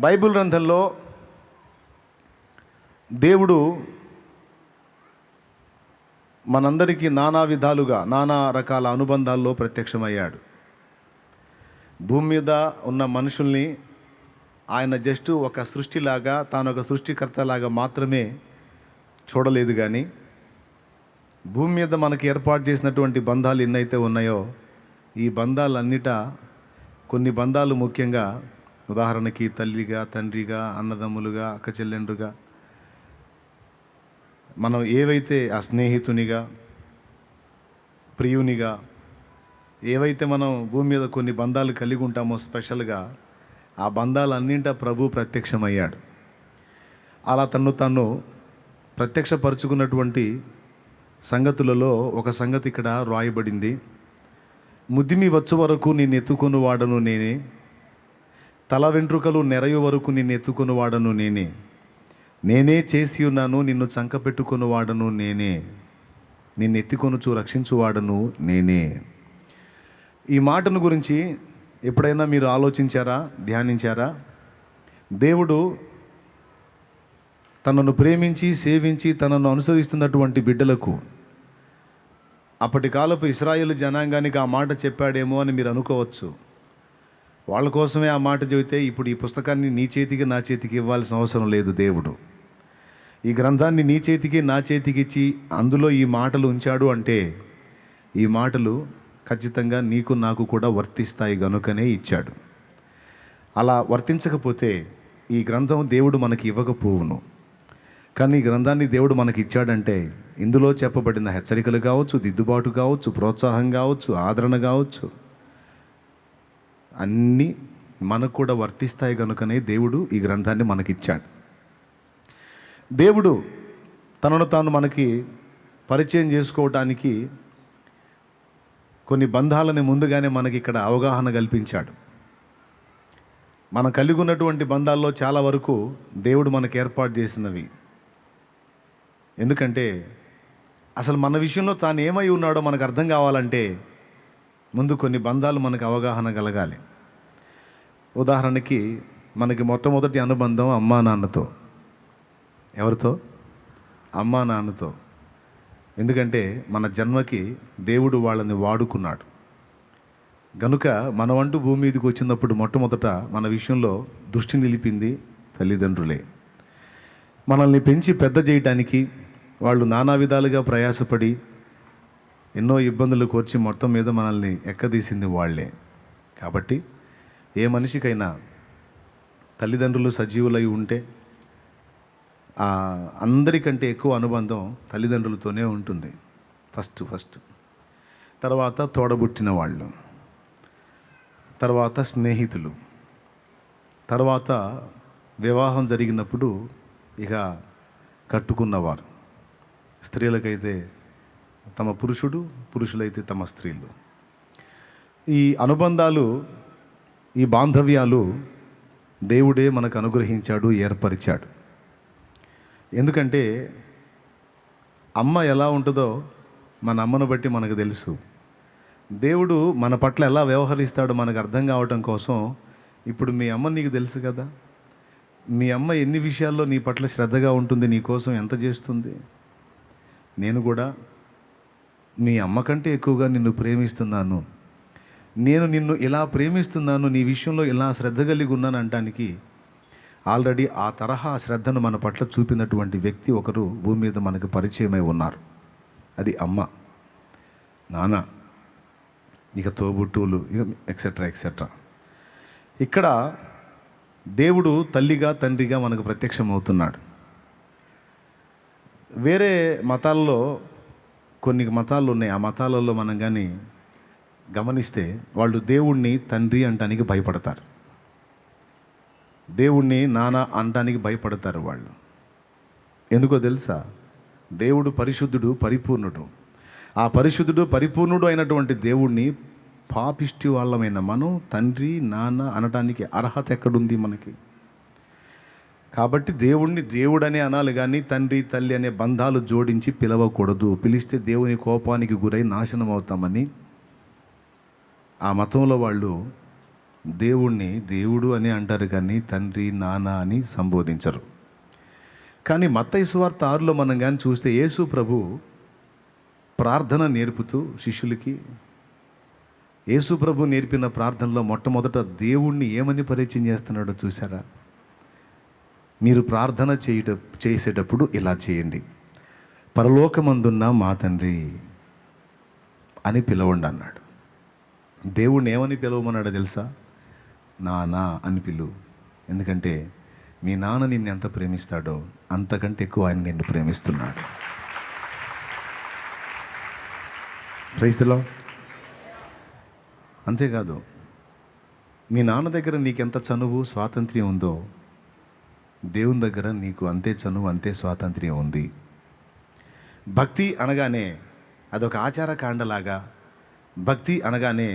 Bible గ్రంథంలో దేవుడు మనందరికీ నానా విధాలుగా నానా రకాల అనుబంధాల్లో ప్రత్యక్షమయ్యాడు. భూమి మీద ఉన్న మనుషుల్ని ఆయన జస్ట్ ఒక సృష్టిలాగా, తాను ఒక సృష్టికర్తలాగా మాత్రమే చూడలేదు. కానీ భూమి మీద మనకి ఏర్పాటు చేసినటువంటి బంధాలు ఎన్నైతే ఉన్నాయో, ఈ బంధాలన్నిటా కొన్ని బంధాలు ముఖ్యంగా, ఉదాహరణకి తల్లిగా, తండ్రిగా, అన్నదమ్ములుగా, అక్క చెల్లెండ్రుగా, మనం ఏవైతే ఆ స్నేహితునిగా, ప్రియునిగా, ఏవైతే మనం భూమి మీద కొన్ని బంధాలు కలిగి ఉంటామో స్పెషల్గా, ఆ బంధాలన్నింటా ప్రభు ప్రత్యక్షమయ్యాడు. అలా తను ప్రత్యక్షపరుచుకున్నటువంటి సంగతులలో ఒక సంగతి ఇక్కడ రాయబడింది. ముదిమి వచ్చు వరకు నిన్ను ఎత్తుకొని వాడను నేనే, తల వెంట్రుకలు నెరయు వరకు నిన్ను ఎత్తుకొని వాడను నేనే, నేనే చేసి ఉన్నాను నిన్ను చంకపెట్టుకొని వాడను నేనే, నిన్ను ఎత్తుకొనుచు రక్షించువాడను నేనే. ఈ మాటను గురించి ఎప్పుడైనా మీరు ఆలోచించారా, ధ్యానించారా? దేవుడు తనను ప్రేమించి సేవించి తనను అనుసరిస్తున్నటువంటి బిడ్డలకు, అప్పటి కాలపు ఇశ్రాయేలు జనాంగానికి ఆ మాట చెప్పాడేమో అని మీరు అనుకోవచ్చు. వాళ్ళ కోసమే ఆ మాట చెబితే ఇప్పుడు ఈ పుస్తకాన్ని నీ చేతికి నా చేతికి ఇవ్వాల్సిన అవసరం లేదు. దేవుడు ఈ గ్రంథాన్ని నీ చేతికి నా చేతికి ఇచ్చి అందులో ఈ మాటలు ఉంచాడు అంటే ఈ మాటలు ఖచ్చితంగా నీకు నాకు కూడా వర్తిస్తాయి గనుకనే ఇచ్చాడు. అలా వర్తించకపోతే ఈ గ్రంథం దేవుడు మనకి ఇవ్వకపోవును. కానీ ఈ గ్రంథాన్ని దేవుడు మనకి ఇచ్చాడంటే ఇందులో చెప్పబడిన హెచ్చరికలు కావచ్చు, దిద్దుబాటు కావచ్చు, ప్రోత్సాహం కావచ్చు, ఆదరణ కావచ్చు, అన్నీ మనకు కూడా వర్తిస్తాయి కనుకనే దేవుడు ఈ గ్రంథాన్ని మనకిచ్చాడు. దేవుడు తనను తాను మనకి పరిచయం చేసుకోవటానికి కొన్ని బంధాలని ముందుగానే మనకి ఇక్కడ అవగాహన కల్పించాడు. మనం కలిగి ఉన్నటువంటి బంధాల్లో చాలా వరకు దేవుడు మనకు ఏర్పాటు చేసినవి. ఎందుకంటే అసలు మన విషయంలో తాను ఏమై ఉన్నాడో మనకు అర్థం కావాలంటే ముందు కొన్ని బంధాలు మనకు అవగాహన కలగాలి. ఉదాహరణకి మనకి మొట్టమొదటి అనుబంధం అమ్మా నాన్నతో. ఎవరితో? అమ్మా నాన్నతో. ఎందుకంటే మన జన్మకి దేవుడు వాళ్ళని వాడుకున్నాడు గనుక మనమంటూ భూమి మీదకి వచ్చినప్పుడు మొట్టమొదట మన విషయంలో దృష్టి నిలిపింది తల్లిదండ్రులే. మనల్ని పెంచి పెద్ద చేయటానికి వాళ్ళు నానా విధాలుగా ప్రయాసపడి ఎన్నో ఇబ్బందులు కోర్చి మొత్తం మీద మనల్ని ఎక్కదీసింది వాళ్ళే. కాబట్టి ఏ మనిషికైనా తల్లిదండ్రులు సజీవులై ఉంటే అందరికంటే ఎక్కువ అనుబంధం తల్లిదండ్రులతోనే ఉంటుంది. ఫస్ట్ తర్వాత తోడబుట్టిన వాళ్ళు, తర్వాత స్నేహితులు, తర్వాత వివాహం జరిగినప్పుడు ఇక కట్టుకున్నవారు. స్త్రీలకైతే తమ పురుషుడు, పురుషులైతే తమ స్త్రీలు. ఈ అనుబంధాలు, ఈ బాంధవ్యాలు దేవుడే మనకు అనుగ్రహించాడు, ఏర్పరిచాడు. ఎందుకంటే అమ్మ ఎలా ఉంటుందో మన అమ్మను బట్టి మనకు తెలుసు. దేవుడు మన పట్ల ఎలా వ్యవహరిస్తాడో మనకు అర్థం కావటం కోసం ఇప్పుడు మీ అమ్మ నీకు తెలుసు కదా, మీ అమ్మ ఎన్ని విషయాల్లో నీ పట్ల శ్రద్ధగా ఉంటుంది, నీ కోసం ఎంత చేస్తుంది. నేను కూడా మీ అమ్మ కంటే ఎక్కువగా నిన్ను ప్రేమిస్తున్నాను, నేను నిన్ను ఇలా ప్రేమిస్తున్నాను, నీ విషయంలో ఇలా శ్రద్ధ కలిగి ఉన్నాను అనటానికి ఆల్రెడీ ఆ తరహా శ్రద్ధను మన పట్ల చూపినటువంటి వ్యక్తి ఒకరు భూమి మీద మనకు పరిచయమై ఉన్నారు. అది అమ్మ, నాన్న, ఇక తోబుట్టువులు, ఇక ఎక్సెట్రా. ఇక్కడ దేవుడు తల్లిగా తండ్రిగా మనకు ప్రత్యక్షమవుతున్నాడు. వేరే మతాల్లో కొన్ని మతాలు ఉన్నాయి. ఆ మతాలలో మనం కానీ గమనిస్తే వాళ్ళు దేవుణ్ణి తండ్రి అంటానికి భయపడతారు, దేవుణ్ణి నాన్న అనటానికి భయపడతారు వాళ్ళు. ఎందుకో తెలుసా? దేవుడు పరిశుద్ధుడు, పరిపూర్ణుడు. ఆ పరిశుద్ధుడు, పరిపూర్ణుడు అయినటువంటి దేవుణ్ణి పాపిష్టి వాళ్ళమైన మనం తండ్రి నాన్న అనటానికి అర్హత ఎక్కడుంది మనకి? కాబట్టి దేవుణ్ణి దేవుడనే అనాలి కానీ తండ్రి తల్లి అనే బంధాలు జోడించి పిలవకూడదు. పిలిస్తే దేవుని కోపానికి గురై నాశనం అవుతామని ఆ మతంలో వాళ్ళు దేవుణ్ణి దేవుడు అని అంటారు కానీ తండ్రి నాన్న అని సంబోధించరు. కానీ మత్తయి సువార్త 6లో మనం కానీ చూస్తే యేసు ప్రభు ప్రార్థన నేర్పుతూ శిష్యులకి, యేసు ప్రభు నేర్పిన ప్రార్థనలో మొట్టమొదట దేవుణ్ణి ఏమని పరిచయం చేస్తున్నాడో చూసారా? మీరు ప్రార్థన చేసేటప్పుడు ఇలా చేయండి, పరలోకమందున్న మా తండ్రి అని పిలవండి అన్నాడు. దేవుణ్ణి ఏమని పిలవమన్నాడో తెలుసా? నానా అని పిలువు. ఎందుకంటే మీ నాన్న నిన్ను ఎంత ప్రేమిస్తాడో అంతకంటే ఎక్కువ ఆయన నిన్ను ప్రేమిస్తున్నాడు. Praise the lord. అంతేకాదు, మీ నాన్న దగ్గర నీకెంత చనువు స్వాతంత్ర్యం ఉందో దేవుని దగ్గర నీకు అంతే చనువు అంతే స్వాతంత్ర్యం ఉంది. భక్తి అనగానే అదొక ఆచార కాండలాగా, భక్తి అనగానే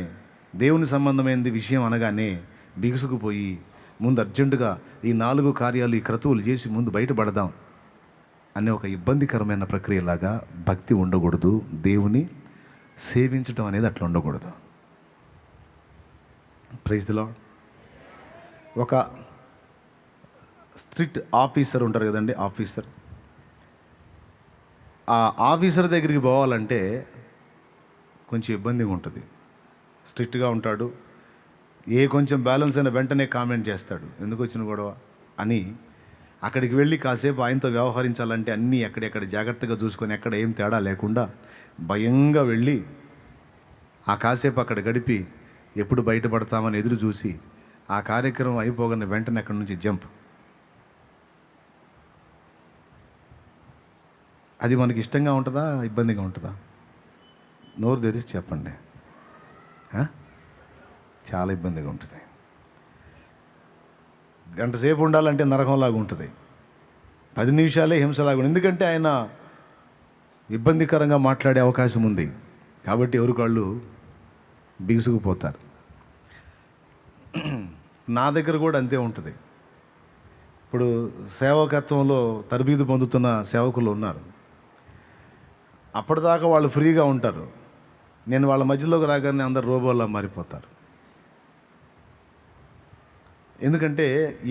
దేవుని సంబంధమైనది విషయం అనగానే బిగుసుకుపోయి ముందు అర్జెంటుగా ఈ 4 కార్యాలు ఈ క్రతువులు చేసి ముందు బయటపడదాం అనే ఒక ఇబ్బందికరమైన ప్రక్రియలాగా భక్తి ఉండకూడదు. దేవుని సేవించటం అనేది అట్లా ఉండకూడదు. Praise the lord. ఒక స్ట్రిక్ట్ ఆఫీసర్ ఉంటారు కదండి, ఆఫీసర్. ఆ ఆఫీసర్ దగ్గరికి పోవాలంటే కొంచెం ఇబ్బందిగా ఉంటుంది. స్ట్రిక్ట్గా ఉంటాడు. ఏ కొంచెం బ్యాలెన్స్ అయినా వెంటనే కామెంట్ చేస్తాడు, ఎందుకు వచ్చిన గొడవ అని. అక్కడికి వెళ్ళి కాసేపు ఆయనతో వ్యవహరించాలంటే అన్నీ ఎక్కడెక్కడ జాగ్రత్తగా చూసుకొని ఎక్కడ ఏం తేడా లేకుండా భయంగా వెళ్ళి ఆ కాసేపు అక్కడ గడిపి ఎప్పుడు బయటపడతామని ఎదురు చూసి ఆ కార్యక్రమం అయిపోగానే వెంటనే అక్కడి నుంచి జంప్. అది మనకి ఇష్టంగా ఉంటుందా, ఇబ్బందిగా ఉంటుందా? నోరు తెరిచి చెప్పండి. చాలా ఇబ్బందిగా ఉంటుంది. గంట సేపు ఉండాలంటే నరకంలాగా ఉంటుంది. 10 నిమిషాలే హింసలాగా ఉంటుంది. ఎందుకంటే ఆయన ఇబ్బందికరంగా మాట్లాడే అవకాశం ఉంది కాబట్టి ఎవరికాళ్ళు బిగుసుకుపోతారు. నా దగ్గర కూడా అంతే ఉంటుంది. ఇప్పుడు సేవకత్వంలో తరబీదు పొందుతున్న సేవకులు ఉన్నారు. అప్పటిదాకా వాళ్ళు ఫ్రీగా ఉంటారు. నేను వాళ్ళ మధ్యలోకి రాగానే అందరు రోబోలా మారిపోతారు. ఎందుకంటే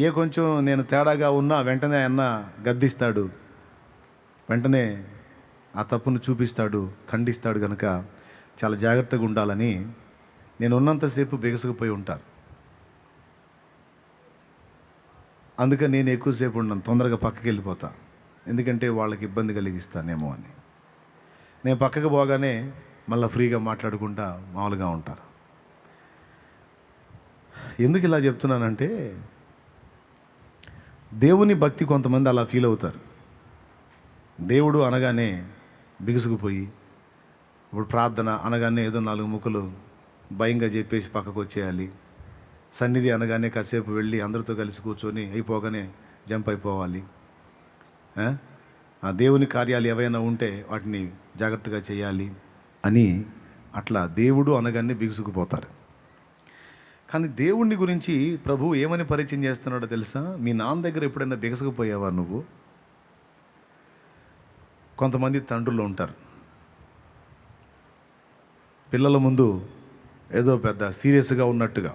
ఏ కొంచెం నేను తేడాగా ఉన్నా వెంటనే అన్న గద్దిస్తాడు, వెంటనే ఆ తప్పును చూపిస్తాడు, ఖండిస్తాడు. కనుక చాలా జాగ్రత్తగా ఉండాలని నేను ఉన్నంతసేపు బిగసుకుపోయి ఉంటాను. అందుకని నేను ఎక్కువసేపు ఉన్నాను, తొందరగా పక్కకి వెళ్ళిపోతా. ఎందుకంటే వాళ్ళకి ఇబ్బంది కలిగిస్తానేమో అని. నేను పక్కకు పోగానే మళ్ళీ ఫ్రీగా మాట్లాడుకుంటా మామూలుగా ఉంటారు. ఎందుకు ఇలా చెప్తున్నానంటే దేవుని భక్తి కొంతమంది అలా ఫీల్ అవుతారు. దేవుడు అనగానే బిగుసుకుపోయి, ఇప్పుడు ప్రార్థన అనగానే ఏదో 4 ముక్కలు భయంగా చెప్పేసి పక్కకు వచ్చేయాలి. సన్నిధి అనగానే కాసేపు వెళ్ళి అందరితో కలిసి కూర్చొని అయిపోగానే జంప్ అయిపోవాలి. ఆ దేవుని కార్యాలు ఏవైనా ఉంటే వాటిని జాగ్రత్తగా చేయాలి అని అట్లా దేవుడు అనగానే బిగుసుకుపోతారు. కానీ దేవుణ్ణి గురించి ప్రభు ఏమని పరిచయం చేస్తున్నాడో తెలుసా? మీ నాన్న దగ్గర ఎప్పుడైనా బిగసుకుపోయావా నువ్వు? కొంతమంది తండ్రులు ఉంటారు, పిల్లల ముందు ఏదో పెద్ద సీరియస్గా ఉన్నట్టుగా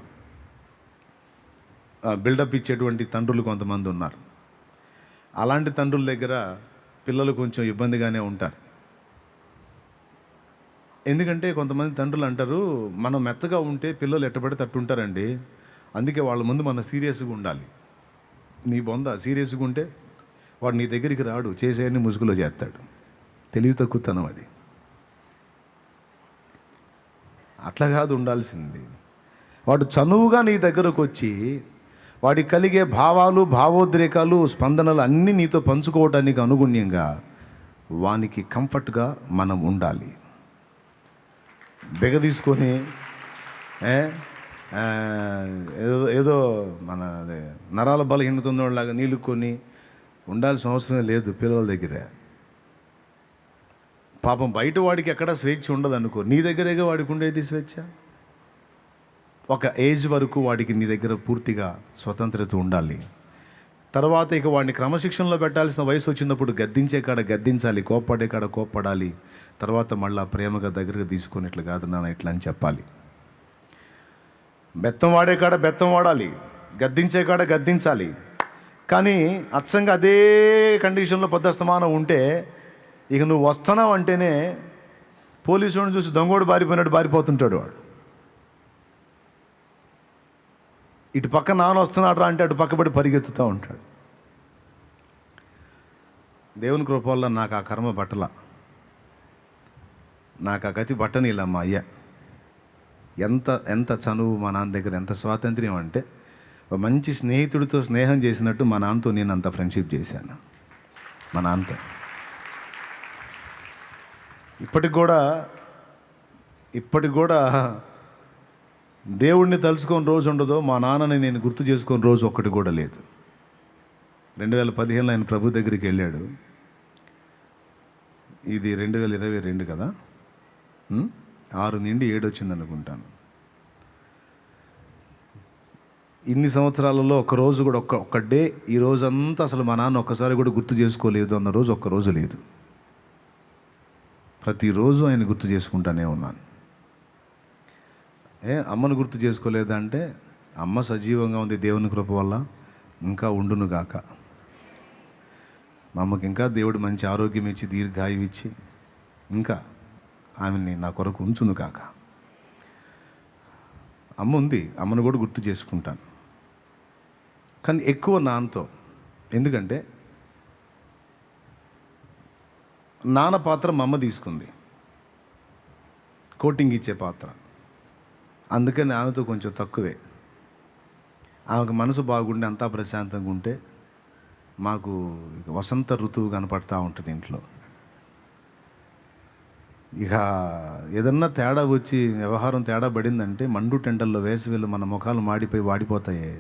బిల్డప్ ఇచ్చేటువంటి తండ్రులు కొంతమంది ఉన్నారు. అలాంటి తండ్రుల దగ్గర పిల్లలు కొంచెం ఇబ్బందిగానే ఉంటారు. ఎందుకంటే కొంతమంది తండ్రులు అంటారు, మనం మెత్తగా ఉంటే పిల్లలు ఎట్టబడి తట్టుంటారండి, అందుకే వాళ్ళ ముందు మనం సీరియస్గా ఉండాలి. నీ బొంద సీరియస్గా ఉంటే వాడు నీ దగ్గరికి రాడు, చేసేయని ముసుగులో చేస్తాడు. తెలివి తక్కువతనం అది. అట్లా కాదు ఉండాల్సింది. వాడు చనువుగా నీ దగ్గరకు వచ్చి వాడికి కలిగే భావాలు, భావోద్రేకాలు, స్పందనలు అన్నీ నీతో పంచుకోవడానికి అనుగుణ్యంగా వానికి కంఫర్ట్గా మనం ఉండాలి. బెగ తీసుకొని ఏదో మన నరాల బలహీనత ఉన్నలాగా నీళ్ళుకొని ఉండాల్సిన అవసరం లేదు పిల్లల దగ్గర. పాపం బయట వాడికి ఎక్కడ స్వేచ్ఛ ఉండదు అనుకో, నీ దగ్గరేగా వాడికి ఉండేది స్వేచ్ఛ. ఒక ఏజ్ వరకు వాడికి నీ దగ్గర పూర్తిగా స్వతంత్రత ఉండాలి. తర్వాత ఇక వాడిని క్రమశిక్షణలో పెట్టాల్సిన వయసు వచ్చినప్పుడు గద్దించే కాడ గద్దించాలి, కోప్పడే కాడ కోప్పడాలి. తర్వాత మళ్ళీ ప్రేమగా దగ్గరగా తీసుకొని ఇట్లా కాదు నాన్న ఇట్లా అని చెప్పాలి. బెత్తం వాడే కాడ బెత్తం వాడాలి, గద్దించే కాడ గద్దించాలి. కానీ అచ్చంగా అదే కండిషన్లో పొద్దస్తమానం ఉంటే ఇక నువ్వు వస్తున్నావు అంటేనే పోలీసు వాడిని చూసి దొంగోడు బారిపోయినట్టు బారిపోతుంటాడు వాడు. ఇటు పక్క నాన్న వస్తున్నాడు రా అంటే అటు పక్కబడి పరిగెత్తుతూ ఉంటాడు. దేవుని కృప వల్ల నాకు ఆ కర్మ బట్టల, నాకు ఆ గతి బట్టనిలా మా అయ్య. ఎంత ఎంత చనువు మా నాన్న దగ్గర, ఎంత స్వాతంత్ర్యం అంటే ఒక మంచి స్నేహితుడితో స్నేహం చేసినట్టు మా నాన్నతో నేను అంత ఫ్రెండ్షిప్ చేశాను. మా నాన్నతో ఇప్పటికి కూడా దేవుడిని తలుచుకొని రోజు ఉండదో, మా నాన్నని నేను గుర్తు చేసుకొని రోజు ఒక్కటి కూడా లేదు. 2015లో ఆయన ప్రభు దగ్గరికి వెళ్ళాడు. ఇది 2022 కదా, 6 నుండి 7 వచ్చింది అనుకుంటాను. ఇన్ని సంవత్సరాలలో ఒక్కరోజు కూడా ఒక్క డే ఈ రోజంతా అసలు మా నాన్న ఒక్కసారి కూడా గుర్తు చేసుకోలేదు అన్న రోజు ఒక్కరోజు లేదు. ప్రతిరోజు ఆయన గుర్తు చేసుకుంటానే ఉన్నాను. అమ్మను గుర్తు చేసుకోలేదంటే అమ్మ సజీవంగా ఉంది దేవుని కృప వల్ల, ఇంకా ఉండును గాక. మా అమ్మకి ఇంకా దేవుడు మంచి ఆరోగ్యం ఇచ్చి దీర్ఘాయువు ఇచ్చి ఇంకా ఆమెని నా కొరకు ఉంచును కాక. అమ్మ ఉంది, అమ్మను కూడా గుర్తు చేసుకుంటాను. కానీ ఎక్కువ నాన్నతో, ఎందుకంటే నాన్న పాత్ర మా అమ్మ తీసుకుంది, కోటింగ్ ఇచ్చే పాత్ర. అందుకని ఆమెతో కొంచెం తక్కువే. ఆమెకు మనసు బాగుండి అంతా ప్రశాంతంగా ఉంటే మాకు వసంత ఋతువు కనపడతా ఉంటుంది ఇంట్లో. ఇక ఏదన్నా తేడా వచ్చి వ్యవహారం తేడా పడిందంటే మండు టెండల్లో వేసవిలో మన ముఖాలు మాడిపోయి వాడిపోతాయి.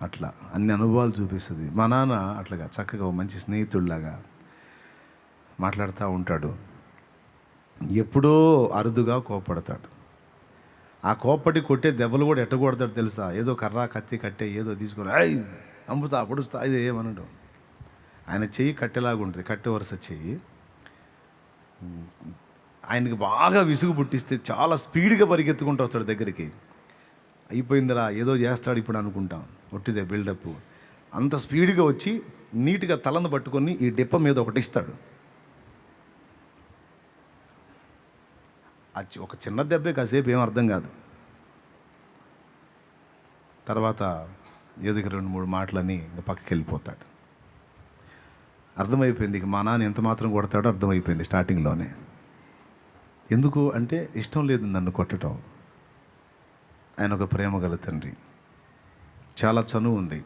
అట్లా అన్ని అనుభవాలు చూపిస్తుంది. మా నాన్న అట్లాగా చక్కగా మంచి స్నేహితుడిలాగా మాట్లాడుతూ ఉంటాడు. ఎప్పుడో అరుదుగా కోపడతాడు. ఆ కోపటి కొట్టే దెబ్బలు కూడా ఎట్టకూడతాడు తెలుసా? ఏదో కర్ర కత్తి కట్టే ఏదో తీసుకొని అమ్ముతా పొడుస్తా ఇది ఏమనడు. ఆయన చెయ్యి కట్టెలాగా ఉంటుంది, కట్టె వరుస చెయ్యి. ఆయనకి బాగా విసుగు పుట్టిస్తే చాలా స్పీడ్గా పరిగెత్తుకుంటూ వస్తాడు దగ్గరికి. అయిపోయిందిరా ఏదో చేస్తాడు ఇప్పుడు అనుకుంటాం, ఒట్టిదే బిల్డప్. అంత స్పీడ్గా వచ్చి నీట్గా తలను పట్టుకొని ఈ డిప్ప మీద ఒకటి ఇస్తాడు. అది ఒక చిన్న దెబ్బే, కాసేపు ఏం అర్థం కాదు. తర్వాత ఏదికి 2-3 మాటలని ఇంకా పక్కకి వెళ్ళిపోతాడు. అర్థమైపోయింది ఇక మా నాన్న ఎంత మాత్రం కొడతాడో అర్థమైపోయింది స్టార్టింగ్లోనే. ఎందుకు అంటే ఇష్టం లేదు నన్ను కొట్టడం. ఆయన ఒక ప్రేమ గల తండ్రి, చాలా చనువు ఉంది.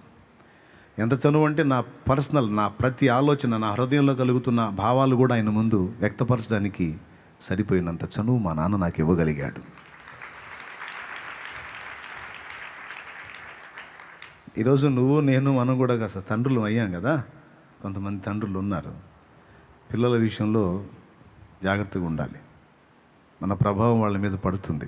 ఎంత చనువు అంటే నా పర్సనల్, నా ప్రతి ఆలోచన, నా హృదయంలో కలుగుతున్న భావాలు కూడా ఆయన ముందు వ్యక్తపరచడానికి సరిపోయినంత చనువు మా నాన్న నాకు ఇవ్వగలిగాడు. ఈరోజు నువ్వు నేను మనం కూడా కాస్త తండ్రులు అయ్యాం కదా. కొంతమంది తండ్రులు ఉన్నారు. పిల్లల విషయంలో జాగ్రత్తగా ఉండాలి. మన ప్రభావం వాళ్ళ మీద పడుతుంది.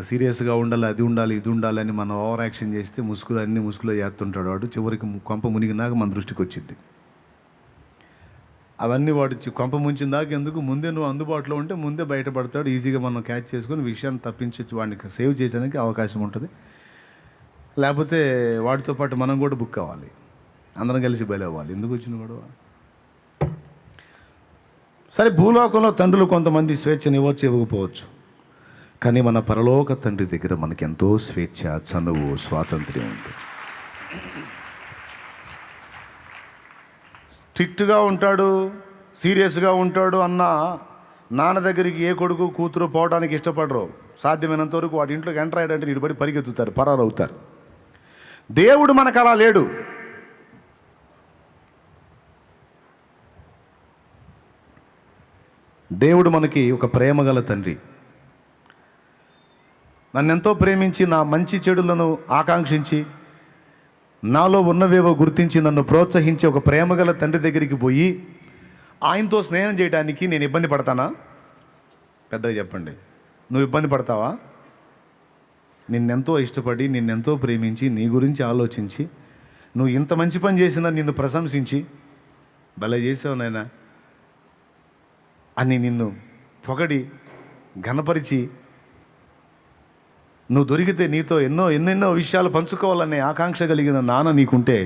సీరియస్గా ఉండాలి, అది ఉండాలి, ఇది ఉండాలి అని మనం ఓవర్ యాక్షన్ చేస్తే అన్ని ముసుగులో చేస్తుంటాడు వాడు. చివరికి కొంప మునిగినాక మన దృష్టికి వచ్చింది. అవన్నీ వాడు కొంప ముంచిన దాకా ఎందుకు, ముందే నువ్వు అందుబాటులో ఉంటే ముందే బయటపడతాడు. ఈజీగా మనం క్యాచ్ చేసుకొని విషయాన్ని తప్పించవచ్చు, వాడిని సేవ్ చేయడానికి అవకాశం ఉంటుంది. లేకపోతే వాడితో పాటు మనం కూడా బుక్ అవ్వాలి, అందరం కలిసి బలి అవ్వాలి. ఎందుకు వచ్చిన గొడవ? సరే, భూలోకంలో తండ్రులు కొంతమంది స్వేచ్ఛను ఇవ్వచ్చు, ఇవ్వకపోవచ్చు. కానీ మన పరలోక తండ్రి దగ్గర మనకి ఎంతో స్వేచ్ఛ, చనువు, స్వాతంత్ర్యం ఉంది. స్ట్రిక్ట్గా ఉంటాడు, సీరియస్గా ఉంటాడు అన్న నాన్న దగ్గరికి ఏ కొడుకు కూతురు పోవడానికి ఇష్టపడరు. సాధ్యమైనంత వరకు వాడి ఇంట్లోకి ఎంటర్ అయ్యాడంటే నిలబడి పరిగెత్తుతారు, పరారవుతారు. దేవుడు మనకు అలా లేడు. దేవుడు మనకి ఒక ప్రేమగల తండ్రి. నన్నెంతో ప్రేమించి నా మంచి చెడులను ఆకాంక్షించి నాలో ఉన్నవేవో గుర్తించి నన్ను ప్రోత్సహించి ఒక ప్రేమగల తండ్రి దగ్గరికి పోయి ఆయనతో స్నేహం చేయడానికి నేను ఇబ్బంది పడతానా? పెద్దగా చెప్పండి, నువ్వు ఇబ్బంది పడతావా? నిన్నెంతో ఇష్టపడి, నిన్నెంతో ప్రేమించి, నీ గురించి ఆలోచించి, నువ్వు ఇంత మంచి పని చేసినా నిన్ను ప్రశంసించి, భలే చేసావు నాయనా అని నిన్ను పొగడి ఘనపరిచి నువ్వు దొరికితే నీతో ఎన్నెన్నో విషయాలు పంచుకోవాలనే ఆకాంక్ష కలిగిన నాన్న నీకుంటే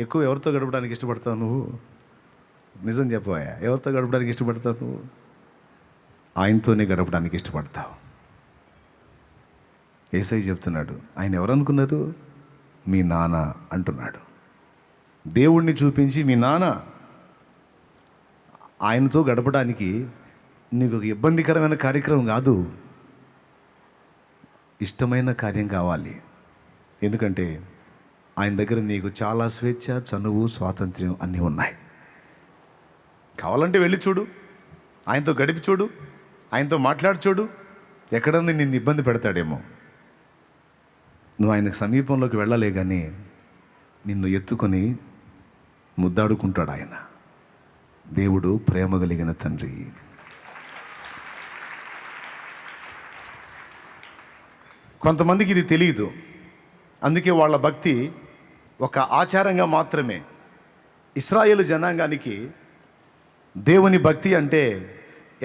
ఎక్కువ ఎవరితో గడపడానికి ఇష్టపడతావు నువ్వు? నిజం చెప్పవా, ఎవరితో గడపడానికి ఇష్టపడతావు నువ్వు? ఆయనతోనే గడపడానికి ఇష్టపడతావు. యేసయ్య చెప్తున్నాడు, ఆయన ఎవరనుకున్నారు? మీ నాన్న అంటున్నాడు. దేవుణ్ణి చూపించి మీ నాన్న. ఆయనతో గడపడానికి నీకు ఒక ఇబ్బందికరమైన కార్యక్రమం కాదు, ఇష్టమైన కార్యం కావాలి. ఎందుకంటే ఆయన దగ్గర నీకు చాలా స్వేచ్ఛ, చనువు, స్వాతంత్ర్యం అన్నీ ఉన్నాయి. కావాలంటే వెళ్ళి చూడు, ఆయనతో గడిపి చూడు, ఆయనతో మాట్లాడి చూడు. ఎక్కడన్నా నిన్ను ఇబ్బంది పెడతాడేమో. నువ్వు ఆయనకు సమీపంలోకి వెళ్ళలే కానీ నిన్ను ఎత్తుకొని ముద్దాడుకుంటాడు ఆయన. దేవుడు ప్రేమ కలిగిన తండ్రి. కొంతమందికి ఇది తెలియదు, అందుకే వాళ్ళ భక్తి ఒక ఆచారంగా మాత్రమే. ఇశ్రాయేలు జనాంగానికి దేవుని భక్తి అంటే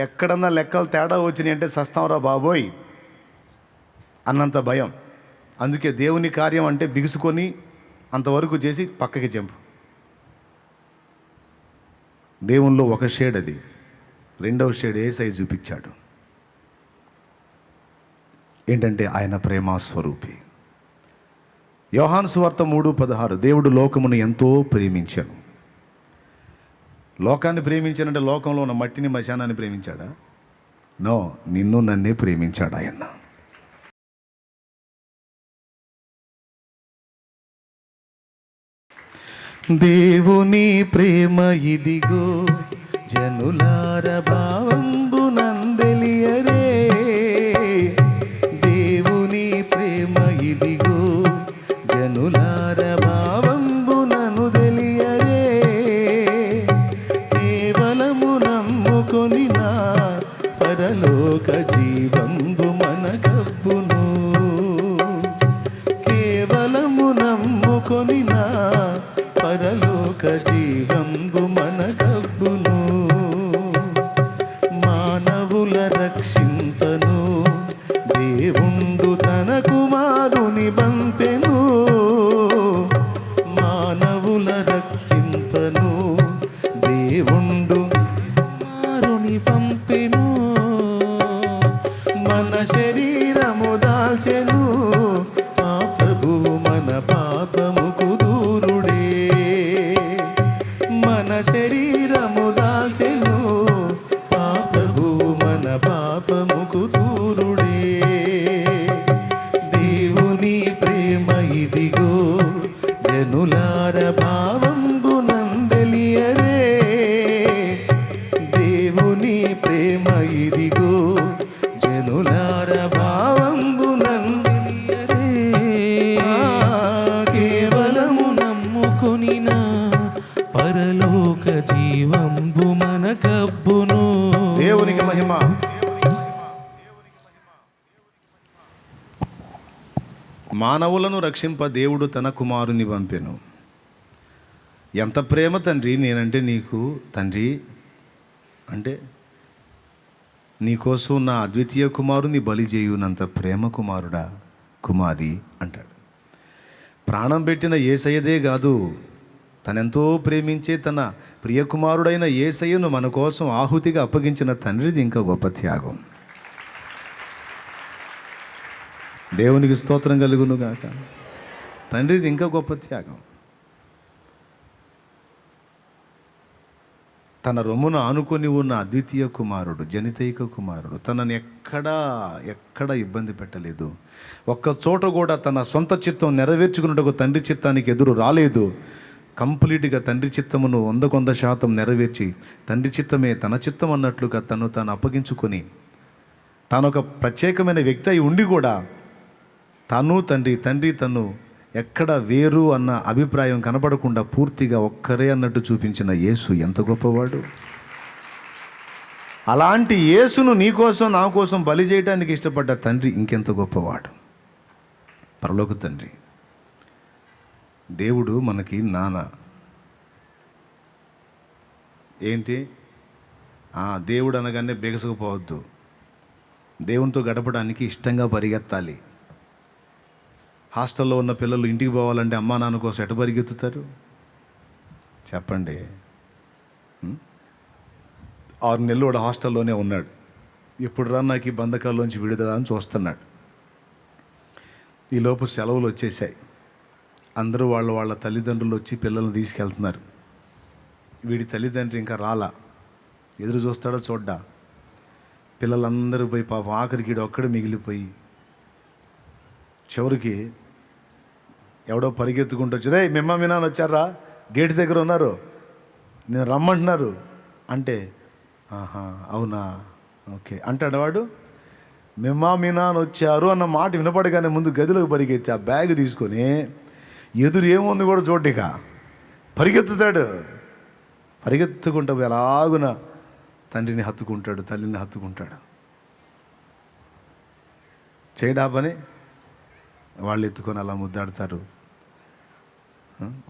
ఎక్కడన్నా లెక్కలు తేడా వచ్చినాయి అంటే సస్తాంరా బాబోయ్ అన్నంత భయం. అందుకే దేవుని కార్యం అంటే బిగుసుకొని అంతవరకు చేసి పక్కకి జంపు. దేవునిలో ఒక షేడ్ అది. రెండవ షేడ్ యేసయ్య చూపించాడు. ఏంటంటే ఆయన ప్రేమ స్వరూపి. యోహాను సువార్త 3:16 దేవుడు లోకమును ఎంతో ప్రేమించాను. లోకాన్ని ప్రేమించానంటే లోకంలో ఉన్న మట్టిని మశానాన్ని ప్రేమించాడా? నో, నిన్ను నన్నే ప్రేమించాడు ఆయన. దేవుని ప్రేమ ఇదిగో జనులార భావంబునందెలియరే. దేవుని ప్రేమ ఇదిగో జనులార భావంబునను తెలియరే. కేవలము నమ్ముకొని నా పరలోక జీవంబు మనకబ్బును. కేవలము నమ్ముకొని నా పరలోక జీవంబు మనకబ్బును. మానవుల రక్షింపను దేవుండు తన కుమారుని పంపెను. మానవుల రక్షింపను దేవుండు కుమారుని పంపెను. మన శరీరము దాల్చెను ఆ ప్రభువు మన పాపముకు దూరుడే. మన శరీరము దాల్చెను ఆ ప్రభువు మన పాపముకు దూరుడే. దేవుని ప్రేమ ఇదిగో జనులార భావంబునందెలియరే. దేవుని ప్రేమ ఇదిగో జనులార భావంబునందెలియరే. కేవలము నమ్ముకొని నా పరలోక జీవంబు మనకబ్బును. దేవునికి మహిమ. మానవులను రక్షింప దేవుడు తన కుమారుని పంపెను. ఎంత ప్రేమ తండ్రి నేనంటే నీకు. తండ్రి అంటే నీకోసం నా అద్వితీయ కుమారుని బలి చేయునంత ప్రేమ కుమారుడా, కుమారి అంటాడు. ప్రాణం పెట్టిన యేసయ్యదే కాదు, తనెంతో ప్రేమించే తన ప్రియకుమారుడైన యేసయ్యను మన కోసం ఆహుతిగా అప్పగించిన తండ్రిది ఇంకా గొప్ప త్యాగం. దేవునికి స్తోత్రం కలుగును గాక. తండ్రిది ఇంకా గొప్ప త్యాగం. తన రొమ్మును ఆనుకొని ఉన్న అద్వితీయ కుమారుడు, జనితైక కుమారుడు తనని ఎక్కడ ఇబ్బంది పెట్టలేదు. ఒక్క చోట కూడా తన సొంత చిత్తం నెరవేర్చుకున్నట్టుకు తండ్రి చిత్తానికి ఎదురు రాలేదు. కంప్లీట్గా తండ్రి చిత్తమును 100% నెరవేర్చి తండ్రి చిత్తమే తన చిత్తం అన్నట్లుగా తను అప్పగించుకొని తాను ఒక ప్రత్యేకమైన వ్యక్తి అయి ఉండి కూడా తను తండ్రి తను ఎక్కడ వేరు అన్న అభిప్రాయం కనబడకుండా పూర్తిగా ఒక్కరే అన్నట్టు చూపించిన యేసు ఎంత గొప్పవాడు. అలాంటి యేసును నీకోసం నా కోసం బలి చేయడానికి ఇష్టపడ్డ తండ్రి ఇంకెంత గొప్పవాడు. పరలోక తండ్రి. దేవుడు మనకి నాన్న. ఏంటి దేవుడు అనగానే బిగసుకుపోవద్దు. దేవునితో గడపడానికి ఇష్టంగా పరిగెత్తాలి. హాస్టల్లో ఉన్న పిల్లలు ఇంటికి పోవాలంటే అమ్మా నాన్న కోసం ఎటు పరిగెత్తుతారు చెప్పండి? 6 నెలలు వాడు హాస్టల్లోనే ఉన్నాడు. ఎప్పుడు రా నాకు ఈ బంధకాల్లోంచి విడుదల అని చూస్తున్నాడు. ఈలోపు సెలవులు వచ్చేసాయి. అందరూ వాళ్ళ తల్లిదండ్రులు వచ్చి పిల్లల్ని తీసుకెళ్తున్నారు. వీడి తల్లిదండ్రులు ఇంకా రాలా. ఎదురు చూస్తాడో చూడ్డా. పిల్లలందరూ పోయి పాపం ఆఖరికి వీడు ఒక్కడే మిగిలిపోయి చివరికి ఎవడో పరిగెత్తుకుంటూ వచ్చి, రే మిమ్మ మీ నాన్న వచ్చారా, గేట్ దగ్గర ఉన్నారు, నేను రమ్మంటున్నారు అంటే, ఆహా అవునా ఓకే అంటాడు వాడు. మిమ్మ మీ నాన్న వచ్చారు అన్న మాట వినపడగానే ముందు గదిలోకి పరిగెత్తి ఆ బ్యాగ్ తీసుకొని ఎదురు ఏముంది కూడా చోటిక పరిగెత్తుతాడు. పరిగెత్తుకుంటూ ఎలాగున తండ్రిని హత్తుకుంటాడు, తల్లిని హత్తుకుంటాడు. చేయడా పని వాళ్ళు ఎత్తుకొని అలా ముద్దాడతారు.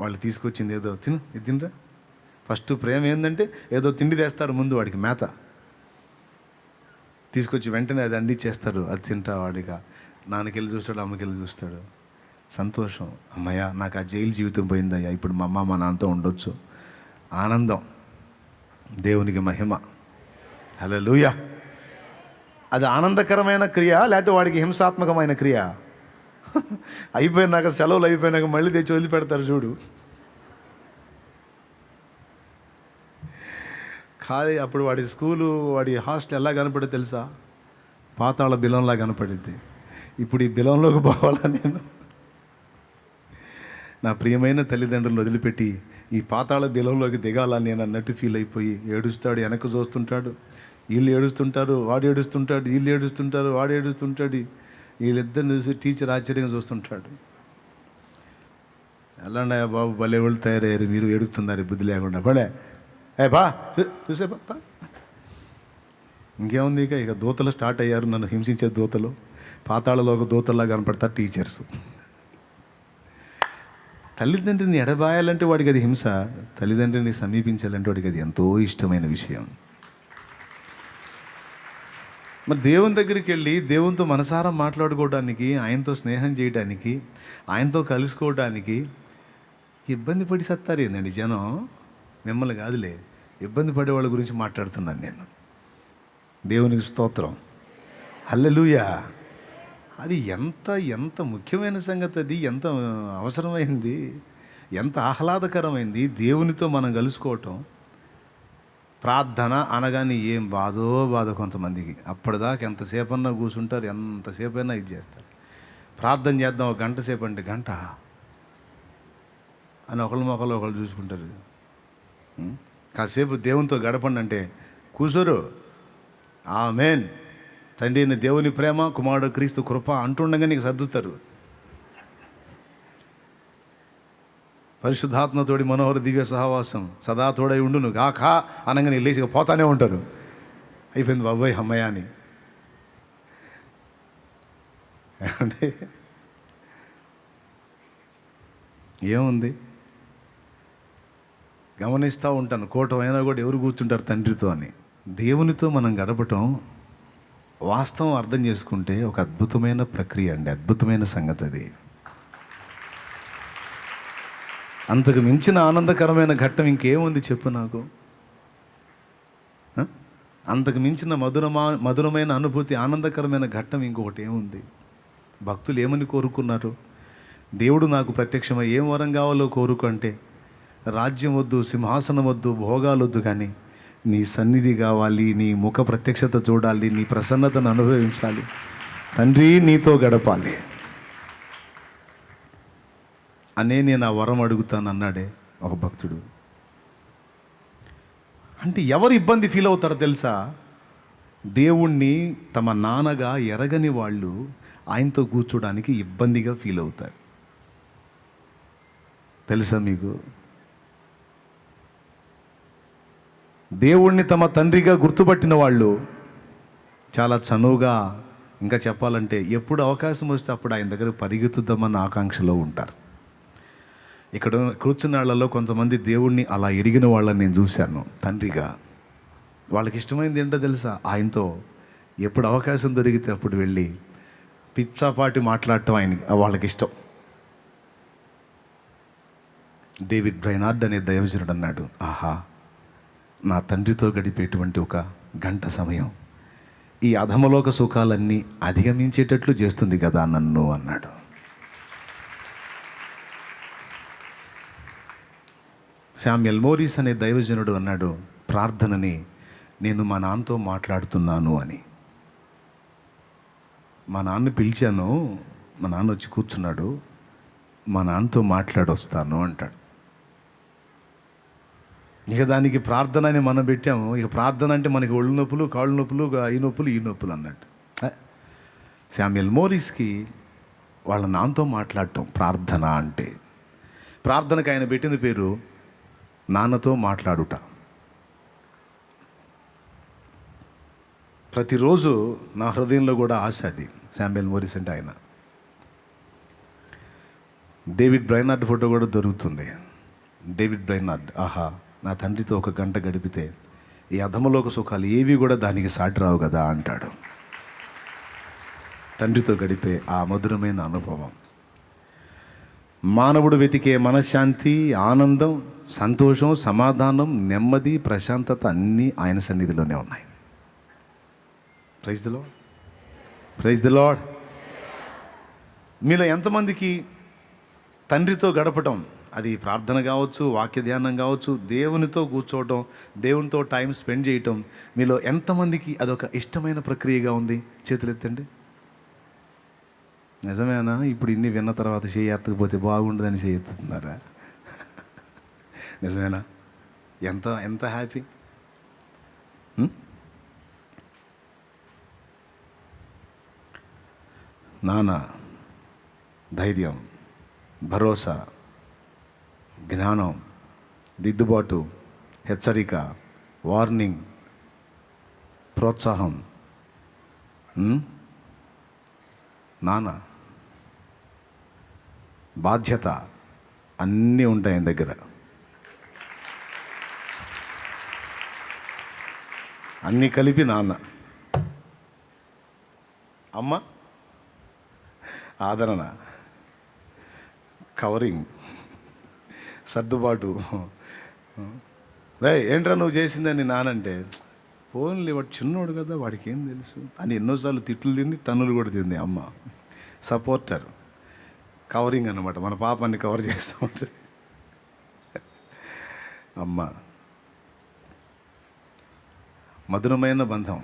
వాళ్ళు తీసుకొచ్చింది ఏదో తిను, ఇది తినరా. ఫస్ట్ ప్రేమ ఏంటంటే ఏదో తిండి తెస్తారు ముందు వాడికి, మేత తీసుకొచ్చి వెంటనే అది అందించేస్తారు. అది తింటా వాడిగా నాన్నకెళ్ళి చూస్తాడు, అమ్మకెళ్ళి చూస్తాడు. సంతోషం, అమ్మయ్య నాకు ఆ జైలు జీవితం పోయిందయ్యా, ఇప్పుడు మా అమ్మ మా నాన్నతో ఉండొచ్చు. ఆనందం. దేవునికి మహిమ. హల్లెలూయా. అది ఆనందకరమైన క్రియ లేకపోతే వాడికి హింసాత్మకమైన క్రియ? అయిపోయినాక సెలవులు అయిపోయినాక మళ్ళీ తెచ్చి వదిలిపెడతారు చూడు. ఖాళీ అప్పుడు వాడి స్కూలు వాడి హాస్టల్ ఎలా కనపడే తెలుసా? పాతాళ బిలంలా కనపడింది. ఇప్పుడు ఈ బిలంలోకి పోవాలా నేను? నా ప్రియమైన తల్లిదండ్రులను వదిలిపెట్టి ఈ పాతాళ బిలంలోకి దిగాలని నేను అన్నట్టు ఫీల్ అయిపోయి ఏడుస్తాడు. వెనక్కి చూస్తుంటాడు, వీళ్ళు ఏడుస్తుంటారు, వాడు ఏడుస్తుంటాడు, వీళ్ళు ఏడుస్తుంటారు, వాడు ఏడుస్తుంటాడు. వీళ్ళిద్దరిని చూసి టీచర్ ఆశ్చర్యంగా చూస్తుంటాడు. ఎలాండయా బాబు భలే వాళ్ళు తయారయ్యారు, మీరు ఏడుస్తున్నారు బుద్ధి లేకుండా. పడే బా చూసే బా. ఇంకేముంది, ఇక దూతలు స్టార్ట్ అయ్యారు, నన్ను హింసించే దూతలు. పాతాళలో ఒక దూతల్లా కనపడతారు టీచర్స్. తల్లిదండ్రిని ఎడబాయాలంటే వాడికి అది హింస, తల్లిదండ్రిని సమీపించాలంటే వాడికి అది ఎంతో ఇష్టమైన విషయం. మరి దేవుని దగ్గరికి వెళ్ళి దేవునితో మనసారా మాట్లాడుకోవడానికి, ఆయనతో స్నేహం చేయడానికి, ఆయనతో కలుసుకోవడానికి ఇబ్బంది పడి సత్తారు ఏందండి జనం. మిమ్మల్ని కాదులే, ఇబ్బంది పడే వాళ్ళ గురించి మాట్లాడుతున్నాను నేను. దేవునికి స్తోత్రం. హల్లెలూయా. అది ఎంత ముఖ్యమైన సంగతి, అది ఎంత అవసరమైంది, ఎంత ఆహ్లాదకరమైంది దేవునితో మనం కలుసుకోవటం. ప్రార్థన అనగానే ఏం బాధ కొంతమందికి. అప్పటిదాకా ఎంతసేపన్నా కూర్చుంటారు, ఎంతసేపైనా ఇది చేస్తారు. ప్రార్థన చేద్దాం ఒక గంట సేపు అంటే గంట అని ఒకళ్ళు చూసుకుంటారు. కాసేపు దేవునితో గడపండి అంటే కూర్చోరు. ఆమేన్, తండ్రి అయిన దేవుని ప్రేమ, కుమారుడు క్రీస్తు కృప అంటుండగా నీకు సర్దుతారు. పరిశుద్ధాత్మతోడి మనోహర దివ్య సహవాసం సదా తోడై ఉండును గాక అనగానే లేచిగా పోతానే ఉంటారు. అయిపోయింది బాబాయ్ అమ్మయ్య అని. అంటే ఏముంది, గమనిస్తూ ఉంటాను. కోటమైనా కూడా ఎవరు కూర్చుంటారు తండ్రితో అని. దేవునితో మనం గడపటం వాస్తవం అర్థం చేసుకుంటే ఒక అద్భుతమైన ప్రక్రియ అండి, అద్భుతమైన సంగతి అది. అంతకు మించిన ఆనందకరమైన ఘట్టం ఇంకేముంది చెప్పు నాకు? అంతకు మించిన మధురమైన అనుభూతి, ఆనందకరమైన ఘట్టం ఇంకొకటి ఏముంది? భక్తులు ఏమని కోరుకున్నారు? దేవుడు నాకు ప్రత్యక్షమై ఏం వరం కావాలో కోరుకుంటే, రాజ్యం వద్దు, సింహాసనం వద్దు, భోగాలు వద్దు, కానీ నీ సన్నిధి కావాలి, నీ ముఖ ప్రత్యక్షత చూడాలి, నీ ప్రసన్నతను అనుభవించాలి, తండ్రి నీతో గడపాలి అనే నేను ఆ వరం అడుగుతాను అన్నాడే ఒక భక్తుడు. అంటే ఎవరు ఇబ్బంది ఫీల్ అవుతారో తెలుసా? దేవుణ్ణి తమ నాన్నగా ఎరగని వాళ్ళు ఆయనతో కూర్చోడానికి ఇబ్బందిగా ఫీల్ అవుతారు. తెలుసా మీకు? దేవుణ్ణి తమ తండ్రిగా గుర్తుపట్టిన వాళ్ళు చాలా చనువుగా, ఇంకా చెప్పాలంటే ఎప్పుడు అవకాశం వస్తే అప్పుడు ఆయన దగ్గర పరిగెత్తుద్దామన్న ఆకాంక్షలో ఉంటారు. ఇక్కడ కూర్చున్న వాళ్ళలో కొంతమంది దేవుణ్ణి అలా ఎరిగిన వాళ్ళని నేను చూశాను తండ్రిగా. వాళ్ళకి ఇష్టమైంది ఏంటో తెలుసా? ఆయనతో ఎప్పుడు అవకాశం దొరికితే అప్పుడు వెళ్ళి పిచ్చాపాటి మాట్లాడటం వాళ్ళకి ఇష్టం. డేవిడ్ బ్రైనార్డ్ అనే దైవజనుడు అన్నాడు, ఆహా, నా తండ్రితో గడిపేటువంటి ఒక గంట సమయం ఈ అధమలోక సుఖాలన్నీ అధిగమించేటట్లు చేస్తుంది కదా నన్ను అన్నాడు. శామ్యూయల్ మోరిస్ అనే దైవజనుడు అన్నాడు, ప్రార్థనని నేను మా నాన్నతో మాట్లాడుతున్నాను అని. మా నాన్న పిలిచాను, మా నాన్న వచ్చి కూర్చున్నాడు, మా నాన్నతో మాట్లాడొస్తాను అంటాడు. ఇక దానికి ప్రార్థన అని మనం పెట్టాము. ఇక ప్రార్థన అంటే మనకి ఒళ్ళు నొప్పులు, కాళ్ళు నొప్పులు, ఈ నొప్పులు, ఈ నొప్పులు అన్నట్టు. శామ్యూయల్ మోరిస్కి వాళ్ళ నాన్నతో మాట్లాడటం ప్రార్థన అంటే. ప్రార్థనకు ఆయన పెట్టిన పేరు నాన్నతో మాట్లాడుట. ప్రతిరోజు నా హృదయంలో కూడా ఆశ అది. శామ్యూయల్ మోరిస్ అంటే ఆయన. డేవిడ్ బ్రైనార్డ్ ఫోటో కూడా దొరుకుతుంది. డేవిడ్ బ్రైనార్డ్, ఆహా, నా తండ్రితో ఒక గంట గడిపితే ఈ అధమలోక సుఖాలు ఏవి కూడా దానికి సాటి రావు కదా అంటాడు. తండ్రితో గడిపే ఆ మధురమైన అనుభవం. మానవుడు వెతికే మనశ్శాంతి, ఆనందం, సంతోషం, సమాధానం, నెమ్మది, ప్రశాంతత అన్నీ ఆయన సన్నిధిలోనే ఉన్నాయి. Praise the lord, praise the lord. మీలో ఎంతమందికి తండ్రితో గడపటం, అది ప్రార్థన కావచ్చు, వాక్య ధ్యానం కావచ్చు, దేవునితో కూర్చోవటం, దేవునితో టైం స్పెండ్ చేయటం, మీలో ఎంతమందికి అదొక ఇష్టమైన ప్రక్రియగా ఉంది? చేతులు ఎత్తండి. నిజమేనా? ఇప్పుడు ఇన్ని విన్న తర్వాత చేయి ఎత్తకపోతే బాగుండదని చేయి ఎత్తుతున్నారా? నిజమేనా? ఎంత ఎంత హ్యాపీ. నాన్న ధైర్యం, భరోసా, జ్ఞానం, దిద్దుబాటు, హెచ్చరిక, వార్నింగ్, ప్రోత్సాహం. నాన్న బాధ్యత అన్నీ ఉంటాయి ఆయన దగ్గర. అన్నీ కలిపి నాన్న. అమ్మ ఆదరణ, కవరింగ్, సర్దుబాటు. రే ఏంట్రా నువ్వు చేసిందని నానంటే, ఫోన్లే వాడు చిన్నోడు కదా, వాడికి ఏం తెలుసు అని ఎన్నోసార్లు తిట్లు తింది, తన్నులు కూడా తింది అమ్మ. సపోర్టర్, కవరింగ్ అన్నమాట, మన పాపాన్ని కవర్ చేస్తూ ఉంటుంది అమ్మ. మధురమైన బంధం.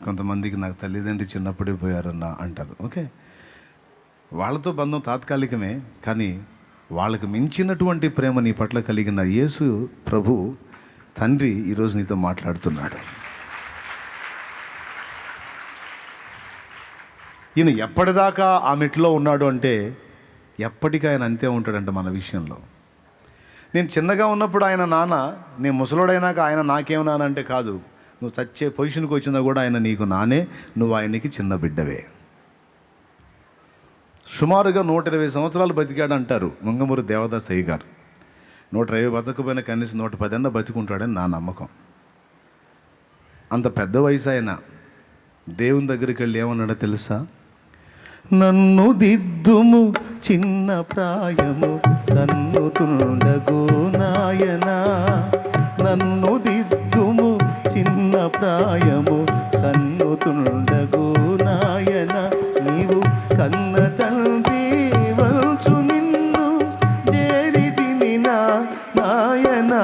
కొంతమందికి నాకు తల్లిదండ్రి చిన్నప్పుడే పోయారన్న అంటారు. ఓకే, వాళ్ళతో బంధం తాత్కాలికమే, కానీ వాళ్ళకు మించినటువంటి ప్రేమ నీ పట్ల కలిగిన యేసు ప్రభు తండ్రి ఈరోజు నీతో మాట్లాడుతున్నాడు. ఈయన ఎప్పటిదాకా ఆ మెట్లో ఉన్నాడు అంటే ఎప్పటికీ ఆయన అంతే ఉంటాడంట మన విషయంలో. నేను చిన్నగా ఉన్నప్పుడు ఆయన నాన్న, నేను ముసలోడైనాక ఆయన నాకేం నాన్న అంటే కాదు, నువ్వు చచ్చే పొజిషన్కి వచ్చినా కూడా ఆయన నీకు నానే, నువ్వు ఆయనకి చిన్న బిడ్డవే. సుమారుగా 120 సంవత్సరాలు బతికాడు అంటారు మంగమూరి దేవదాస్ అయ్య గారు. 120 బతకపోయినా కనీసం 110 అన్న బతికుంటాడని నా నమ్మకం. అంత పెద్ద వయసు ఆయన దేవుని దగ్గరికి వెళ్ళి ఏమన్నాడో తెలుసా? నన్ను దిద్దుము చిన్న ప్రాయము సన్నుతుండగు నాయనా, నన్ను దిద్దుము చిన్న ప్రాయము సన్నుతుండగు నాయనా, నీవు కన్న తండ్రి వంచు నిన్ను చేరితిని నాయనా,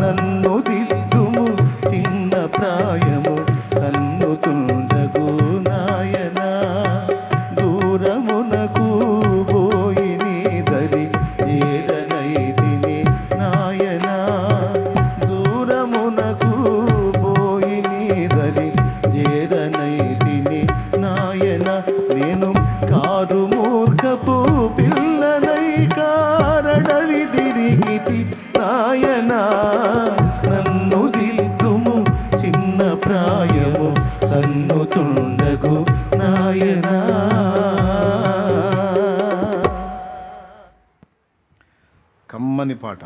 నన్ను దిద్దుము చిన్న ప్రాయము సన్నుతుండగు నాయనా, దూరమునకు పోయి నీ దరి చేరనైతిని నాయనా, దూరమునకు పోయి నీ దరి చేరనైతిని నాయనా, నేను కారు మూర్ఖపు పిల్లనై కారడవి తిరిగితి నాయనా, నన్ను దిద్దుము చిన్న ప్రాయము సన్నుతుండగు నాయనా. కమ్మని పాట.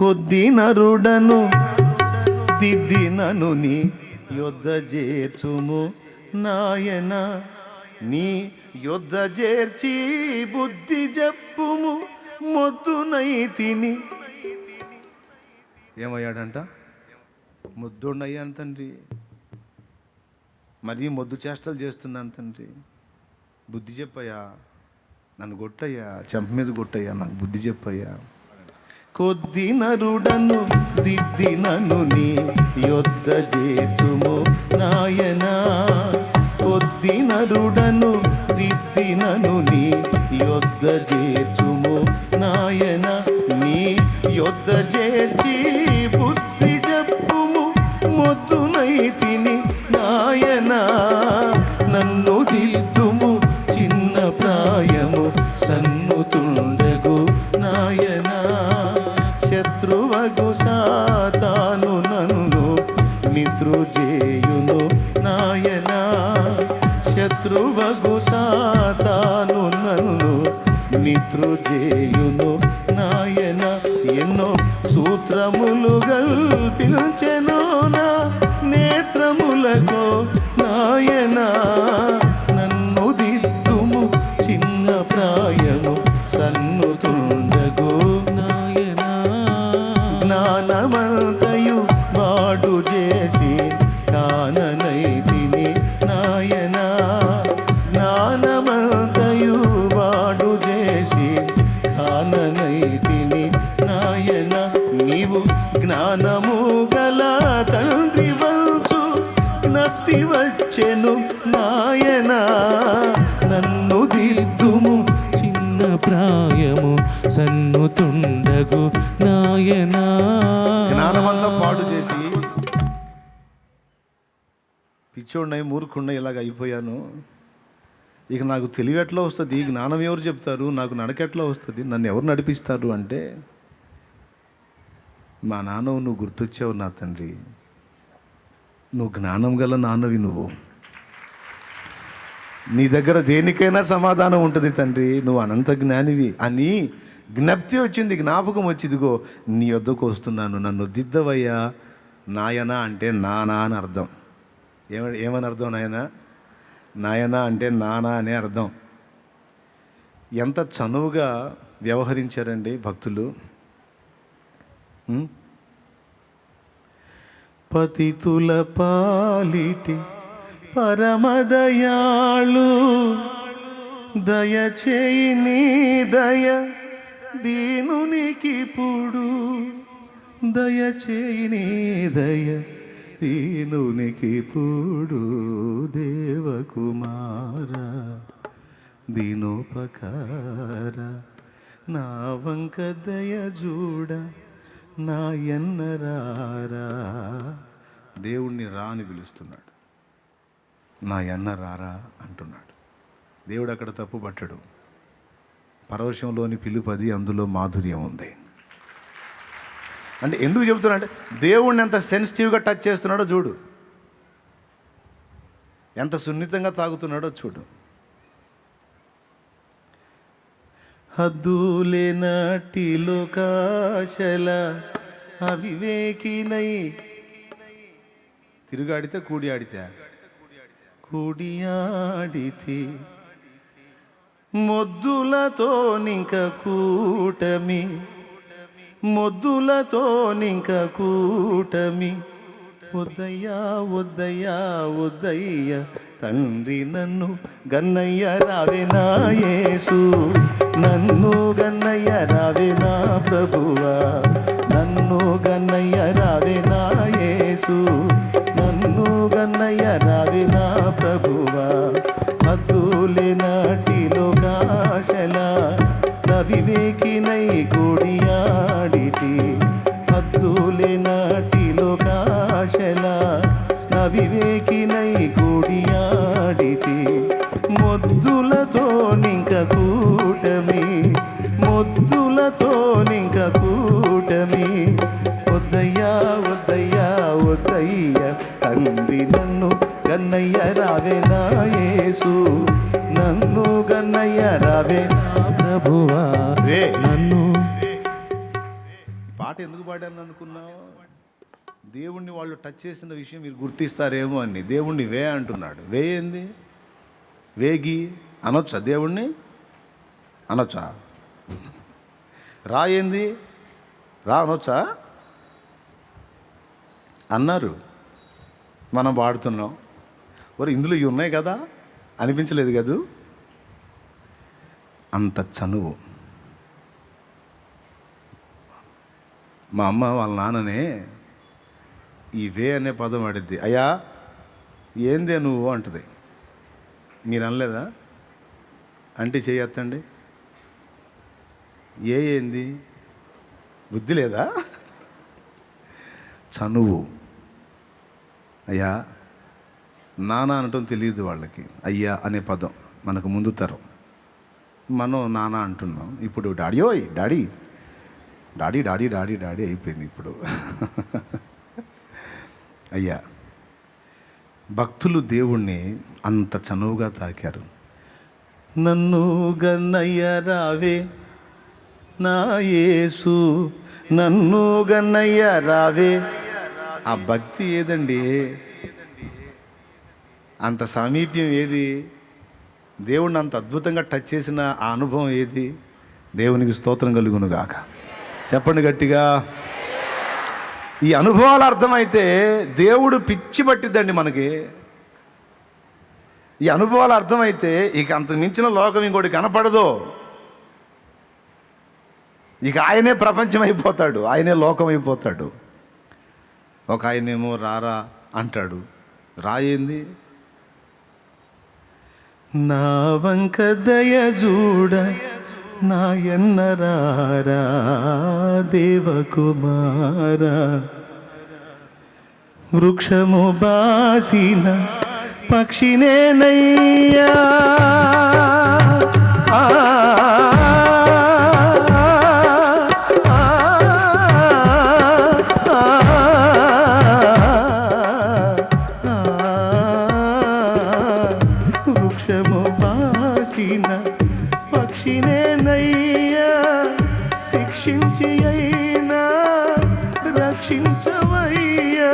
కొద్ది నరుడను దిద్ది నన్ను నీ యొద్ద చేర్చుము నాయన, నీ యొద్ద చేర్చి బుద్ధి చెప్పుము మొద్దునై తిని. ఏమయ్యాడంట? మొద్దున్నయ్యాను తండ్రి, మరీ మొద్దు చేష్టలు చేస్తున్నాను తండ్రి, బుద్ధి చెప్పయ్యా, నన్ను కొట్టయ్యా, చెంప మీద కొట్టయ్యా, నాకు బుద్ధి చెప్పయ్యా. కొద్ది నరుడను దిద్ది నన్ను నీ యొద్ద చేర్చుము నాయన, కొద్ది నరుడను దిద్ది నన్ను నీ యొద్ద చేర్చుము నాయన, నీ యొద్ద చేర్చి బుద్ధి చెప్పుము మొద్దునై తిని నాయన, నన్ను దిద్దుము చిన్న ప్రాయము సన్నుతుండగు నాయన, శత్రువగు సాతాను నన్ను మిత్రుజేయును నాయన, శత్రువగు సాతాను నన్ను మిత్రుజేయును నాయన, ఎన్నో సూత్రములు గల్పించెను నా నేత్రములకు నాయన, నన్ను దిద్దుము చిన్న ప్రాయము సన్నుతుండగు నాయన, జ్ఞానమంతయు వాడు చేసి కాననైతిని నాయన, జ్ఞానమంతయు వాడు చేసి కాననైతిని నాయన, నీవు జ్ఞానము గల తండ్రి వచ్చు జ్ఞప్తి వచ్చెను నాయన, నన్ను దిద్దుము చిన్న ప్రాయము సన్నుతుండగు నాయన. జ్ఞానమంతా పాడు చేసి పిచ్చోడినై మూర్ఖుడినై ఇలాగ అయిపోయాను, ఇక నాకు తెలివి ఎట్లా వస్తుంది, జ్ఞానం ఎవరు చెప్తారు, నాకు నడక ఎట్లా వస్తుంది, నన్ను ఎవరు నడిపిస్తారు అంటే, మా నాన్నవు నువ్వు గుర్తొచ్చావు నా తండ్రి, నువ్వు జ్ఞానం గల నాన్నవి, నువ్వు నీ దగ్గర దేనికైనా సమాధానం ఉంటుంది తండ్రి, నువ్వు అనంత జ్ఞానివి అని జ్ఞప్తి వచ్చింది, జ్ఞాపకం వచ్చిందిగో నీ వద్దకు వస్తున్నాను, నన్ను దిద్దవయ్యా నాయన అంటే నానా అని అర్థం. ఏమని అర్థం నాయన? నాయన అంటే నానా అనే అర్థం. ఎంత చనువుగా వ్యవహరించారండి భక్తులు. పతితుల పాలిటి పరమదయాళు, దయచేయి నీ దయ దీనునికి పుడు, దయచేయి నీ దయ దీనునికి పుడు, దేవకుమార దీనోపకార, నా వంక దయ చూడ నా ఎన్నరారా. దేవుణ్ణి రా అని పిలుస్తున్నాడు, నా ఎన్న రారా అంటున్నాడు. దేవుడు అక్కడ తప్పు పట్టడు. పరవశంలోని పిలుపది, అందులో మాధుర్యం ఉంది. అంటే ఎందుకు చెబుతున్నా అంటే, దేవుణ్ణి ఎంత సెన్సిటివ్గా టచ్ చేస్తున్నాడో చూడు, ఎంత సున్నితంగా తాగుతున్నాడో చూడు. హద్దులేనటి లోకాశల అవివేకినై, తిరుగాడితే కూడి ఆడితే, కూడి ఆడితే మొద్దులతో నింక కూటమి, మొద్దులతో నింక కూటమి, వద్దయ్యా వద్దయ్యా వద్దయ్య తండ్రి నన్ను గన్నయ్య రావే నా యేసు, నన్ను గన్నయ్య రావే నా ప్రభువా, నన్ను గన్నయ్య రావే నా యేసు, నన్ను గన్నయ్య రావే నా ప్రభువా. హద్దులేనటి లోకాశల వివేకినై కూడియాడితి, హద్దులేనటి లోకాశల వివేకినై కూడియాడితి, మొద్దులతో నింక కూటమి, మొద్దులతో నింక కూటమి, వద్దయ్యా వద్దయ్యా వద్దయ్య తండ్రి నన్ను గన్నయ్య రావే నా యేసు, నన్ను గన్నయ్య రావే నా ప్రభువా. నన్ను పాట ఎందుకు పాడాను అనుకున్నావు? దేవుణ్ణి వాళ్ళు టచ్ చేసిన విషయం మీరు గుర్తిస్తారేమో అని దేవుణ్ణి వే అంటున్నాడు. వే ఏంది? వేగి అనొచ్చా? దేవుణ్ణి అనొచ్చా? రా ఏంది? రా అనొచ్చా? అన్నారు. మనం వాడుతున్నాం. మరి ఇందులో ఇవి ఉన్నాయి కదా అనిపించలేదు కదూ? అంత చనువు. మా అమ్మ వాళ్ళ నాన్ననే ఈ వే అనే పదం వాడిద్ది. అయ్యా ఏందే నువ్వు అంటది. మీరు అనలేదా? అంటే చేయొత్తండి. ఏంది? బుద్ధి లేదా? చనువు. అయ్యా నాన్న అనటం తెలియదు వాళ్ళకి. అయ్యా అనే పదం మనకు ముందు తరం. మనం నాన్న అంటున్నాం. ఇప్పుడు డాడీయోయ్ daddy daddy daddy daddy daddy అయిపోయింది ఇప్పుడు. అయ్యా, భక్తులు దేవుణ్ణి అంత చనువుగా తాకారు. నన్ను గన్నయ్య రావే నా యేసు, నన్ను గన్నయ్య రావే. ఆ భక్తి ఏదండి? అంత సామీప్యం ఏది? దేవుణ్ణి అంత అద్భుతంగా టచ్ చేసిన ఆ అనుభవం ఏది? దేవునికి స్తోత్రం కలుగును గాక. చెప్పండి గట్టిగా. ఈ అనుభవాలు అర్థమైతే దేవుడు పిచ్చి పట్టిద్దండి మనకి. ఈ అనుభవాలు అర్థమైతే ఇక అంత మించిన లోకం ఇంకోటి కనపడదు. ఇక ఆయనే ప్రపంచం అయిపోతాడు, ఆయనే లోకం అయిపోతాడు. ఒక ఆయనేమో రారా అంటాడు. రాయింది? నా వంక దయ చూడ నాయన్నరారా దేవకుమారా, వృక్షము బాసిన పక్షినేనయ్యా. వృక్షము బాసిన పక్షినేనయ్యా, శిక్షించి అయినా రక్షించవయ్యా,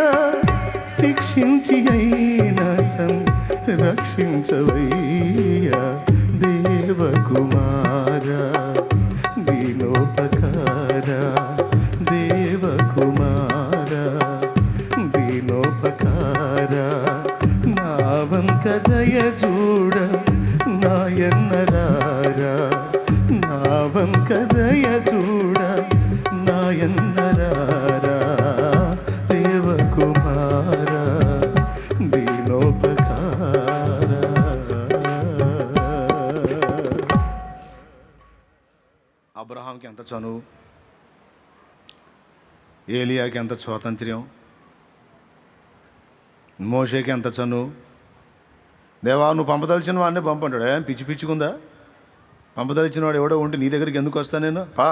శిక్షించి అయినా రక్షించవయ్యా. దేవకుమారా దీనోపకారా, దేవకుమారా దీనోపకారా, నా వంక దయ చూడ నాయన్నరారా, నా వంక దయ చూడ నాయన్నరారా, దేవకుమారా దీనోపకారా. అబ్రహాంకి ఎంత చనువు, ఏలియాకి ఎంత స్వాతంత్ర్యం, మోషేకి ఎంత చనువు. దేవా నువ్వు పంపదలిచిన వాడిని పంపంటాడు. ఏం పిచ్చి పిచ్చుకుందా? పంపదలిచిన వాడు ఎవడో ఉంటే నీ దగ్గరికి ఎందుకు వస్తా నేను? పా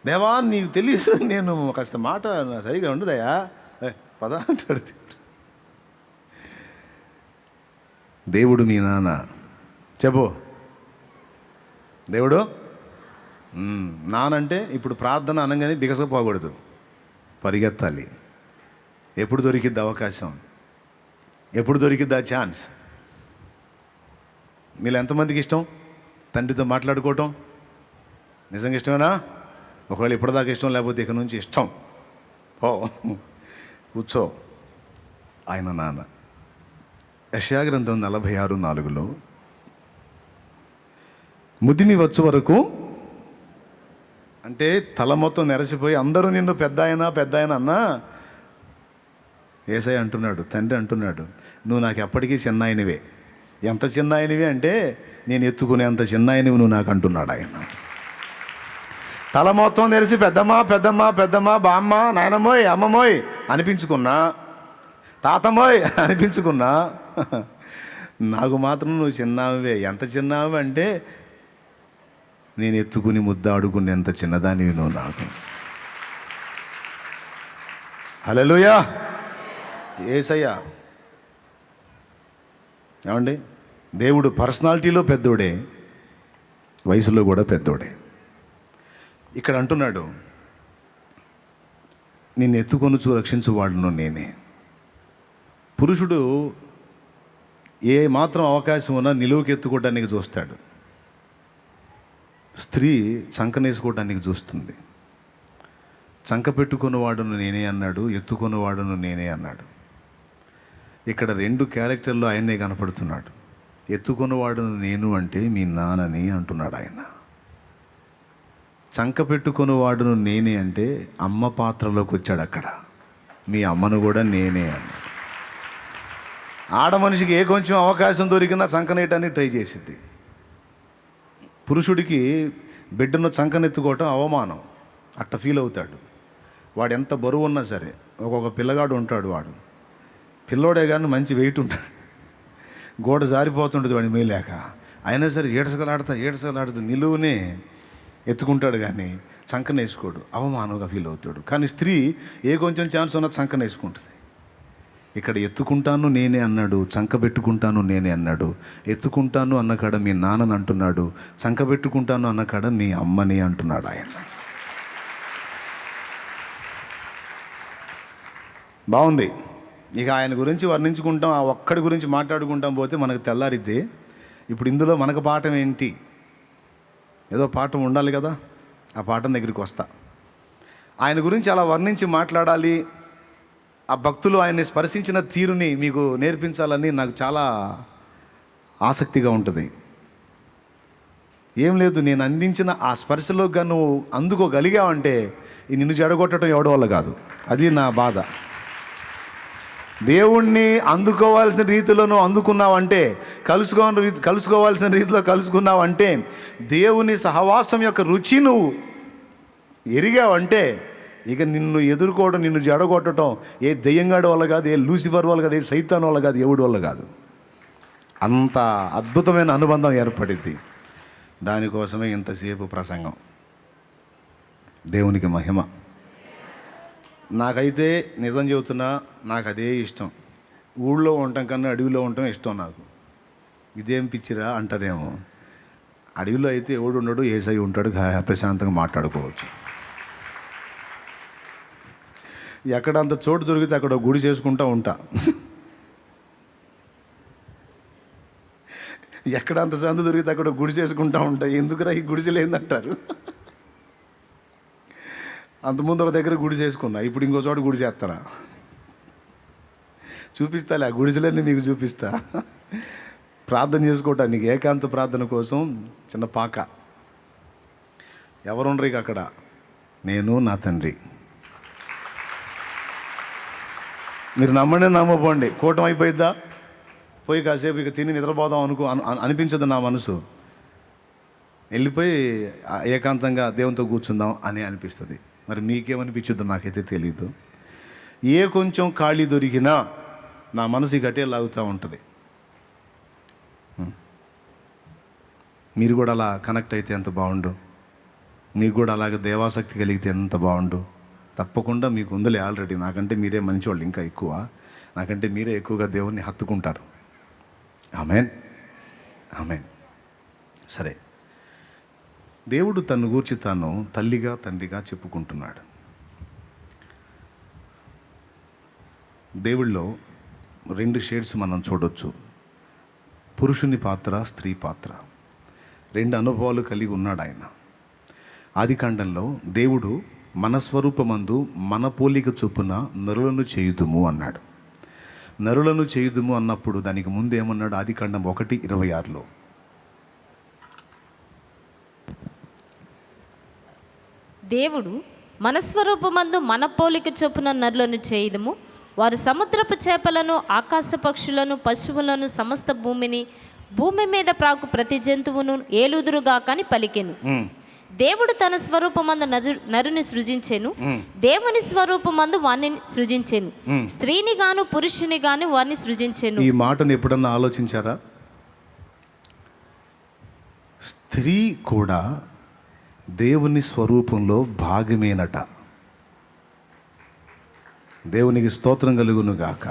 దేవా నీకు తెలియదు, నేను కాస్త మాట సరిగా ఉండదయా, పద అంటాడు. దేవుడు మీ నాన్న. చెప్పు. దేవుడు నానంటే ఇప్పుడు ప్రార్థన అనగానే బిగసపోకూడదు, పరిగెత్తాలి. ఎప్పుడు దొరికిద్ది అవకాశం, ఎప్పుడు దొరికిద్ది ఆ ఛాన్స్? మీరు ఎంతమందికి ఇష్టం తండ్రితో మాట్లాడుకోవటం? నిజంగా ఇష్టమేనా? ఒకవేళ ఇప్పటిదాకా ఇష్టం లేకపోతే ఇక నుంచి ఇష్టం. ఓ కూర్చో. ఆయన నాన్న. యెషయా గ్రంథం 46:4 ముదిమి వచ్చు వరకు, అంటే తల మొత్తం నెరసిపోయి అందరూ నిన్ను పెద్ద ఆయన అన్నా, యేసయ్య అంటున్నాడు, తండ్రి అంటున్నాడు, నువ్వు నాకు ఎప్పటికీ చిన్నాయనివే. ఎంత చిన్నాయనివి అంటే నేను ఎత్తుకునేంత చిన్నాయనివి నువ్వు నాకు అంటున్నాడు ఆయన. తల మొత్తం తెరిసి పెద్దమ్మ పెద్దమ్మ పెద్దమ్మ, బామ్మ, నాయనమ్మోయ్, అమ్మమ్మోయ్ అనిపించుకున్నా, తాతమ్మోయ్ అనిపించుకున్నా, నాకు మాత్రం నువ్వు చిన్నావే. ఎంత చిన్నావి అంటే నేను ఎత్తుకుని ముద్దాడుకునేంత చిన్నదానివి నువ్వు నాకు. హల్లెలూయా. యేసయ్య ఏమండి, దేవుడు పర్సనాలిటీలో పెద్దోడే, వయసులో కూడా పెద్దోడే. ఇక్కడ అంటున్నాడు, నిన్ను ఎత్తుకొనుచు రక్షించువాడును నేనే. పురుషుడు ఏ మాత్రం అవకాశం ఉన్నా నిలువుకి ఎత్తుకోవడానికి చూస్తాడు, స్త్రీ చంకనేసుకోవడానికి చూస్తుంది. చంక పెట్టుకున్నవాడును నేనే అన్నాడు, ఎత్తుకున్నవాడును నేనే అన్నాడు. ఇక్కడ రెండు క్యారెక్టర్లో ఆయనే కనపడుతున్నాడు. ఎత్తుకున్నవాడును నేను అంటే మీ నాన్నని అంటున్నాడు ఆయన. చంక పెట్టుకున్నవాడును నేనే అంటే అమ్మ పాత్రలోకి వచ్చాడు. అక్కడ మీ అమ్మను కూడా నేనే అన్నాడు. ఆడ మనిషికి ఏ కొంచెం అవకాశం దొరికినా చంకనేయటానికి ట్రై చేసింది. పురుషుడికి బిడ్డను చంకనెత్తుకోవటం అవమానం, అట్ట ఫీల్ అవుతాడు. వాడు ఎంత బరువు ఉన్నా సరే, ఒక్కొక్క పిల్లగాడు ఉంటాడు, వాడు పిల్లోడే కానీ మంచి వెయిట్ ఉంటాడు, గోడ జారిపోతుంటుంది వాడిని మేలేక, అయినా సరే ఏడ్చగలాడుతా నిలువునే ఎత్తుకుంటాడు కానీ చంకనేసుకోడు, అవమానంగా ఫీల్ అవుతాడు. కానీ స్త్రీ ఏ కొంచెం ఛాన్స్ ఉన్నా చంకనేసుకుంటుంది. ఇక్కడ ఎత్తుకుంటాను నేనే అన్నాడు, చంక పెట్టుకుంటాను నేనే అన్నాడు. ఎత్తుకుంటాను అన్న కాడ మీ నాన్నని అంటున్నాడు, చంక పెట్టుకుంటాను అన్న కాడ మీ అమ్మని అంటున్నాడు ఆయన. బాగుంది. ఇక ఆయన గురించి వర్ణించుకుంటాం, ఆ ఒక్కడి గురించి మాట్లాడుకుంటాం పోతే మనకు తెల్లారిద్ది. ఇప్పుడు ఇందులో మనకు పాఠం ఏంటి? ఏదో పాఠం ఉండాలి కదా, ఆ పాఠం దగ్గరికి వస్తా. ఆయన గురించి అలా వర్ణించి మాట్లాడాలి, ఆ భక్తులు ఆయన్ని స్పర్శించిన తీరుని మీకు నేర్పించాలని నాకు చాలా ఆసక్తిగా ఉంటుంది. ఏం లేదు, నేను అందించిన ఆ స్పర్శలో నువ్వు అందుకోగలిగావంటే నిన్ను జడగొట్టడం ఎవడి వల్ల కాదు. అది నా బాధ. దేవుణ్ణి అందుకోవాల్సిన రీతిలో నువ్వు అందుకున్నావంటే, కలుసుకోవాల్సిన రీతిలో కలుసుకున్నావంటే, దేవుని సహవాసం యొక్క రుచి నువ్వు ఎరిగావంటే, ఇక నిన్ను ఎదుర్కోవడం, నిన్ను జడగొట్టడం ఏ దెయ్యంగాడి వల్ల కాదు, ఏ లూసిఫర్ వల్ల కాదు, ఏ సైతాన్ వల్ల కాదు, ఎవడి వల్ల కాదు. అంత అద్భుతమైన అనుబంధం ఏర్పడింది. దానికోసమే ఇంతసేపు ప్రసంగం. దేవునికి మహిమ. నాకైతే నిజం చెబుతున్నా, నాకు అదే ఇష్టం. ఊళ్ళో ఉండటం కన్నా అడవిలో ఉండటం ఇష్టం నాకు. ఇదేం పిచ్చిరా అంటారేమో. అడవిలో అయితే ఎవడు ఉండడు, ఏసై ఉంటాడు, ప్రశాంతంగా మాట్లాడుకోవచ్చు. ఎక్కడ అంత చోటు దొరికితే అక్కడ గుడి చేసుకుంటూ ఉంటా. ఎక్కడ అంత సందు దొరికితే అక్కడ గుడి చేసుకుంటూ ఉంటా. ఎందుకురా ఈ గుడిసెలేందంటారు. అంతకుముందు ఒక దగ్గర గుడి చేసుకున్నా, ఇప్పుడు ఇంకో చోట గుడి చేస్తారా. చూపిస్తాలే ఆ గుడిసెలన్నీ మీకు చూపిస్తా. ప్రార్థన చేసుకోవటానికి ఏకాంత ప్రార్థన కోసం చిన్న పాక. ఎవరుండ్రు ఇక అక్కడ? నేను, నా తండ్రి. మీరు నమ్మండి నమ్మపోండి, కూటం అయిపోయిద్దా? పోయి కాసేపు ఇక తిని నిద్రపోదాం అనిపించదు నా మనసు. వెళ్ళిపోయి ఏకాంతంగా దేవునితో కూర్చుందాం అని అనిపిస్తుంది. మరి మీకేమనిపించద్దు నాకైతే తెలీదు. ఏ కొంచెం ఖాళీ దొరికినా నా మనసు గట్టే లాగుతూ ఉంటుంది. మీరు కూడా అలా కనెక్ట్ అయితే ఎంత బాగుండు. మీకు కూడా అలాగే దేవాసక్తి కలిగితే ఎంత బాగుండు. తప్పకుండా మీకు ఉందిలే ఆల్రెడీ. నాకంటే మీరే మంచివాళ్ళు, ఇంకా ఎక్కువ. నాకంటే మీరే ఎక్కువగా దేవుణ్ణి హత్తుకుంటారు. ఆమేన్, ఆమేన్. సరే, దేవుడు తను గూర్చి తాను తల్లిగా తండ్రిగా చెప్పుకుంటున్నాడు. దేవుళ్ళలో రెండు షేడ్స్ మనం చూడొచ్చు. పురుషుని పాత్ర, స్త్రీ పాత్ర. రెండు అనుభవాలు కలిగి ఉన్నాడు ఆయన. ఆదికాండంలో దేవుడు మన స్వరూపమందు మన పోలిక చొప్పున నరులను చేయుదుము అన్నాడు. నరులను చేయుదుము అన్నప్పుడు దానికి ముందు ఏమన్నాడు? ఆదికాండం 1:26లో దేవుడు మన స్వరూపమందు మన పోలిక చొప్పున నరులను చేయుదుము, వారు సముద్రపు చేపలను, ఆకాశ పక్షులను, పశువులను, సమస్త భూమి మీద ప్రాకు ప్రతి జంతువును ఏలుదురుగా కాని పలికెను. దేవుడు తన స్వరూపమందు నరుని సృజించెను, దేవుని స్వరూపమందు వాణ్ణి సృజించెను, స్త్రీని గాను పురుషుని గాను వారిని సృజించెను. ఈ మాటను ఎప్పుడన్నా ఆలోచించారా? స్త్రీ కూడా దేవుని స్వరూపంలో భాగమేనట. దేవునికి స్తోత్రం కలుగును గాక.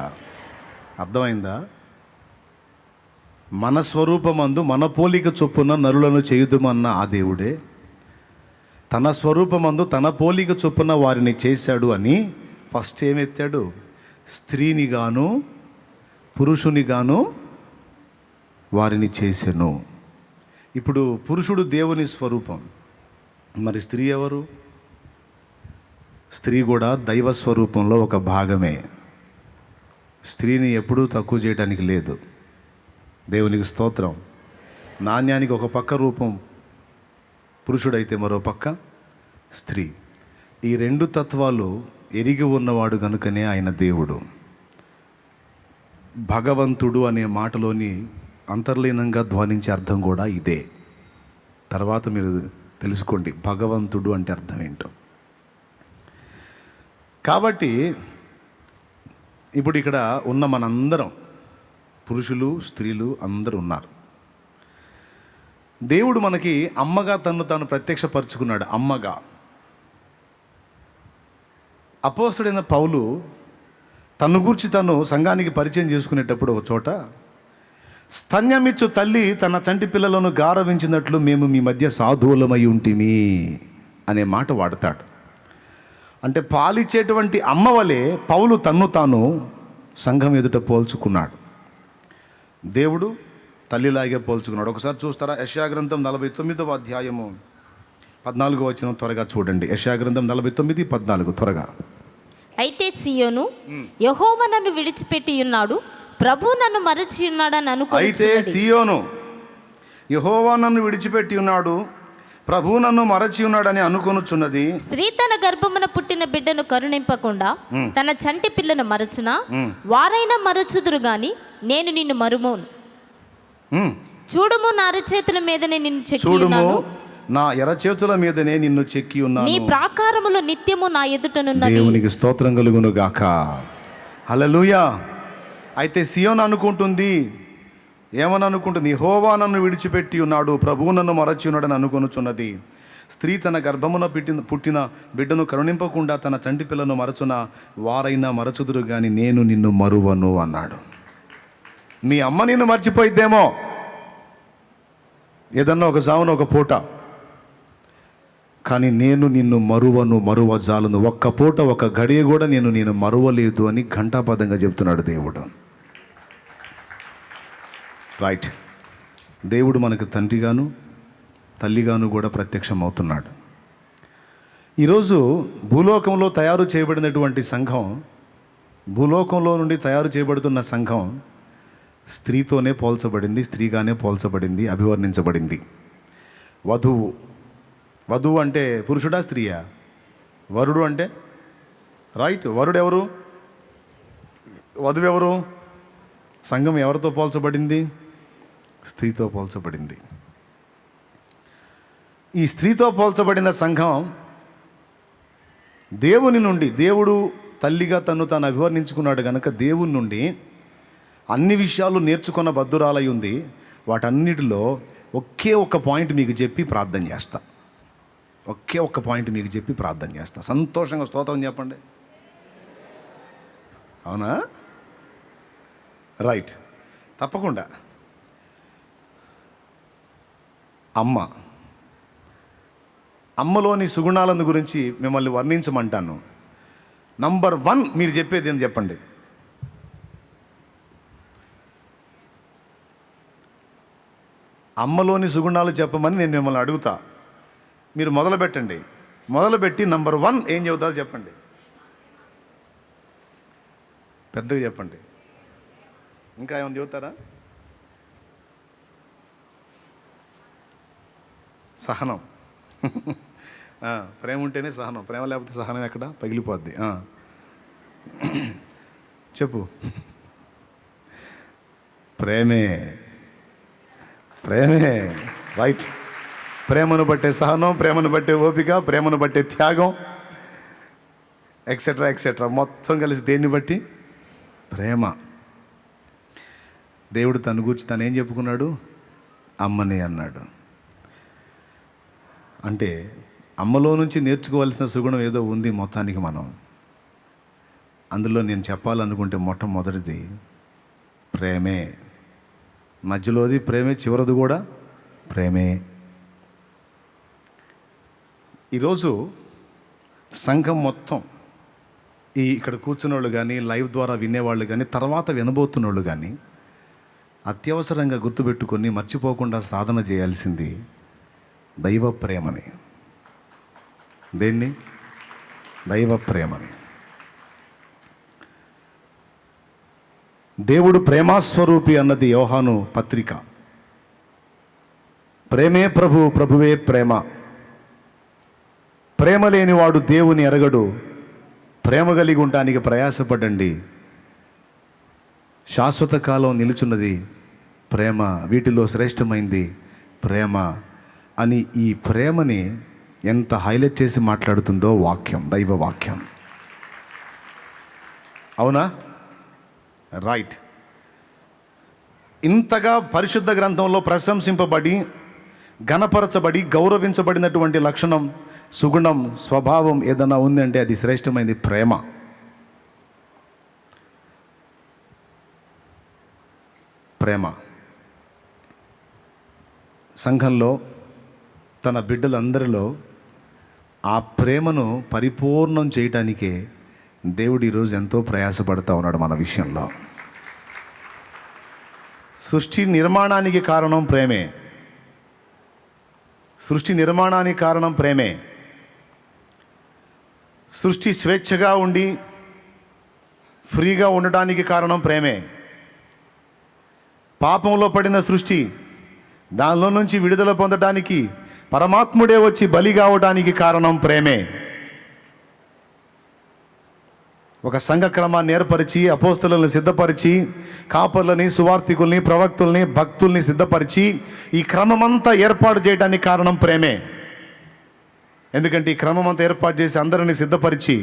అర్థమైందా? మన స్వరూపమందు మన పోలిక చొప్పున నరులను చేయుదుమన్న ఆ దేవుడే తన స్వరూపమందు తన పోలిక చొప్పున వారిని చేశాడు అని ఫస్ట్ ఏమెత్తాడు? స్త్రీని గాను పురుషుని గాను వారిని చేసెను. ఇప్పుడు పురుషుడు దేవుని స్వరూపం, మరి స్త్రీ ఎవరు? స్త్రీ కూడా దైవ స్వరూపంలో ఒక భాగమే. స్త్రీని ఎప్పుడూ తక్కువ చేయడానికి లేదు. దేవునికి స్తోత్రం. నాణ్యానికి ఒక పక్క రూపం పురుషుడైతే మరో పక్క స్త్రీ. ఈ రెండు తత్వాలు ఎరిగి ఉన్నవాడు కనుకనే ఆయన దేవుడు. భగవంతుడు అనే మాటలోని అంతర్లీనంగా ధ్వనించే అర్థం కూడా ఇదే. తర్వాత మీరు తెలుసుకోండి భగవంతుడు అంటే అర్థం ఏంటో. కాబట్టి ఇప్పుడు ఇక్కడ ఉన్న మనందరం పురుషులు స్త్రీలు అందరూ ఉన్నారు. దేవుడు మనకి అమ్మగా తను తాను ప్రత్యక్షపరుచుకున్నాడు. అమ్మగా అపోస్తలుడైన పౌలు తను గూర్చి తను సంఘానికి పరిచయం చేసుకునేటప్పుడు ఒక చోట, స్తన్యమిచ్చు తల్లి తన చంటి పిల్లలను గారవించినట్లు మేము మీ మధ్య సాధువులమై ఉంటిమి అనే మాట వాడతాడు. అంటే పాలిచ్చేటువంటి అమ్మ వలె పౌలు తన్ను తాను సంఘం ఎదుట పోల్చుకున్నాడు. దేవుడు తల్లిలాగే పోల్చుకున్నాడు. ఒకసారి చూస్తారా? యెషయా గ్రంథం 49వ అధ్యాయము 14వ వచనం త్వరగా చూడండి. యెషయా గ్రంథం 49:14 త్వరగా. అయితే సియోను యెహోవా నన్ను విడిచిపెట్టి ఉన్నాడు, ప్రభు నన్ను మరచి ఉన్నాడని అయితే సియోను యెహోవా నన్ను విడిచిపెట్టి ఉన్నాడు, ప్రభు నన్ను మరచి ఉన్నాడని అనుకొనుచున్నది. స్త్రీ తన గర్భమున పుట్టిన బిడ్డను కరుణింపకుండా తన చంటి పిల్లను మరచునా? వారైనా మరచుదురు గాని నేను నిన్ను మరుమోను. చూడుము నా అరచేతుల మీదనే నిన్ను చెక్కి ఉన్నాను, నా ఎరచేతుల మీదనే నిన్ను చెక్కి ఉన్నాను. నీ ప్రాకారములు నిత్యము నా ఎదుటనున్నవి. దేవునికి స్తోత్రం కలుగును గాక. హల్లెలూయా. అయితే సియోను అనుకుంటుంది, ఏమని అనుకుంటుంది? యెహోవా నన్ను విడిచిపెట్టి ఉన్నాడు, ప్రభువు నన్ను మరచి ఉన్నాడని అనుకొనుచున్నది. స్త్రీ తన గర్భమున పుట్టిన బిడ్డను కరుణింపకుండా తన చంటి పిల్లను మరచున, వారైనా మరచుదురు కానీ నేను నిన్ను మరువను అన్నాడు. మీ అమ్మ నిన్ను మర్చిపోయిద్దేమో ఏదన్నా ఒక జామున ఒక పూట, కానీ నేను నిన్ను మరువను, మరువజాలను. ఒక్క పూట ఒక గడియ కూడా నేను మరువలేదు అని ఘంటాపదంగా చెప్తున్నాడు దేవుడు. రైట్. దేవుడు మనకు తండ్రిగాను తల్లిగాను కూడా ప్రత్యక్షమవుతున్నాడు. ఈరోజు భూలోకంలో తయారు చేయబడినటువంటి సంఘం, భూలోకంలో నుండి తయారు చేయబడుతున్న సంఘం స్త్రీతోనే పోల్చబడింది, స్త్రీగానే పోల్చబడింది, అభివర్ణించబడింది. వధువు అంటే పురుషుడా స్త్రీయా? వరుడు అంటే రైట్. వరుడు ఎవరు? వధువు ఎవరు? సంఘం ఎవరితో పోల్చబడింది? స్త్రీతో పోల్చబడింది. ఈ స్త్రీతో పోల్చబడిన సంఘం దేవుని నుండి, దేవుడు తల్లిగా తను తాను అభివర్ణించుకున్నాడు కనుక దేవుని నుండి అన్ని విషయాలు నేర్చుకున్న బద్దురాలై ఉంది. వాటన్నిటిలో ఒకే ఒక్క పాయింట్ మీకు చెప్పి ప్రార్థన చేస్తా. ఒకే ఒక్క పాయింట్ మీకు చెప్పి ప్రార్థన చేస్తా. సంతోషంగా స్తోత్రం చెప్పండి. అవునా? రైట్. తప్పకుండా. అమ్మలోని సుగుణాలను గురించి మిమ్మల్ని వర్ణించమంటాను. నంబర్ 1 మీరు చెప్పేది ఏంటి చెప్పండి. అమ్మలోని సుగుణాలు చెప్పమని నేను మిమ్మల్ని అడుగుతా. మీరు మొదలుపెట్టండి. మొదలుపెట్టి నంబర్ 1 ఏం చెబుతారో చెప్పండి. పెద్దగా చెప్పండి. ఇంకా ఏమైనా చెబుతారా? సహనం. ప్రేమ ఉంటేనే సహనం. ప్రేమ లేకపోతే సహనం ఎక్కడ? పగిలిపోద్ది. చెప్పు. ప్రేమే. రైట్. ప్రేమను బట్టే సహనం, ప్రేమను బట్టే ఓపిక, ప్రేమను బట్టే త్యాగం, ఎక్సెట్రా మొత్తం కలిసి దేన్ని బట్టి? ప్రేమ. దేవుడు తను గురించి తను ఏం చెప్పుకున్నాడు? అమ్మని అన్నాడు. అంటే అమ్మలో నుంచి నేర్చుకోవాల్సిన సుగుణం ఏదో ఉంది మొత్తానికి. మనం అందులో నేను చెప్పాలనుకుంటే మొట్టమొదటిది ప్రేమే. మధ్యలోది ప్రేమే, చివరిది కూడా ప్రేమే. ఈరోజు సంఘం మొత్తం ఇక్కడ కూర్చున్న వాళ్ళు కానీ, లైవ్ ద్వారా వినేవాళ్ళు కానీ, తర్వాత వినబోతున్న వాళ్ళు కానీ అత్యవసరంగా గుర్తుపెట్టుకొని మర్చిపోకుండా సాధన చేయాల్సింది దైవ ప్రేమని. దేన్ని? దైవ ప్రేమని. దేవుడు ప్రేమాస్వరూపి అన్నది యోహాను పత్రిక. ప్రేమే ప్రభు, ప్రభువే ప్రేమ. ప్రేమ లేనివాడు దేవుని ఎరగడు. ప్రేమ కలిగి ఉండటానికి ప్రయాసపడండి. శాశ్వత కాలం నిలుచున్నది ప్రేమ, వీటిలో శ్రేష్టమైంది ప్రేమ అని ఈ ప్రేమని ఎంత హైలైట్ చేసి మాట్లాడుతుందో వాక్యం, దైవ వాక్యం. అవునా? రైట్. ఇంతగా పరిశుద్ధ గ్రంథంలో ప్రశంసింపబడి, ఘనపరచబడి, గౌరవించబడినటువంటి లక్షణం, సుగుణం, స్వభావం ఏదైనా ఉందంటే అది శ్రేష్టమైనది ప్రేమ. ప్రేమ సంఘంలో తన బిడ్డలందరిలో ఆ ప్రేమను పరిపూర్ణం చేయటానికే దేవుడు ఈరోజు ఎంతో ప్రయాసపడుతూ ఉన్నాడు మన విషయంలో. సృష్టి నిర్మాణానికి కారణం ప్రేమే. సృష్టి నిర్మాణానికి కారణం ప్రేమే. సృష్టి స్వేచ్ఛగా ఉండి ఫ్రీగా ఉండటానికి కారణం ప్రేమే. పాపంలో పడిన సృష్టి దానిలో నుంచి విడుదల పొందడానికి పరమాత్ముడే వచ్చి బలి కావడానికి కారణం ప్రేమే. ఒక సంఘ క్రమాన్ని ఏర్పరిచి, అపోస్తలులను సిద్ధపరిచి, కాపర్లని, సువార్థికుల్ని, ప్రవక్తుల్ని, భక్తుల్ని సిద్ధపరిచి ఈ క్రమమంతా ఏర్పాటు చేయడానికి కారణం ప్రేమే. ఎందుకంటే ఈ క్రమమంతా ఏర్పాటు చేసి అందరినీ సిద్ధపరిచి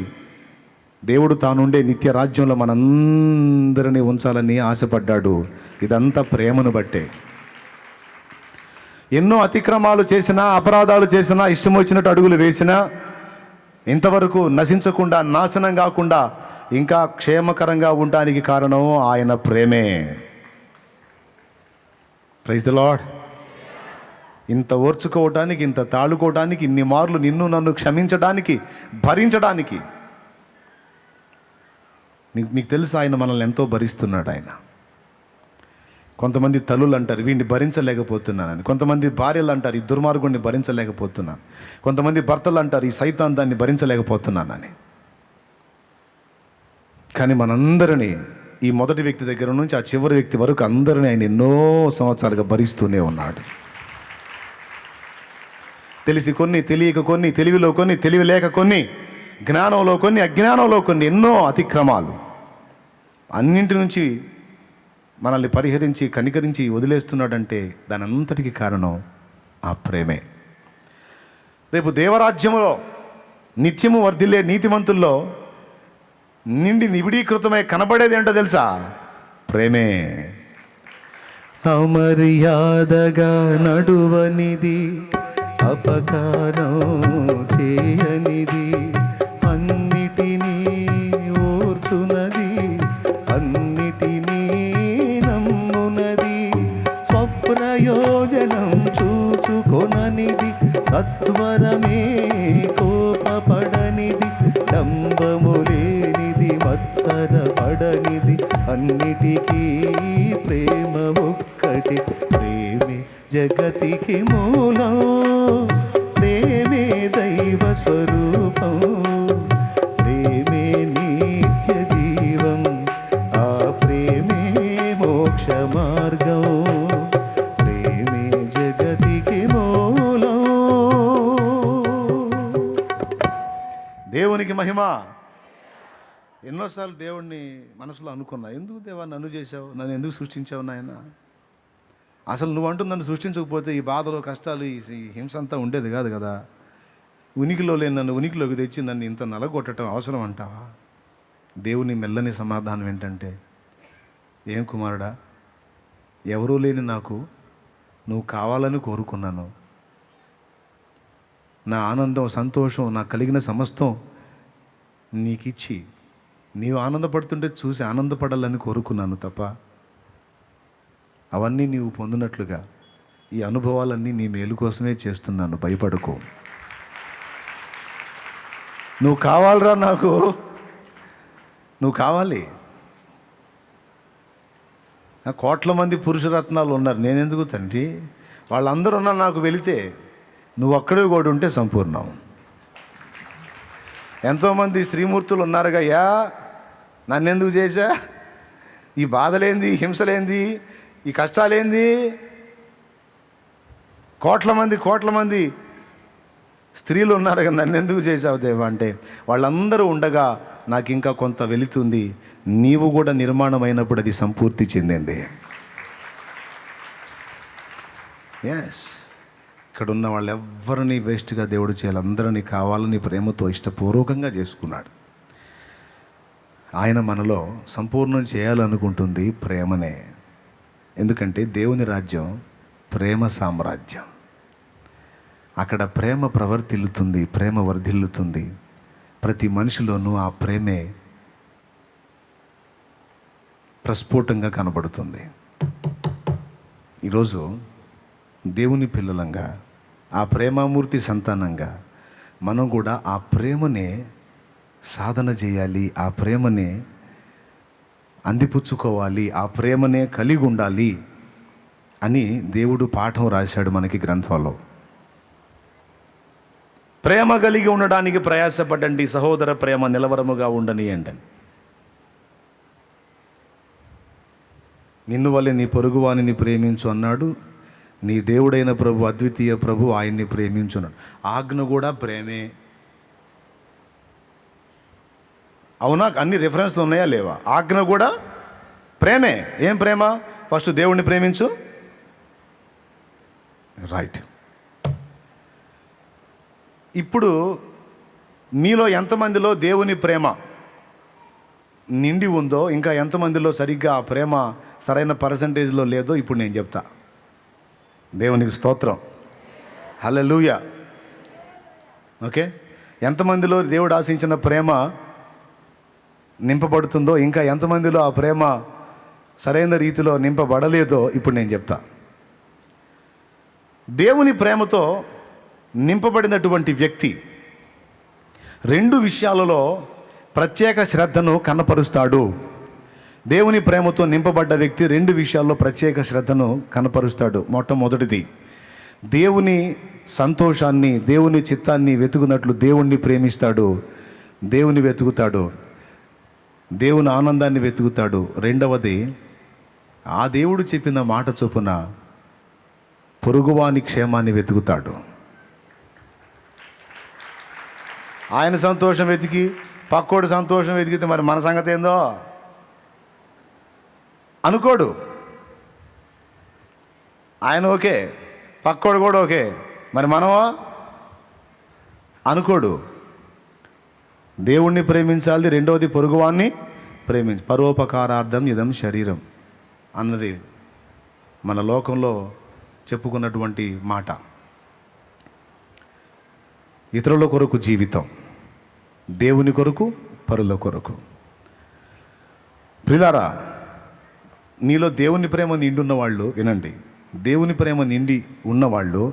దేవుడు తానుండే నిత్య రాజ్యంలో మనందరినీ ఉంచాలని ఆశపడ్డాడు. ఇదంతా ప్రేమను బట్టే. ఎన్నో అతిక్రమాలు చేసినా, అపరాధాలు చేసినా, ఇష్టం వచ్చినట్టు అడుగులు వేసినా ఇంతవరకు నశించకుండా, నాశనం కాకుండా ఇంకా క్షేమకరంగా ఉండడానికి కారణం ఆయన ప్రేమే. Praise the lord. ఇంత ఓర్చుకోవటానికి, ఇంత తాళుకోవటానికి, ఇన్ని మార్లు నిన్ను నన్ను క్షమించడానికి, భరించడానికి మీకు తెలుసు ఆయన మనల్ని ఎంతో భరిస్తున్నాడు. ఆయన కొంతమంది తల్లులు అంటారు వీడిని భరించలేకపోతున్నానని, కొంతమంది భార్యలు అంటారు ఈ దుర్మార్గుడిని భరించలేకపోతున్నాను, కొంతమంది భర్తలు అంటారు ఈ సైతాన్ దాన్ని భరించలేకపోతున్నానని. కానీ మనందరినీ ఈ మొదటి వ్యక్తి దగ్గర నుంచి ఆ చివరి వ్యక్తి వరకు అందరినీ ఆయన ఎన్నో సంవత్సరాలుగా భరిస్తూనే ఉన్నాడు. తెలిసి కొన్ని, తెలియక కొన్ని, తెలివిలో కొన్ని, తెలివి లేక కొన్ని, జ్ఞానంలో కొన్ని, అజ్ఞానంలో కొన్ని, ఎన్నో అతిక్రమాలు అన్నింటి నుంచి మనల్ని పరిహరించి, కనికరించి వదిలేస్తున్నాడంటే దాని అంతటికి కారణం ఆ ప్రేమే. రేపు దేవరాజ్యంలో నిత్యము వర్ధిల్లే నీతిమంతుల్లో నిండి నిబిడీకృతమై కనబడేది ఏంటో తెలుసా? ప్రేమే. అమర్యాదగా నడువనిది, అపకారం చేయనిది, అన్నిటినీ ఓర్చునది, అన్నిటినీ నమ్మునది, స్వప్రయోజనం చూసుకొననిది, సత్వరమే కోపపడనిది, డంబము లేనిది, మత్సరపడనిది, అన్నిటికీ ప్రేమ ఒక్కటి. ప్రేమే జగతికి మూలం, ప్రేమే దైవ స్వరూపం, ప్రేమే నిత్య జీవం, ఆ ప్రేమే మోక్ష మార్గం, ప్రేమే జగతికి మూలం. దేవునికి మహిమ. ఎన్నోసార్లు దేవుణ్ణి మనసులో అనుకున్నా, ఎందుకు దేవా నన్ను చేశావు, నన్ను ఎందుకు సృష్టించావు నాయన? అసలు నువ్వు అంటూ నన్ను సృష్టించకపోతే ఈ బాధలు, కష్టాలు, ఈ హింస అంతా ఉండేది కాదు కదా. ఉనికిలో లేని నన్ను ఉనికిలోకి తెచ్చి నన్ను ఇంత నలగొట్టడం అవసరం అంటావా? దేవుని మెల్లని సమాధానం ఏంటంటే, ఏం కుమారుడా, ఎవరూ లేని నాకు నువ్వు కావాలని కోరుకున్నాను. నా ఆనందం, సంతోషం, నాకు కలిగిన సమస్తం నీకు ఇచ్చి నీవు ఆనందపడుతుంటే చూసి ఆనందపడాలని కోరుకున్నాను తప్ప అవన్నీ నీవు పొందినట్లుగా ఈ అనుభవాలన్నీ నీ మేలు కోసమే చేస్తున్నాను. భయపడకు. నువ్వు కావాలరా నాకు, నువ్వు కావాలి. కోట్ల మంది పురుషరత్నాలు ఉన్నారు, నేనెందుకు తండ్రి? వాళ్ళందరూ ఉన్నా నాకు వెళితే నువ్వు ఒక్కడే కూడా ఉంటే సంపూర్ణం. ఎంతోమంది స్త్రీమూర్తులు ఉన్నారుగా, నన్నెందుకు చేశా? ఈ బాధలేంది, హింసలేంది, ఈ కష్టాలేంది? కోట్ల మంది స్త్రీలు ఉన్నారు కదా, నన్నెందుకు చేశావు దేవా అంటే, వాళ్ళందరూ ఉండగా నాకు ఇంకా కొంత వెళుతుంది. నీవు కూడా నిర్మాణం అయినప్పుడు అది సంపూర్తి చెందింది. ఎస్, ఇక్కడ ఉన్న వాళ్ళు ఎవ్వరిని వేస్ట్గా దేవుడు చేయాలి, అందరినీ కావాలని ప్రేమతో ఇష్టపూర్వకంగా చేసుకున్నాడు. ఆయన మనలో సంపూర్ణం చేయాలనుకుంటుంది ప్రేమనే. ఎందుకంటే దేవుని రాజ్యం ప్రేమ సామ్రాజ్యం. అక్కడ ప్రేమ ప్రవర్తిల్లుతుంది, ప్రేమ వర్ధిల్లుతుంది. ప్రతి మనిషిలోనూ ఆ ప్రేమే ప్రస్ఫుటంగా కనబడుతుంది. ఈరోజు దేవుని పిల్లలంగా, ఆ ప్రేమామూర్తి సంతానంగా మనం కూడా ఆ ప్రేమనే సాధన చేయాలి, ఆ ప్రేమనే అందిపుచ్చుకోవాలి, ఆ ప్రేమనే కలిగి ఉండాలి అని దేవుడు పాఠం రాశాడు మనకి గ్రంథంలో. ప్రేమ కలిగి ఉండడానికి ప్రయాసపడండి, సహోదర ప్రేమ నిలవరముగా ఉండనియండి. నిన్ను వల్లే నీ పొరుగువానిని ప్రేమించు అన్నాడు. నీ దేవుడైన ప్రభు, అద్వితీయ ప్రభు, ఆయన్ని ప్రేమించున్నాడు. ఆజ్ఞ కూడా ప్రేమే. అవునా? అన్ని రెఫరెన్స్లు ఉన్నాయా లేవా? ఆజ్ఞ కూడా ప్రేమే. ఏం ప్రేమ? ఫస్ట్ దేవుణ్ణి ప్రేమించు, రైట్. ఇప్పుడు మీలో ఎంతమందిలో దేవుని ప్రేమ నిండి ఉందో, ఇంకా ఎంతమందిలో సరిగ్గా ఆ ప్రేమ సరైన పర్సంటేజ్లో లేదో ఇప్పుడు నేను చెప్తా. దేవునికి స్తోత్రం, హల్లెలూయా. ఓకే, ఎంతమందిలో దేవుడు ఆశించిన ప్రేమ నింపబడుతుందో, ఇంకా ఎంతమందిలో ఆ ప్రేమ సరైన రీతిలో నింపబడలేదో ఇప్పుడు నేను చెప్తా. దేవుని ప్రేమతో నింపబడినటువంటి వ్యక్తి రెండు విషయాలలో ప్రత్యేక శ్రద్ధను కనపరుస్తాడు. దేవుని ప్రేమతో నింపబడ్డ వ్యక్తి రెండు విషయాల్లో ప్రత్యేక శ్రద్ధను కనపరుస్తాడు. మొట్టమొదటిది, దేవుని సంతోషాన్ని, దేవుని చిత్తాన్ని వెతుకున్నట్లు దేవుణ్ణి ప్రేమిస్తాడు, దేవుని వెతుకుతాడు, దేవుని ఆనందాన్ని వెతుకుతాడు. రెండవది, ఆ దేవుడు చెప్పిన మాట చొప్పున పొరుగువాని క్షేమాన్ని వెతుకుతాడు. ఆయన సంతోషం వెతికి పక్కోడు సంతోషం వెతికితే మరి మన సంగతి ఏందో అనుకోడు. ఆయన ఓకే, పక్కోడు కూడా ఓకే, మరి మనమా అనుకోడు. దేవుణ్ణి ప్రేమించాలి, రెండవది పొరుగువాన్ని ప్రేమించి. పరోపకారార్థం ఇదం శరీరం అన్నది మన లోకంలో చెప్పుకున్నటువంటి మాట. ఇతరుల కొరకు జీవితం, దేవుని కొరకు, పరుల కొరకు. ప్రియులారా, నీలో దేవుని ప్రేమ నిండి ఉన్నవాళ్ళు వినండి, దేవుని ప్రేమ నిండి ఉన్నవాళ్ళు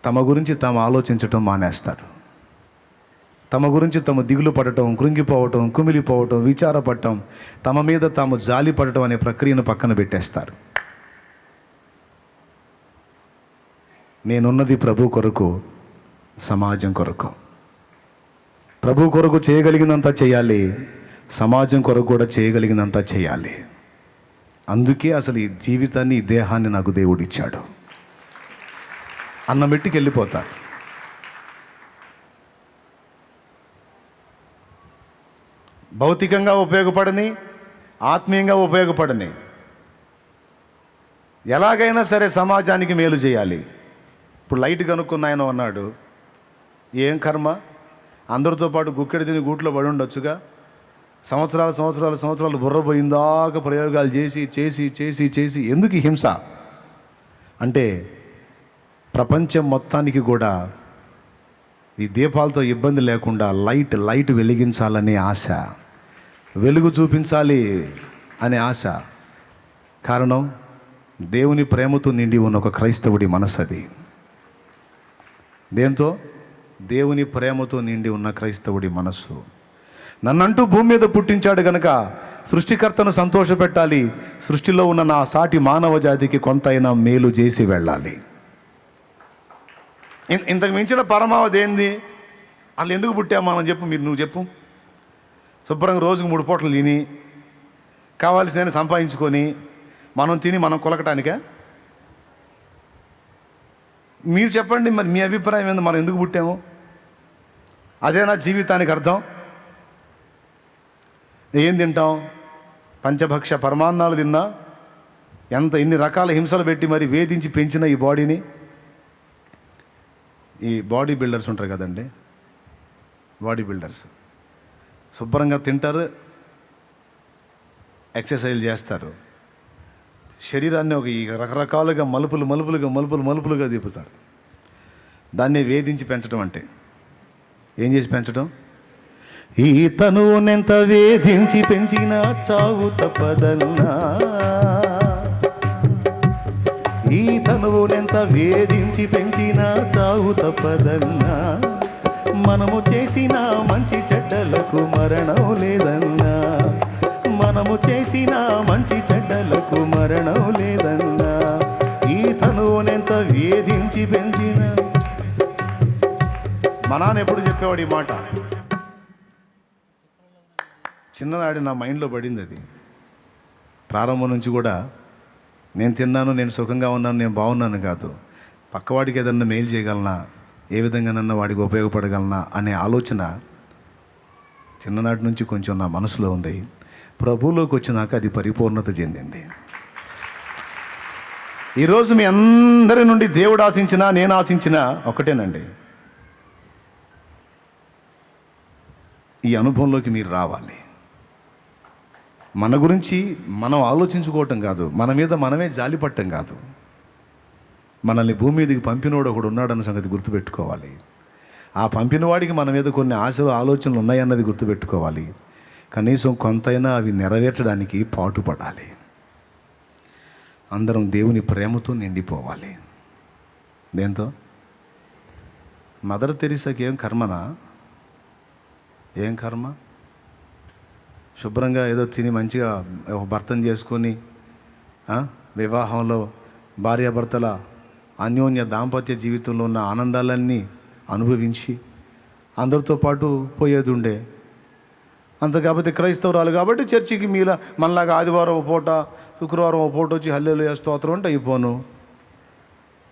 తమ గురించి తాము ఆలోచించటం మానేస్తారు. తమ గురించి తాము దిగులు పడటం, కృంగిపోవటం, కుమిలిపోవటం, విచారపడటం, తమ మీద తాము జాలి పడటం అనే ప్రక్రియను పక్కన పెట్టేస్తారు. నేనున్నది ప్రభు కొరకు, సమాజం కొరకు. ప్రభు కొరకు చేయగలిగినంత చేయాలి, సమాజం కొరకు కూడా చేయగలిగినంత చేయాలి. అందుకే అసలు ఈ జీవితాన్ని, ఈ దేహాన్ని నాకు దేవుడు ఇచ్చాడు అన్న మెట్టుకు వెళ్ళిపోతారు. భౌతికంగా ఉపయోగపడని, ఆత్మీయంగా ఉపయోగపడని, ఎలాగైనా సరే సమాజానికి మేలు చేయాలి. ఇప్పుడు లైట్ కనుక్కున్న ఆయన అన్నాడు, ఏం కర్మ, అందరితో పాటు గుక్కెడి తిని గూట్లో పడి ఉండొచ్చుగా, సంవత్సరాలు బుర్రపోయిందాక ప్రయోగాలు చేసి చేసి చేసి చేసి ఎందుకు ఈ హింస అంటే, ప్రపంచం మొత్తానికి కూడా ఈ దీపాలతో ఇబ్బంది లేకుండా లైట్ వెలిగించాలనే ఆశ, వెలుగు చూపించాలి అనే ఆశ. కారణం, దేవుని ప్రేమతో నిండి ఉన్న ఒక క్రైస్తవుడి మనసు అది. దేంతో? దేవుని ప్రేమతో నిండి ఉన్న క్రైస్తవుడి మనస్సు. నన్నంటూ భూమి మీద పుట్టించాడు గనక సృష్టికర్తను సంతోషపెట్టాలి, సృష్టిలో ఉన్న నా సాటి మానవ జాతికి కొంతైనా మేలు చేసి వెళ్ళాలి. ఇంతకు మించిన పరమావధి ఏంది? వాళ్ళు ఎందుకు పుట్టామా అని చెప్పు, నువ్వు చెప్పు. శుభ్రంగా రోజుకు 3 పూటలు తిని కావాల్సిందని సంపాదించుకొని మనం తిని మనం కొలకటానికే? మీరు చెప్పండి, మరి మీ అభిప్రాయం ఏంది? మనం ఎందుకు పుట్టాము? అదేనా జీవితానికి అర్థం? ఏం తింటాం? పంచభక్ష పరమాన్నాలు తిన్నా, ఇన్ని రకాల హింసలు పెట్టి మరి వేధించి పెంచిన ఈ బాడీని, ఈ బాడీ బిల్డర్స్ ఉంటారు కదండి, బాడీ బిల్డర్స్ శుభ్రంగా తింటారు, ఎక్సర్సైజ్ చేస్తారు, శరీరాన్ని ఈ రకరకాలుగా మలుపులుగా తిప్పుతారు. దాన్ని వేధించి పెంచడం అంటే ఏం చేసి పెంచడం? ఈ తనువునెంత వేధించి పెంచినా చావు తప్పదన్నా, ఈ తనువునెంత వేధించి పెంచినా చావు తప్పదన్నా, మనము చేసిన మంచి చెడ్డలకు మరణం లేదన్నా, మనము చేసిన మంచి చెడ్డలకు మరణం లేదన్నా, ఈ తనువునెంత వేధించి పెంచిన. మా నాన్న ఎప్పుడు చెప్పేవాడు ఈ మాట. చిన్ననాడు నా మైండ్లో పడింది అది. ప్రారంభం నుంచి కూడా నేను తిన్నాను, నేను సుఖంగా ఉన్నాను, నేను బాగున్నాను కాదు, పక్కవాడికి ఏదన్నా మేలు చేయగలనా, ఏ విధంగానన్నా వాడికి ఉపయోగపడగలనా అనే ఆలోచన చిన్ననాటి నుంచి కొంచెం నా మనసులో ఉంది. ప్రభువులోకి వచ్చినాక అది పరిపూర్ణత చెందింది. ఈరోజు మీ అందరి నుండి దేవుడు ఆశించినా నేను ఆశించినా ఒకటేనండి, ఈ అనుభవంలోకి మీరు రావాలి. మన గురించి మనం ఆలోచించుకోవటం కాదు, మన మీద మనమే జాలిపట్టం కాదు, మనల్ని భూమి మీదకి పంపినోడు ఒకడు ఉన్నాడన్న సంగతి గుర్తుపెట్టుకోవాలి. ఆ పంపినవాడికి మన మీద కొన్ని ఆశలు ఆలోచనలు ఉన్నాయన్నది గుర్తుపెట్టుకోవాలి. కనీసం కొంతైనా అవి నెరవేర్చడానికి పాటుపడాలి. అందరం దేవుని ప్రేమతో నిండిపోవాలి. దేంతో? మదర్ తెరీసాకి ఏం కర్మనా? ఏం కర్మ? శుభ్రంగా ఏదో తిని మంచిగా ఒక భర్తను చేసుకొని వివాహంలో భార్యాభర్తల అన్యోన్య దాంపత్య జీవితంలో ఉన్న ఆనందాలన్నీ అనుభవించి అందరితో పాటు పోయేది ఉండే. అంత కాకపోతే క్రైస్తవురాలు కాబట్టి చర్చికి మనలాగా ఆదివారం ఒక పూట, శుక్రవారం ఒక పూట వచ్చి హల్లెలూయా స్తోత్రం అంటే అయిపోను.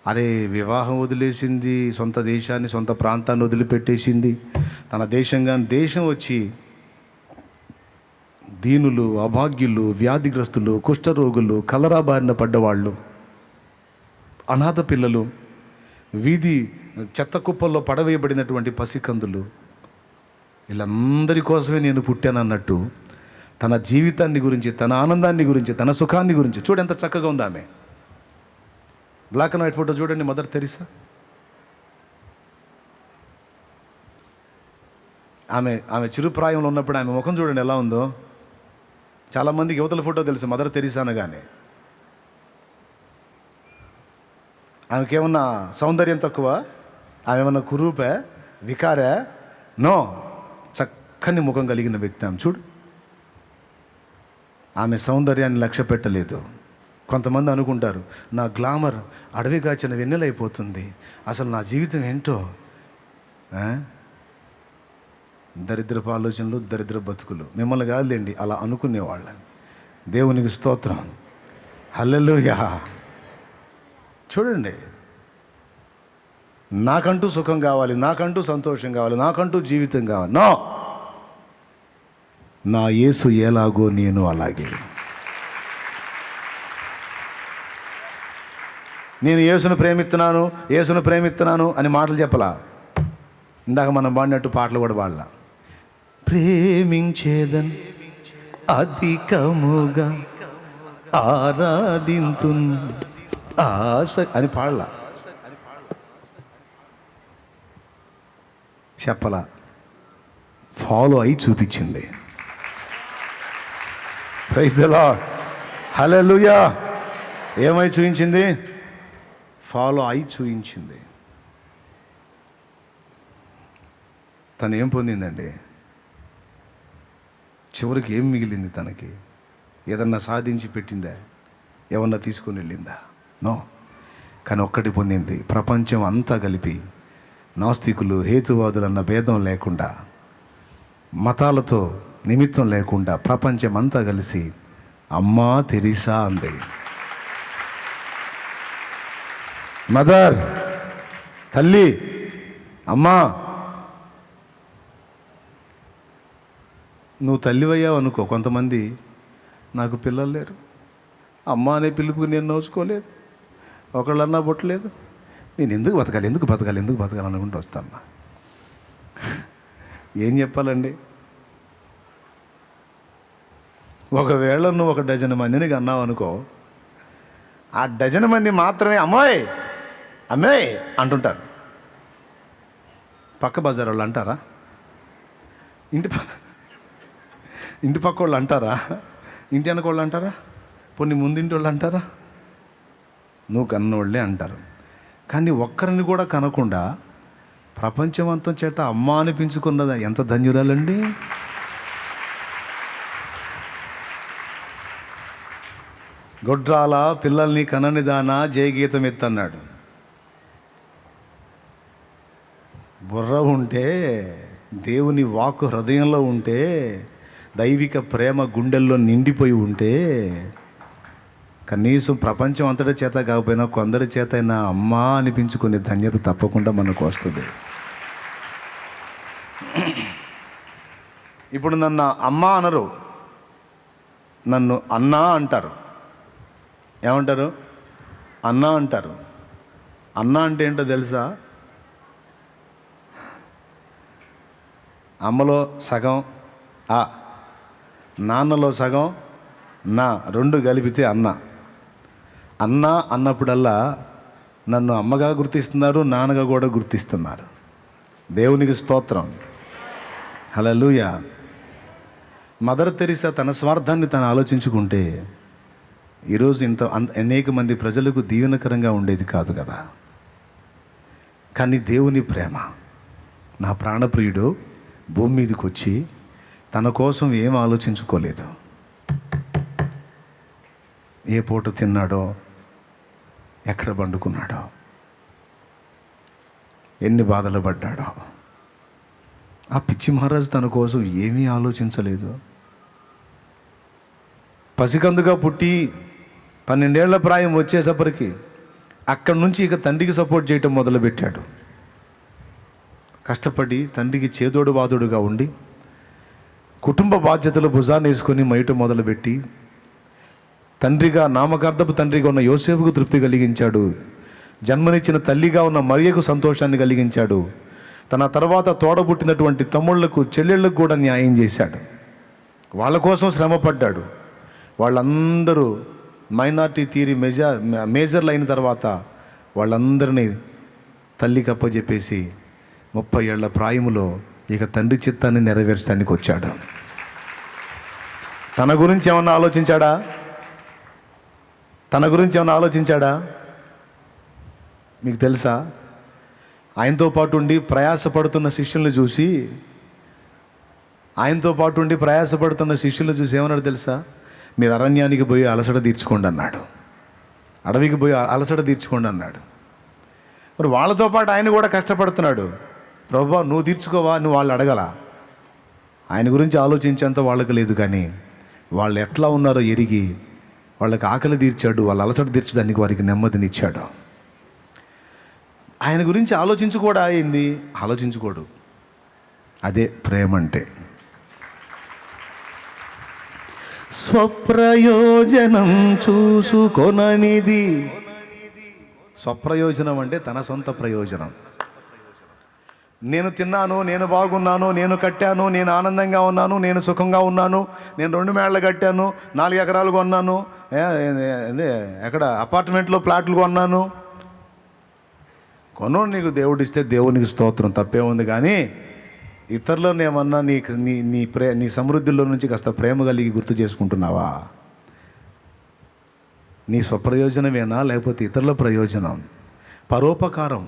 అరే, వివాహం వదిలేసింది, సొంత దేశాన్ని సొంత ప్రాంతాన్ని వదిలిపెట్టేసింది, తన దేశం వచ్చి దీనులు, అభాగ్యులు, వ్యాధిగ్రస్తులు, కుష్ఠరోగులు, కలరా బారిన పడ్డవాళ్ళు, అనాథ పిల్లలు, వీధి చెత్త కుప్పల్లో పడవేయబడినటువంటి పసికందులు, వీళ్ళందరి కోసమే నేను పుట్టానన్నట్టు తన జీవితాన్ని గురించి, తన ఆనందాన్ని గురించి, తన సుఖాన్ని గురించి చూడు ఎంత చక్కగా ఉంది ఆమె. బ్లాక్ అండ్ వైట్ ఫోటో చూడండి, మదర్ తెరీసా. ఆమె చిరుప్రాయంలో ఉన్నప్పుడు ఆమె ముఖం చూడండి ఎలా ఉందో. చాలామందికి యువతల ఫోటో తెలుసు మదర్ తెరీసా అనగానే. ఆమెకేమన్నా సౌందర్యం తక్కువ? ఆమె ఏమన్నా కురూపే, వికారే? నో, చక్కని ముఖం కలిగిన వ్యక్తి ఆమె. చూడు, ఆమె సౌందర్యాన్ని లక్ష్య పెట్టలేదు. కొంతమంది అనుకుంటారు నా గ్లామర్ అడవి కాచిన వెన్నెలైపోతుంది, అసలు నా జీవితం ఏంటో. దరిద్రపు ఆలోచనలు, దరిద్ర బతుకులు. మిమ్మల్ని కాదులేండి అలా అనుకునేవాళ్ళని. దేవునికి స్తోత్రం, హల్లెలూయా. చూడండి, నాకంటూ సుఖం కావాలి, నాకంటూ సంతోషం కావాలి, నాకంటూ జీవితం కావాలి. నో, నా యేసు ఎలాగో నేను అలాగే. నేను యేసును ప్రేమిస్తున్నాను అని మాటలు చెప్పలా. ఇందాక మనం పాడినట్టు పాటలు కూడా పాడలా. ప్రేమించేదన్ అధికముగా ఆరాధింతున్ ఆశ అని పాడలా, చెప్పలా. ఫాలో అయి చూపించింది. ప్రైజ్ ది లార్డ్, హల్లెలూయా. ఏమై చూపించింది? ఫాలో అయి చూపించింది. తను ఏం పొందిందండి? చివరికి ఏం మిగిలింది తనకి? ఏదన్నా సాధించి పెట్టిందా? ఏమన్నా తీసుకొని వెళ్ళిందా? నో. కానీ ఒక్కటి పొందింది, ప్రపంచం అంతా కలిపి నాస్తికులు హేతువాదులు అన్న భేదం లేకుండా, మతాలతో నిమిత్తం లేకుండా ప్రపంచం అంతా కలిసి అమ్మా తెరీసా అంది. మదర్, తల్లి, అమ్మా. నువ్వు తల్లివయ్యావు అనుకో. కొంతమంది నాకు పిల్లలు లేరు, అమ్మ అనే పిలుపుకి నేను నోచుకోలేదు, ఒకళ్ళన్నా పుట్టలేదు, నేను ఎందుకు బతకాలి అనుకుంటూ వస్తాను. ఏం చెప్పాలండి? ఒకవేళ నువ్వు 1 డజన్ మందిని అన్నావు అనుకో, ఆ డజన్ మంది మాత్రమే అమ్మాయి అమ్మాయి అంటుంటారు. పక్క బజార్ వాళ్ళు అంటారా? ఇంటి పక్క వాళ్ళు అంటారా? ఇంటి వెనక వాళ్ళు అంటారా? కొన్ని ముందింటి వాళ్ళు అంటారా? నువ్వు కన్నోళ్ళే అంటారు. కానీ ఒక్కరిని కూడా కనకుండా ప్రపంచమంతా చేత అమ్మ అనిపించుకున్నదా ఎంత ధన్యురాలండి. గొడ్రాల పిల్లల్ని కననిదానా జయగీతం ఎత్తన్నాడు. బుర్ర ఉంటే, దేవుని వాక్కు హృదయంలో ఉంటే, దైవిక ప్రేమ గుండెల్లో నిండిపోయి ఉంటే, కనీసం ప్రపంచం అంతటి చేత కాకపోయినా కొందరి చేత అయినా అమ్మా అనిపించుకునే ధన్యత తప్పకుండా మనకు వస్తుంది. ఇప్పుడు నన్ను అమ్మ అనరు, నన్ను అన్నా అంటారు. ఏమంటారు? అన్నా అంటారు. అన్నా అంటే ఏంటో తెలుసా? అమ్మలో సగం ఆ, నాన్నలో సగం నా, 2 కలిపితే అన్న. అన్న అన్నప్పుడల్లా నన్ను అమ్మగా గుర్తిస్తున్నారు, నాన్నగా కూడా గుర్తిస్తున్నారు. దేవునికి స్తోత్రం, హల్లెలూయా. మదర్ తెరీసా తన స్వార్థాన్ని తను ఆలోచించుకుంటే ఈరోజు అనేక మంది ప్రజలకు దీవెనకరంగా ఉండేది కాదు కదా. కానీ దేవుని ప్రేమ, నా ప్రాణప్రియుడు భూమి మీదకి వచ్చి తన కోసం ఏం ఆలోచించుకోలేదు. ఏ పూట తిన్నాడో, ఎక్కడ పండుకున్నాడో, ఎన్ని బాధలు పడ్డాడో. ఆ పిచ్చి మహారాజు తన కోసం ఏమీ ఆలోచించలేదు. పసికందుగా పుట్టి 12 ఏళ్ల ప్రాయం వచ్చేసప్పటికి అక్కడి నుంచి ఇక తండ్రికి సపోర్ట్ చేయటం మొదలుపెట్టాడు. కష్టపడి తండ్రికి చేదోడు వాదోడుగా ఉండి కుటుంబ బాధ్యతలు భుజాన్ని వేసుకొని మయటం మొదలుపెట్టి తండ్రిగా, నామకార్థపు తండ్రిగా ఉన్న యోసేపుకు తృప్తి కలిగించాడు. జన్మనిచ్చిన తల్లిగా ఉన్న మరియకు సంతోషాన్ని కలిగించాడు. తన తర్వాత తోడబుట్టినటువంటి తమ్ముళ్లకు, చెల్లెళ్ళకు కూడా న్యాయం చేశాడు. వాళ్ళ కోసం శ్రమపడ్డాడు. వాళ్ళందరూ మైనార్టీ తీరి మేజర్లు అయిన తర్వాత వాళ్ళందరినీ తల్లికి అప్పచెప్పేసి 30 ఏళ్ల ప్రాయములో ఇక తండ్రి చిత్తాన్ని నెరవేర్చడానికి వచ్చాడు. తన గురించి ఏమన్నా ఆలోచించాడా? మీకు తెలుసా? ఆయనతో పాటు ఉండి ప్రయాసపడుతున్న శిష్యులను చూసి ఏమన్నాడు తెలుసా? మీరు అరణ్యానికి పోయి అలసట తీర్చుకోండి అన్నాడు. అడవికి పోయి అలసట తీర్చుకోండి అన్నాడు. మరి వాళ్ళతో పాటు ఆయన కూడా కష్టపడుతున్నాడు. ప్రభువా నువ్వు తీర్చుకోవా, నువ్వు వాళ్ళు అడగల. ఆయన గురించి ఆలోచించేంత వాళ్ళకి లేదు. కానీ వాళ్ళు ఎట్లా ఉన్నారో ఎరిగి వాళ్ళకి ఆకలి తీర్చాడు, వాళ్ళ అలసట తీర్చడానికి వారికి నెమ్మదినిచ్చాడు. ఆయన గురించి ఆలోచించుకోడు. అదే ప్రేమ అంటే. స్వప్రయోజనం చూసుకొననిది. స్వప్రయోజనం అంటే తన సొంత ప్రయోజనం. నేను తిన్నాను, నేను బాగున్నాను, నేను కట్టాను, నేను ఆనందంగా ఉన్నాను, నేను సుఖంగా ఉన్నాను, నేను 2 మేళ్ళ కట్టాను, 4 ఎకరాలు కొన్నాను, ఎక్కడ అపార్ట్మెంట్లో ప్లాట్లు కొన్నాను. నీకు దేవుడిస్తే దేవునికి స్తోత్రం, తప్పే ఉంది. కానీ ఇతరులను ఏమన్నా నీ సమృద్ధిలో నుంచి కాస్త ప్రేమ కలిగి గుర్తు చేసుకుంటున్నావా? నీ స్వప్రయోజనమేనా, లేకపోతే ఇతరుల ప్రయోజనం, పరోపకారం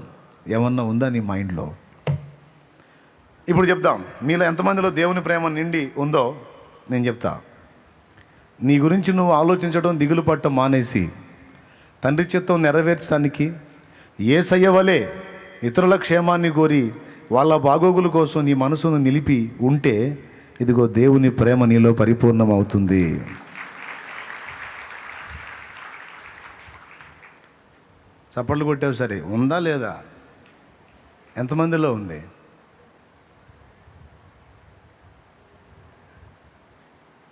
ఏమన్నా ఉందా నీ మైండ్లో? ఇప్పుడు చెప్దాం, మీలో ఎంతమందిలో దేవుని ప్రేమ నిండి ఉందో నేను చెప్తా, నీ గురించి నువ్వు ఆలోచించడం, దిగులు పట్టడం మానేసి తండ్రి చిత్తం నెరవేర్చడానికి యేసయ్య వలె ఇతరుల క్షేమాన్ని కోరి వాళ్ళ బాగోగుల కోసం నీ మనసును నిలిపి ఉంటే, ఇదిగో దేవుని ప్రేమ నీలో పరిపూర్ణమవుతుంది. చప్పట్లు కొట్టావు సరే, ఉందా లేదా? ఎంతమందిలో ఉంది?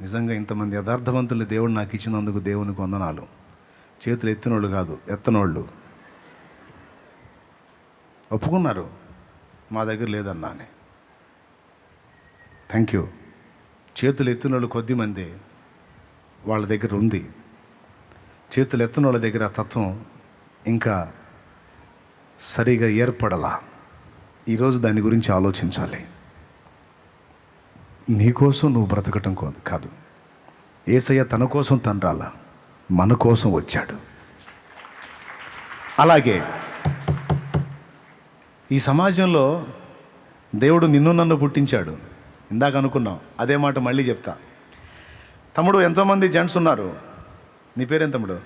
నిజంగా ఇంతమంది యథార్థవంతులు దేవుడు నాకు ఇచ్చినందుకు దేవునికి వందనాలు. చేతులు ఎత్తినోళ్ళు కాదు, ఎత్తనోళ్ళు ఒప్పుకున్నారు, మా దగ్గర లేదన్నా అని. Thank you. చేతులు ఎత్తినోళ్ళు కొద్దిమంది వాళ్ళ దగ్గర ఉంది. చేతులు ఎత్తనోళ్ళ దగ్గర ఆ తత్వం ఇంకా సరిగా ఏర్పడలా. ఈరోజు దాని గురించి ఆలోచించాలి. నీకోసం నువ్వు బ్రతకటం కాదు, యేసయ్య తన కోసం తండ్రాల మన కోసం వచ్చాడు. అలాగే ఈ సమాజంలో దేవుడు నిన్ను నన్ను పుట్టించాడు. ఇందాక అనుకున్నాం, అదే మాట మళ్ళీ చెప్తా. తమ్ముడు, ఎంతోమంది జెంట్స్ ఉన్నారు. నీ పేరేం తమ్ముడు?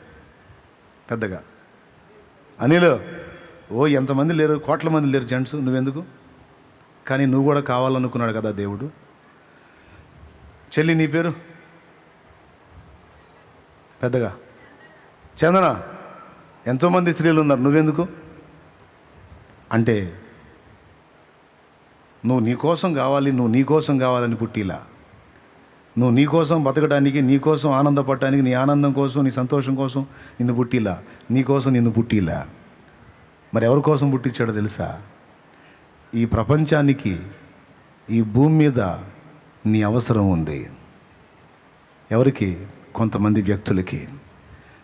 పెద్దగా అనిల్. ఓ ఎంతమంది లేరు, కోట్ల మంది లేరు జెంట్స్, నువ్వెందుకు? కానీ నువ్వు కూడా కావాలనుకున్నాడు కదా దేవుడు. చెల్లి, నీ పేరు? పెద్దగా చందన. ఎంతోమంది స్త్రీలు ఉన్నారు, నువ్వెందుకు? అంటే నువ్వు నీ కోసం కావాలి, నువ్వు నీ కోసం కావాలని పుట్టిలా. నువ్వు నీ కోసం బతకడానికి, నీ కోసం ఆనందపడటానికి, నీ ఆనందం కోసం, నీ సంతోషం కోసం నిన్ను పుట్టిలా. నీ కోసం నిన్ను పుట్టిలా. మరి ఎవరి కోసం పుట్టించాడో తెలుసా? ఈ ప్రపంచానికి, ఈ భూమి మీద నీ అవసరం ఉంది. ఎవరికి? కొంతమంది వ్యక్తులకి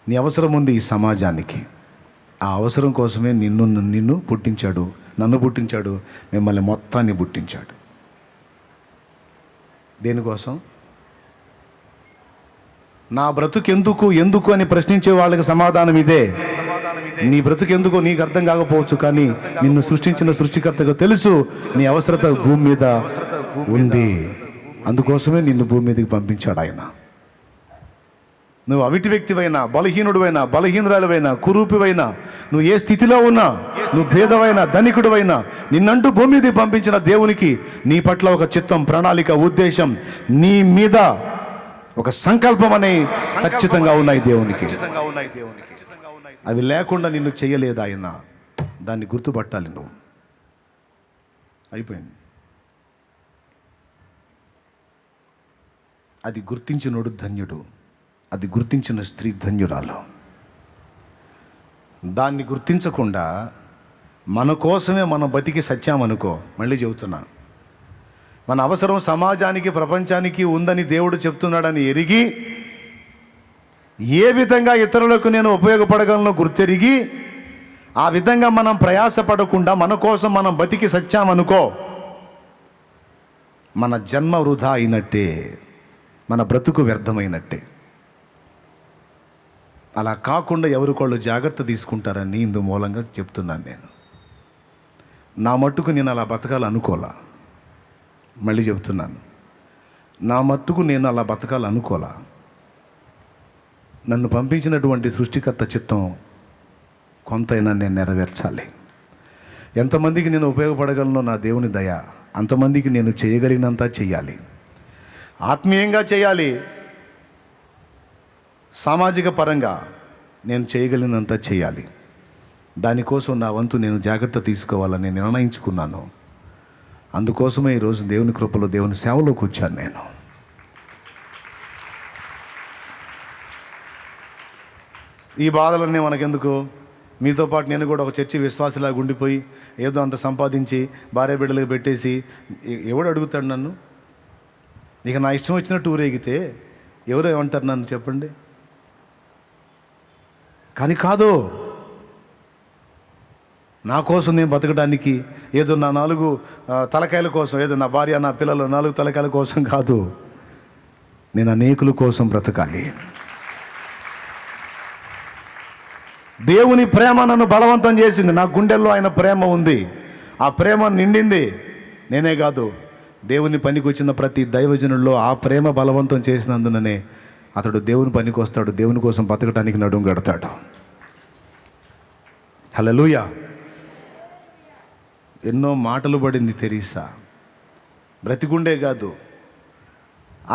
నీ అవసరం ఉంది, ఈ సమాజానికి. ఆ అవసరం కోసమే నిన్ను పుట్టించాడు, నన్ను పుట్టించాడు, మిమ్మల్ని మొత్తాన్ని పుట్టించాడు. దేనికోసం? నా బ్రతుకెందుకు అని ప్రశ్నించే వాళ్ళకి సమాధానం ఇదే. నీ బ్రతుకెందుకో నీకు అర్థం కాకపోవచ్చు, కానీ నిన్ను సృష్టించిన సృష్టికర్తకు తెలుసు నీ అవసరత భూమి మీద ఉంది. అందుకోసమే నిన్ను భూమి మీదకి పంపించాడు ఆయన. నువ్వు అవిటి వ్యక్తివైనా, బలహీనుడివైనా, బలహీనురాలువైనా, కురూపివైనా, నువ్వు ఏ స్థితిలో ఉన్నా, నువ్వు భేదవైనా, ధనికుడివైనా, నిన్నంటూ భూమి మీదకి పంపించిన దేవునికి నీ పట్ల ఒక చిత్తం, ప్రణాళిక, ఉద్దేశం, నీ మీద ఒక సంకల్పం అనే ఖచ్చితంగా ఉన్నాయి దేవునికి. అవి లేకుండా నిన్ను చేయలేదు ఆయన. దాన్ని గుర్తుపట్టాలి నువ్వు. అయిపోయింది. అది గుర్తించినోడు ధన్యుడు, అది గుర్తించిన స్త్రీ ధన్యురాలు. దాన్ని గుర్తించకుండా మన కోసమే మనం బతికి సత్యామనుకో, మళ్ళీ చెబుతున్నా, మన అవసరం సమాజానికి, ప్రపంచానికి ఉందని దేవుడు చెప్తున్నాడని ఎరిగి, ఏ విధంగా ఇతరులకు నేను ఉపయోగపడగలను గుర్తెరిగి, ఆ విధంగా మనం ప్రయాసపడకుండా మన కోసం మనం బతికి సత్యామనుకో, మన జన్మ వృధా అయినట్టే, మన బ్రతుకు వ్యర్థమైనట్టే. అలా కాకుండా ఎవరికోళ్ళు జాగ్రత్త తీసుకుంటారని ఇందు మూలంగా చెప్తున్నాను నేను. నా మట్టుకు నేను అలా బతకాలనుకోలా. మళ్ళీ చెప్తున్నాను, నా మట్టుకు నేను అలా బతకాలనుకోలా. నన్ను పంపించినటువంటి సృష్టికర్త చిత్తం కొంతైనా నేను నెరవేర్చాలి. ఎంతమందికి నేను ఉపయోగపడగలను నా దేవుని దయ, అంతమందికి నేను చేయగలిగినంత చేయాలి. ఆత్మీయంగా చేయాలి, సామాజిక పరంగా నేను చేయగలిగినంత చేయాలి. దానికోసం నా వంతు నేను జాగ్రత్త తీసుకోవాలని నిర్ణయించుకున్నాను. అందుకోసమే ఈరోజు దేవుని కృపలో దేవుని సేవలోకి వచ్చాను నేను. ఈ బాధలన్నీ మనకెందుకు? మీతో పాటు నేను కూడా ఒక చర్చి విశ్వాసలాగా ఉండిపోయి ఏదో అంత సంపాదించి భార్య బిడ్డలకు పెట్టేసి ఎవడు అడుగుతాడు నన్ను? ఇక నా ఇష్టం వచ్చినట్టు ఊరేగితే ఎవరు ఏమంటారు నన్ను చెప్పండి? కానీ కాదు, నా కోసం నేను బతకడానికి, ఏదో నా 4 తలకాయల కోసం, ఏదో నా భార్య నా పిల్లలు 4 తలకాయల కోసం కాదు, నేను అనేకుల కోసం బ్రతకాలి. దేవుని ప్రేమ నన్ను బలవంతం చేసింది. నా గుండెల్లో ఆయన ప్రేమ ఉంది. ఆ ప్రేమ నిండింది. నేనే కాదు, దేవుని పనికి వచ్చిన ప్రతి దైవజనుల్లో ఆ ప్రేమ బలవంతం చేసినందుననే అతడు దేవుని పనికి వస్తాడు, దేవుని కోసం బతకడానికి నడుము కడతాడు. హల్లెలూయా. ఎన్నో మాటలు పడింది తెరీసా, బ్రతికుండే కాదు.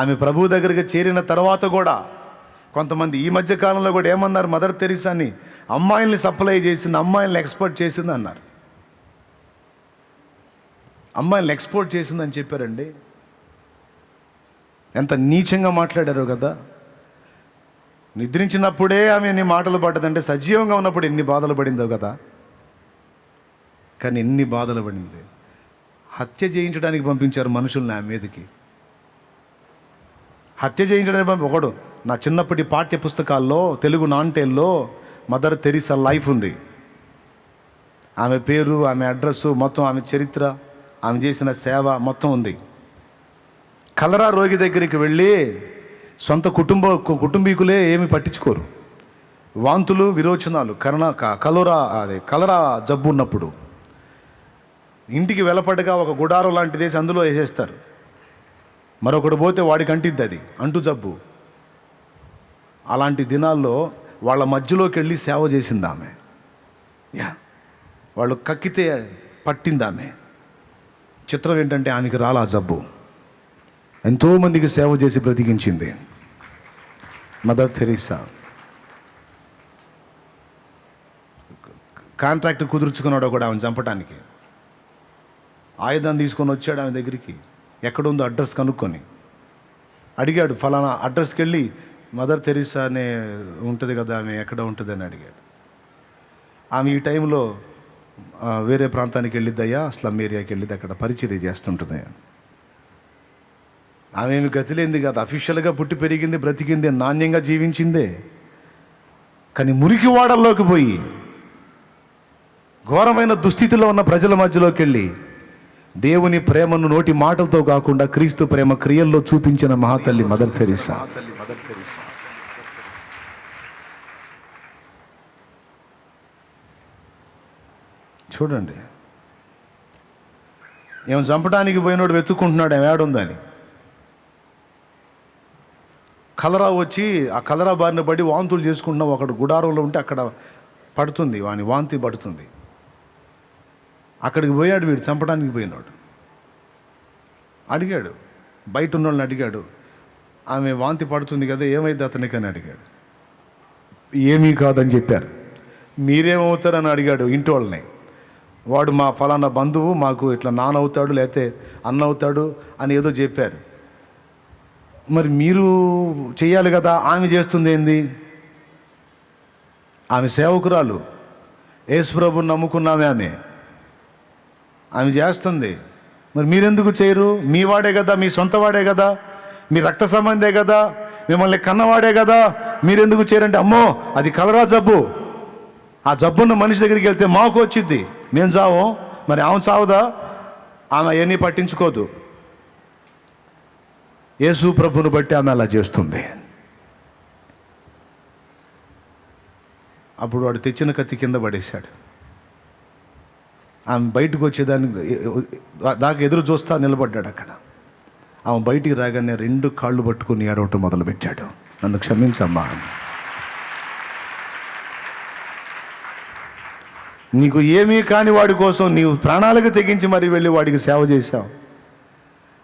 ఆమె ప్రభువు దగ్గరికి చేరిన తర్వాత కూడా కొంతమంది ఈ మధ్య కాలంలో కూడా ఏమన్నారు, మదర్ తెరీసాని అమ్మాయిల్ని సప్లై చేసింది, అమ్మాయిల్ని ఎక్స్పోర్ట్ చేసింది అన్నారు. అమ్మాయిల్ని ఎక్స్పోర్ట్ చేసిందని చెప్పారండి. ఎంత నీచంగా మాట్లాడారో కదా. నిద్రించినప్పుడే ఆమె ఎన్ని మాటలు పడ్డదంటే సజీవంగా ఉన్నప్పుడు ఎన్ని బాధలు పడిందో కదా. కానీ ఎన్ని బాధలు పడింది. హత్య చేయించడానికి పంపించారు మనుషుల్ని ఆమె మీదకి. హత్య చేయించడానికి ఒకడు నా చిన్నప్పటి పాఠ్య పుస్తకాల్లో తెలుగు నాన్టేల్లో మదర్ తెరీసా లైఫ్ ఉంది. ఆమె పేరు, ఆమె అడ్రస్సు, మొత్తం ఆమె చరిత్ర, ఆమె చేసిన సేవ మొత్తం ఉంది. కలరా రోగి దగ్గరికి వెళ్ళి సొంత కుటుంబీకులే ఏమి పట్టించుకోరు. వాంతులు, విరోచనాలు, కలరా జబ్బు ఉన్నప్పుడు ఇంటికి వెలపడగా ఒక గుడారం లాంటిది వేసి అందులో వేసేస్తారు. మరొకడు పోతే వాడికి అంటిద్ది, అది అంటు జబ్బు. అలాంటి దినాల్లో వాళ్ళ మధ్యలోకి వెళ్ళి సేవ చేసింది ఆమె. వాళ్ళు కక్కితే పట్టింది ఆమె. చిత్రం ఏంటంటే ఆమెకి రాలా జబ్బు. ఎంతోమందికి సేవ చేసి బ్రతికించింది మదర్ తెరీసా. కాంట్రాక్ట్ కుదుర్చుకున్నాడు కూడా ఆమెను చంపడానికి. ఆయుధాన్ని తీసుకొని వచ్చాడు ఆమె దగ్గరికి. ఎక్కడుందో అడ్రస్ కనుక్కొని అడిగాడు. ఫలానా అడ్రస్కి వెళ్ళి మదర్ తెరీసా అనే ఉంటుంది కదా, ఆమె ఎక్కడ ఉంటుందని అడిగాడు. ఆమె ఈ టైంలో వేరే ప్రాంతానికి వెళ్ళిద్దయ్యా, స్లమ్ ఏరియాకి వెళ్ళిద్ది, అక్కడ పరిచర్య చేస్తుంటుంది. ఆమె ఏమి గతిలేంది కాదు, అఫీషియల్గా పుట్టి పెరిగింది, బ్రతికింది, నాణ్యంగా జీవించిందే. కానీ మురికి వాడల్లోకి పోయి ఘోరమైన దుస్థితిలో ఉన్న ప్రజల మధ్యలోకి వెళ్ళి దేవుని ప్రేమను నోటి మాటలతో కాకుండా క్రీస్తు ప్రేమ క్రియల్లో చూపించిన మహాతల్లి మదర్ తెరీసా. చూడండి, ఏమో చంపడానికి పోయినోడు వెతుక్కుంటున్నాడు ఏం ఏడుందని. కలరా వచ్చి ఆ కలరా బారిన పడి వాంతులు చేసుకుంటున్నా ఒకడు గుడారంలో ఉంటే అక్కడ పడుతుంది, వాని వాంతి పడుతుంది. అక్కడికి పోయాడు వీడు, చంపడానికి పోయినాడు. అడిగాడు, బయట ఉన్న వాళ్ళని అడిగాడు, ఆమె వాంతి పడుతుంది కదా ఏమైంది అతనికి అని అడిగాడు. ఏమీ కాదని చెప్పారు. మీరేమవుతారని అడిగాడు ఇంటి వాళ్ళని. వాడు మా ఫలానా బంధువు, మాకు ఇట్లా నాన్న అవుతాడు లేకపోతే అన్న అవుతాడు అని ఏదో చెప్పారు. మరి మీరు చెయ్యాలి కదా, ఆమె చేస్తుంది ఏంది? ఆమె సేవకురాలు, యేసు ప్రభువుని నమ్ముకున్నామే ఆమె చేస్తుంది. మరి మీరెందుకు చేయరు? మీ వాడే కదా, మీ సొంత వాడే కదా, మీ రక్త సంబంధే కదా, మిమ్మల్ని కన్నవాడే కదా, మీరెందుకు చేయరంటే అమ్మో అది కలరా జబ్బు, ఆ జబ్బున్న మనిషి దగ్గరికి వెళ్తే మాకు వచ్చింది, మేము చావం. మరి ఆమె చావదా? ఆమె అవన్నీ పట్టించుకోదు. యేసు ప్రభువును బట్టి ఆమె అలా చేస్తుంది. అప్పుడు వాడు తెచ్చిన కత్తి కింద పడేశాడు. ఆమె బయటకు వచ్చేదానికి దాకా ఎదురు చూస్తా నిలబడ్డాడు అక్కడ. ఆమె బయటికి రాగానే 2 కాళ్ళు పట్టుకుని ఏడవటం మొదలుపెట్టాడు, నన్ను క్షమించమ్మా అని. నీకు ఏమీ కాని వాడి కోసం నీవు ప్రాణాలకు తెగించి మరి వెళ్ళి వాడికి సేవ చేశావు.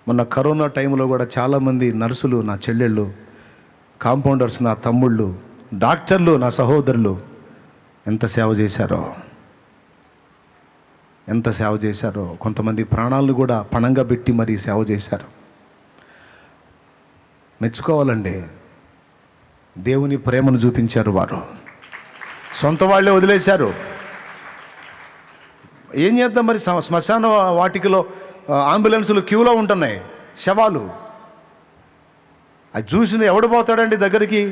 మొన్న కరోనా టైంలో కూడా చాలామంది నర్సులు, నా చెల్లెళ్ళు, కాంపౌండర్స్, నా తమ్ముళ్ళు, డాక్టర్లు, నా సహోదరులు ఎంత సేవ చేశారో, ఎంత సేవ చేశారో. కొంతమంది ప్రాణాలను కూడా పణంగా పెట్టి మరీ సేవ చేశారు. మెచ్చుకోవాలండి. దేవుని ప్రేమను చూపించారు వారు. సొంత వాళ్ళే వదిలేశారు. ఏం చేద్దాం మరి? శ్మశాన వాటికలో అంబులెన్సులు క్యూలో ఉంటున్నాయి, శవాలు. అది చూసిన ఎవడు పోతాడండి దగ్గరికి?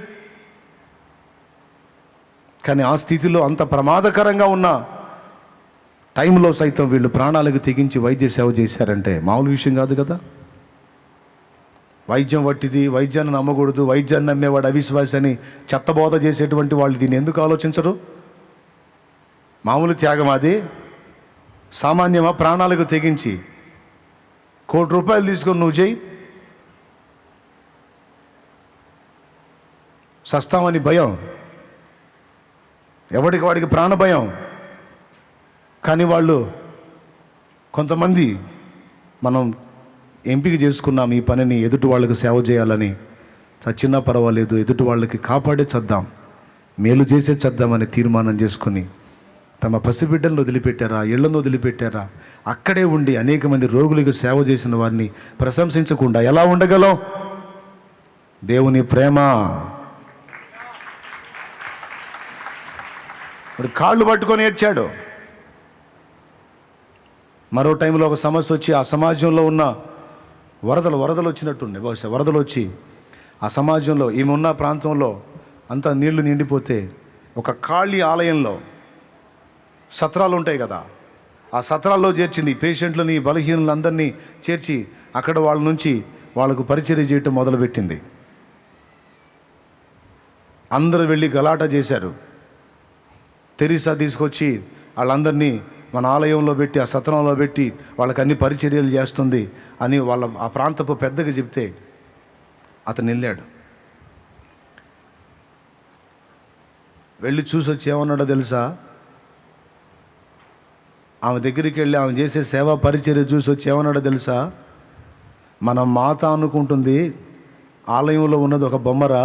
కానీ ఆ స్థితిలో అంత ప్రమాదకరంగా ఉన్న టైంలో సైతం వీళ్ళు ప్రాణాలకు తెగించి వైద్య సేవ చేశారంటే మామూలు విషయం కాదు కదా. వైద్యం వట్టిది, వైద్యాన్ని నమ్మకూడదు, వైద్యాన్ని నమ్మేవాడు అవిశ్వాసి అని చెత్తబోధ చేసేటువంటి వాళ్ళు దీన్ని ఎందుకు ఆలోచించరు? మామూలు త్యాగం అది? సామాన్యమా? ప్రాణాలకు తెగించి ₹1,00,00,000 తీసుకొని నువ్వు చేయి, సస్తామని భయం, ఎవడికి వాడికి ప్రాణ భయం. కానీ వాళ్ళు కొంతమంది మనం ఎంపిక చేసుకున్నాం ఈ పనిని, ఎదుటి వాళ్ళకి సేవ చేయాలని. చచ్చినా పర్వాలేదు, ఎదుటి వాళ్ళకి కాపాడే చద్దాం, మేలు చేసే చద్దామని తీర్మానం చేసుకుని తమ పసిబిడ్డలను వదిలిపెట్టారా, ఇళ్లను వదిలిపెట్టారా, అక్కడే ఉండి అనేక మంది రోగులకు సేవ చేసిన వారిని ప్రశంసించకుండా ఎలా ఉండగలం? దేవుని ప్రేమ. మరి కాళ్ళు పట్టుకొని ఏడ్చాడు. మరో టైంలో ఒక సమస్య వచ్చి ఆ సమాజంలో ఉన్న వరదలు వచ్చినట్టుండే, బహుశా వరదలు వచ్చి ఆ సమాజంలో ఈమె ఉన్న ప్రాంతంలో అంతా నీళ్లు నిండిపోతే ఒక ఖాళీ ఆలయంలో సత్రాలు ఉంటాయి కదా, ఆ సత్రాల్లో చేర్చింది పేషెంట్లని, బలహీనులందరినీ చేర్చి అక్కడ వాళ్ళ నుంచి వాళ్ళకు పరిచర్య చేయటం మొదలుపెట్టింది. అందరూ వెళ్ళి గలాట చేశారు. తెరీసా తీసుకొచ్చి వాళ్ళందరినీ మన ఆలయంలో పెట్టి, ఆ సత్రంలో పెట్టి వాళ్ళకి అన్ని పరిచర్యలు చేస్తుంది అని వాళ్ళ ఆ ప్రాంతపు పెద్దగా చెప్తే అతను వెళ్ళాడు. వెళ్ళి చూసి వచ్చి ఏమన్నాడో తెలుసా? ఆమె దగ్గరికి వెళ్ళి ఆమె చేసే సేవా పరిచర్య చూసి వచ్చి ఏమన్నాడో తెలుసా? మన మాత అనుకుంటుంది ఆలయంలో ఉన్నది ఒక బొమ్మరా,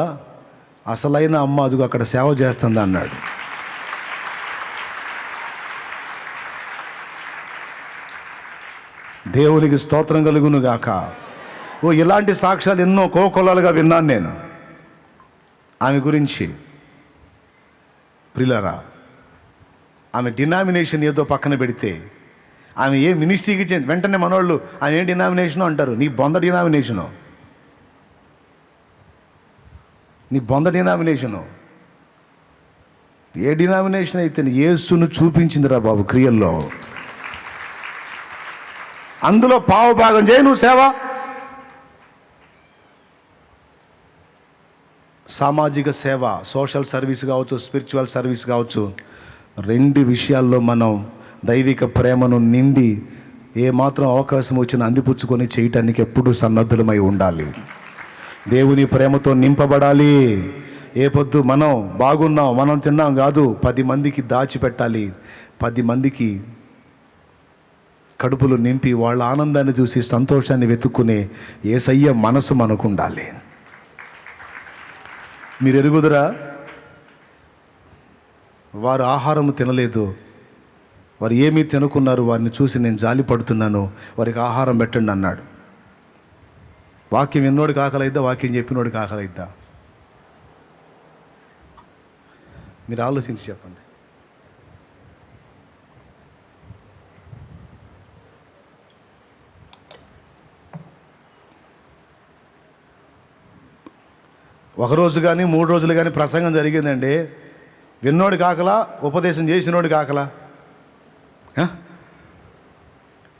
అసలైన అమ్మ అదిగో అక్కడ సేవ చేస్తుంది అన్నాడు. దేవునికి స్తోత్రం కలుగును గాక. ఇలాంటి సాక్ష్యాలు ఎన్నో కోకొల్లలుగా విన్నాను నేను ఆమె గురించి. ప్రియులారా, ఆమె డినామినేషన్ ఏదో పక్కన పెడితే, ఆమె ఏ మినిస్ట్రీకి వెంటనే మనోళ్ళు ఆమె ఏ డినామినేషను అంటారు. నీ బొంద డినామినేషను, నీ బొంద డినామినేషను. ఏ డినామినేషన్ అయితే యేసును చూపించిందిరా బాబు క్రియల్లో. అందులో పావుభాగం చేయి నువ్వు సేవ. సామాజిక సేవ, సోషల్ సర్వీస్ కావచ్చు, స్పిరిచువల్ సర్వీస్ కావచ్చు, రెండు విషయాల్లో మనం దైవిక ప్రేమను నిండి ఏమాత్రం అవకాశం వచ్చినా అందిపుచ్చుకొని చేయటానికి ఎప్పుడూ సన్నద్ధులమై ఉండాలి. దేవుని ప్రేమతో నింపబడాలి. ఏ పొద్దు మనం బాగున్నాం, మనం తిన్నాం కాదు, 10 మందికి దాచిపెట్టాలి. 10 మందికి కడుపులు నింపి వాళ్ళ ఆనందాన్ని చూసి సంతోషాన్ని వెతుక్కునే యేసయ్య మనసు మనకు ఉండాలి. మీరు ఎరుగుదురా, వారు ఆహారము తినలేదు, వారు ఏమీ తినకున్నారు, వారిని చూసి నేను జాలి పడుతున్నాను, వారికి ఆహారం పెట్టండి అన్నాడు. వాక్యం విన్నోడికి ఆకలిద్దా, వాక్యం చెప్పినోడికి ఆకలిద్దా? మీరు ఆలోచించి చెప్పండి. ఒకరోజు కానీ 3 రోజులు కానీ ప్రసంగం జరిగిందండి, విన్నోడికి ఆకలా, ఉపదేశం చేసినోడికి ఆకలా?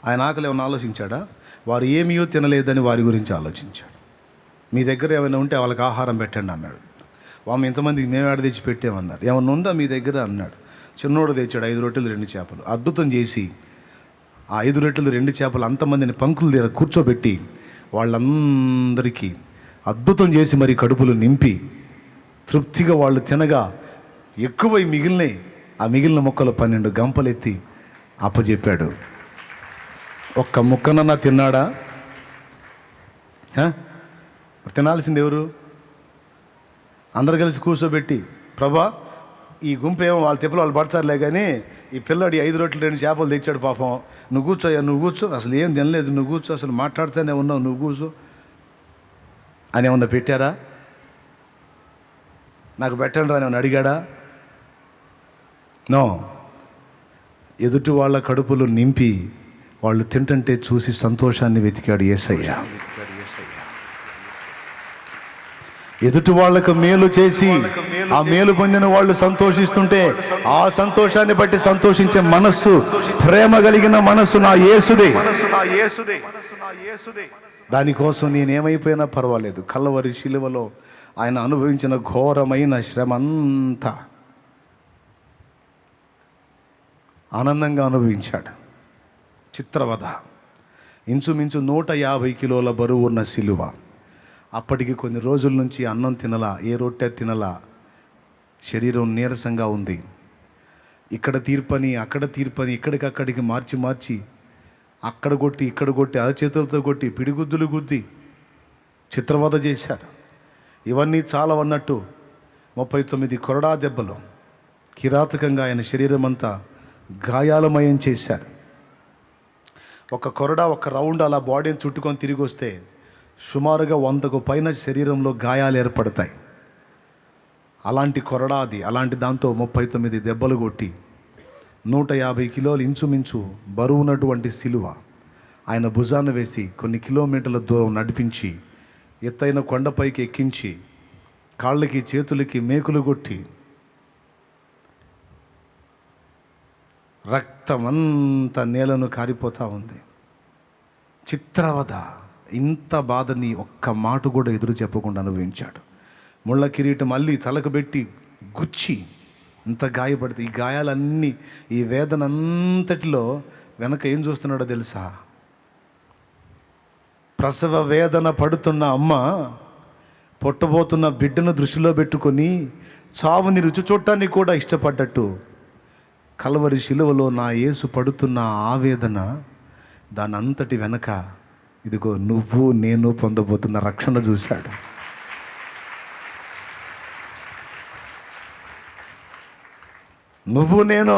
ఆయన ఆకలి ఏమైనా ఆలోచించాడా? వారు ఏమీయో తినలేదని వారి గురించి ఆలోచించాడు. మీ దగ్గర ఏమైనా ఉంటే వాళ్ళకి ఆహారం పెట్టండి అన్నాడు. వాము ఇంతమందికి మేము ఆడ తెచ్చి పెట్టామన్నారు. ఏమన్నా ఉందా మీ దగ్గర అన్నాడు. చిన్నోడు తెచ్చాడు 5 రొట్టెలు 2 చేపలు. అద్భుతం చేసి ఆ 5 రొట్టెలు 2 చేపలు అంతమందిని పంక్తుల దగ్గర కూర్చోబెట్టి వాళ్ళందరికీ అద్భుతం చేసి మరి కడుపులు నింపి తృప్తిగా వాళ్ళు తినగా ఎక్కువై మిగిలినాయి. ఆ మిగిలిన ముక్కలు 12 గంపలెత్తి అప్పచెప్పాడు. ఒక్క ముక్కనన్నా తిన్నాడా? తినాల్సింది ఎవరు? అందరు కలిసి కూర్చోబెట్టి, ప్రభా ఈ గుంపు ఏమో వాళ్ళ తిప్పలు వాళ్ళు పడతారులే, కానీ ఈ పిల్లాడు 5 రొట్టెలు 2 చేపలు తెచ్చాడు పాపం, నువ్వు కూర్చోయ్యా, నువ్వు కూర్చో, అసలు ఏం తినలేదు, నువ్వు కూర్చో, అసలు మాట్లాడుతూనే ఉన్నావు, నువ్వు కూర్చో అని ఏమన్నా పెట్టారా? నాకు పెట్టండి రా అని అడిగాడా? నో. ఎదుటి వాళ్ళ కడుపులు నింపి వాళ్ళు తింటుంటే చూసి సంతోషాన్ని వెతికాడు యేసయ్య. ఎదుటి వాళ్ళకు మేలు చేసి ఆ మేలు పొందిన వాళ్ళు సంతోషిస్తుంటే ఆ సంతోషాన్ని బట్టి సంతోషించే మనస్సు, ప్రేమ కలిగిన మనస్సు నా యేసుదే. దానికోసం నేనేమైపోయినా పర్వాలేదు. కల్వరి శిలువలో ఆయన అనుభవించిన ఘోరమైన శ్రమ అంతా ఆనందంగా అనుభవించాడు. చిత్రవధ ఇంచుమించు 150 కిలోల బరువు ఉన్న సిలువ. అప్పటికి కొన్ని రోజుల నుంచి అన్నం తినలా, ఏ రొట్టె తినలా, శరీరం నీరసంగా ఉంది. ఇక్కడ తీర్పని, అక్కడ తీర్పని, ఇక్కడికక్కడికి మార్చి మార్చి, అక్కడ కొట్టి ఇక్కడ కొట్టి, అరచేతులతో కొట్టి, పిడిగుద్దులు గుద్ది చిత్రవద చేశారు. ఇవన్నీ చాలవన్నట్టు 39 కొరడా దెబ్బలు కిరాతకంగా ఆయన శరీరం అంతా గాయాలమయం చేశారు. ఒక కొరడా ఒక రౌండ్ అలా బాడీని చుట్టుకొని తిరిగి వస్తే సుమారుగా 100కు పైన శరీరంలో గాయాలు ఏర్పడతాయి. అలాంటి కొరడా అది. అలాంటి దాంతో 39 దెబ్బలు కొట్టి 150 కిలోలు ఇంచుమించు బరువున్నటువంటి సిలువ ఆయన భుజాన వేసి కొన్ని కిలోమీటర్ల దూరం నడిపించి ఎత్తైన కొండపైకి ఎక్కించి కాళ్ళకి చేతులకి మేకులు కొట్టి రక్తమంతా నేలను కారిపోతూ ఉంది. చిత్రవద. ఇంత బాధని ఒక్క మాట కూడా ఎదురు చెప్పకుండా అనుభవించాడు. ముళ్ళ కిరీటం మళ్ళీ తలకు పెట్టి గుచ్చి ఇంత గాయపడితే ఈ గాయాలన్నీ, ఈ వేదన అంతటిలో వెనక ఏం చూస్తున్నాడో తెలుసా? ప్రసవ వేదన పడుతున్న అమ్మ పుట్టబోతున్న బిడ్డను దృష్టిలో పెట్టుకొని చావుని రుచి చూడటానికి కూడా ఇష్టపడ్డట్టు కల్వరి శిలువలో నా యేసు పడుతున్న ఆవేదన, దాని అంతటి వెనక ఇదిగో నువ్వు నేను పొందబోతున్న రక్షణ చూశాడు. నువ్వు నేను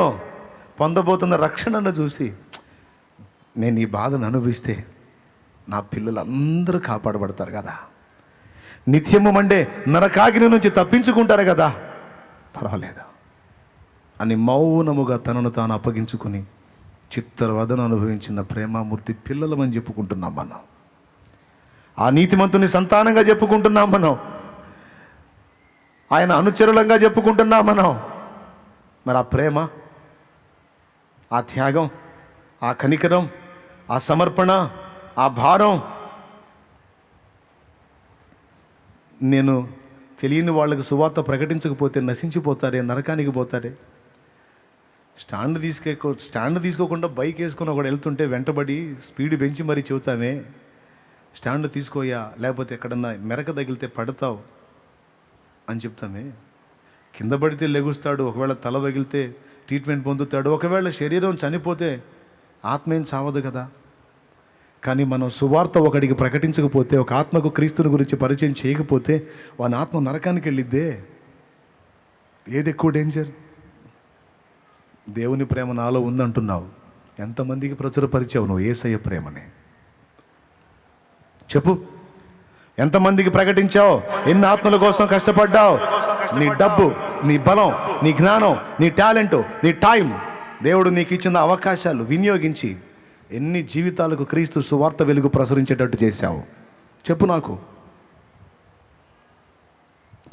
పొందబోతున్న రక్షణను చూసి, నేను ఈ బాధను అనుభవిస్తే నా పిల్లలందరూ కాపాడబడతారు కదా, నిత్యము మండే నరకాగ్ని నుంచి తప్పించుకుంటారు కదా, పర్వాలేదు అని మౌనముగా తనను తాను అప్పగించుకుని చిత్రవదను అనుభవించిన ప్రేమామూర్తి పిల్లలమని చెప్పుకుంటున్నాం మనం. ఆ నీతిమంతుని సంతానంగా చెప్పుకుంటున్నాం మనం. ఆయన అనుచరులంగా చెప్పుకుంటున్నాం మనం. మరి ఆ ప్రేమ, ఆ త్యాగం, ఆ కనికరం, ఆ సమర్పణ, ఆ భారం నేను తెలియని వాళ్ళకి సువార్త ప్రకటించకపోతే నశించిపోతారే, నరకానికి పోతారే. స్టాండ్ తీసుకోకుండా బైక్ వేసుకొని ఒకడు వెళ్తుంటే వెంటబడి స్పీడ్ పెంచి మరీ చెబుతామే, స్టాండ్ తీసుకోయా, లేకపోతే ఎక్కడన్నా మెరక తగిలితే పడతావు అని చెప్తామే. కింద పడితే లెగుస్తాడు, ఒకవేళ తల పగిలితే ట్రీట్మెంట్ పొందుతాడు, ఒకవేళ శరీరం చనిపోతే ఆత్మ ఏం చావదు కదా. కానీ మనం సువార్త ఒకడికి ప్రకటించకపోతే, ఒక ఆత్మకు క్రీస్తుని గురించి పరిచయం చేయకపోతే వాని ఆత్మ నరకానికి వెళ్ళిద్దే. ఏది ఎక్కువ డేంజర్? దేవుని ప్రేమ నాలో ఉందంటున్నావు, ఎంతమందికి ప్రచురపరిచావు నువ్వు యేసయ్య ప్రేమని? చెప్పు. ఎంతమందికి ప్రకటించావు? ఎన్ని ఆత్మల కోసం కష్టపడ్డావు? నీ డబ్బు, నీ బలం, నీ జ్ఞానం, నీ టాలెంట్, నీ టైం, దేవుడు నీకు ఇచ్చిన అవకాశాలు వినియోగించి ఎన్ని జీవితాలకు క్రీస్తు సువార్త వెలుగు ప్రసరించేటట్టు చేశావు? చెప్పు నాకు.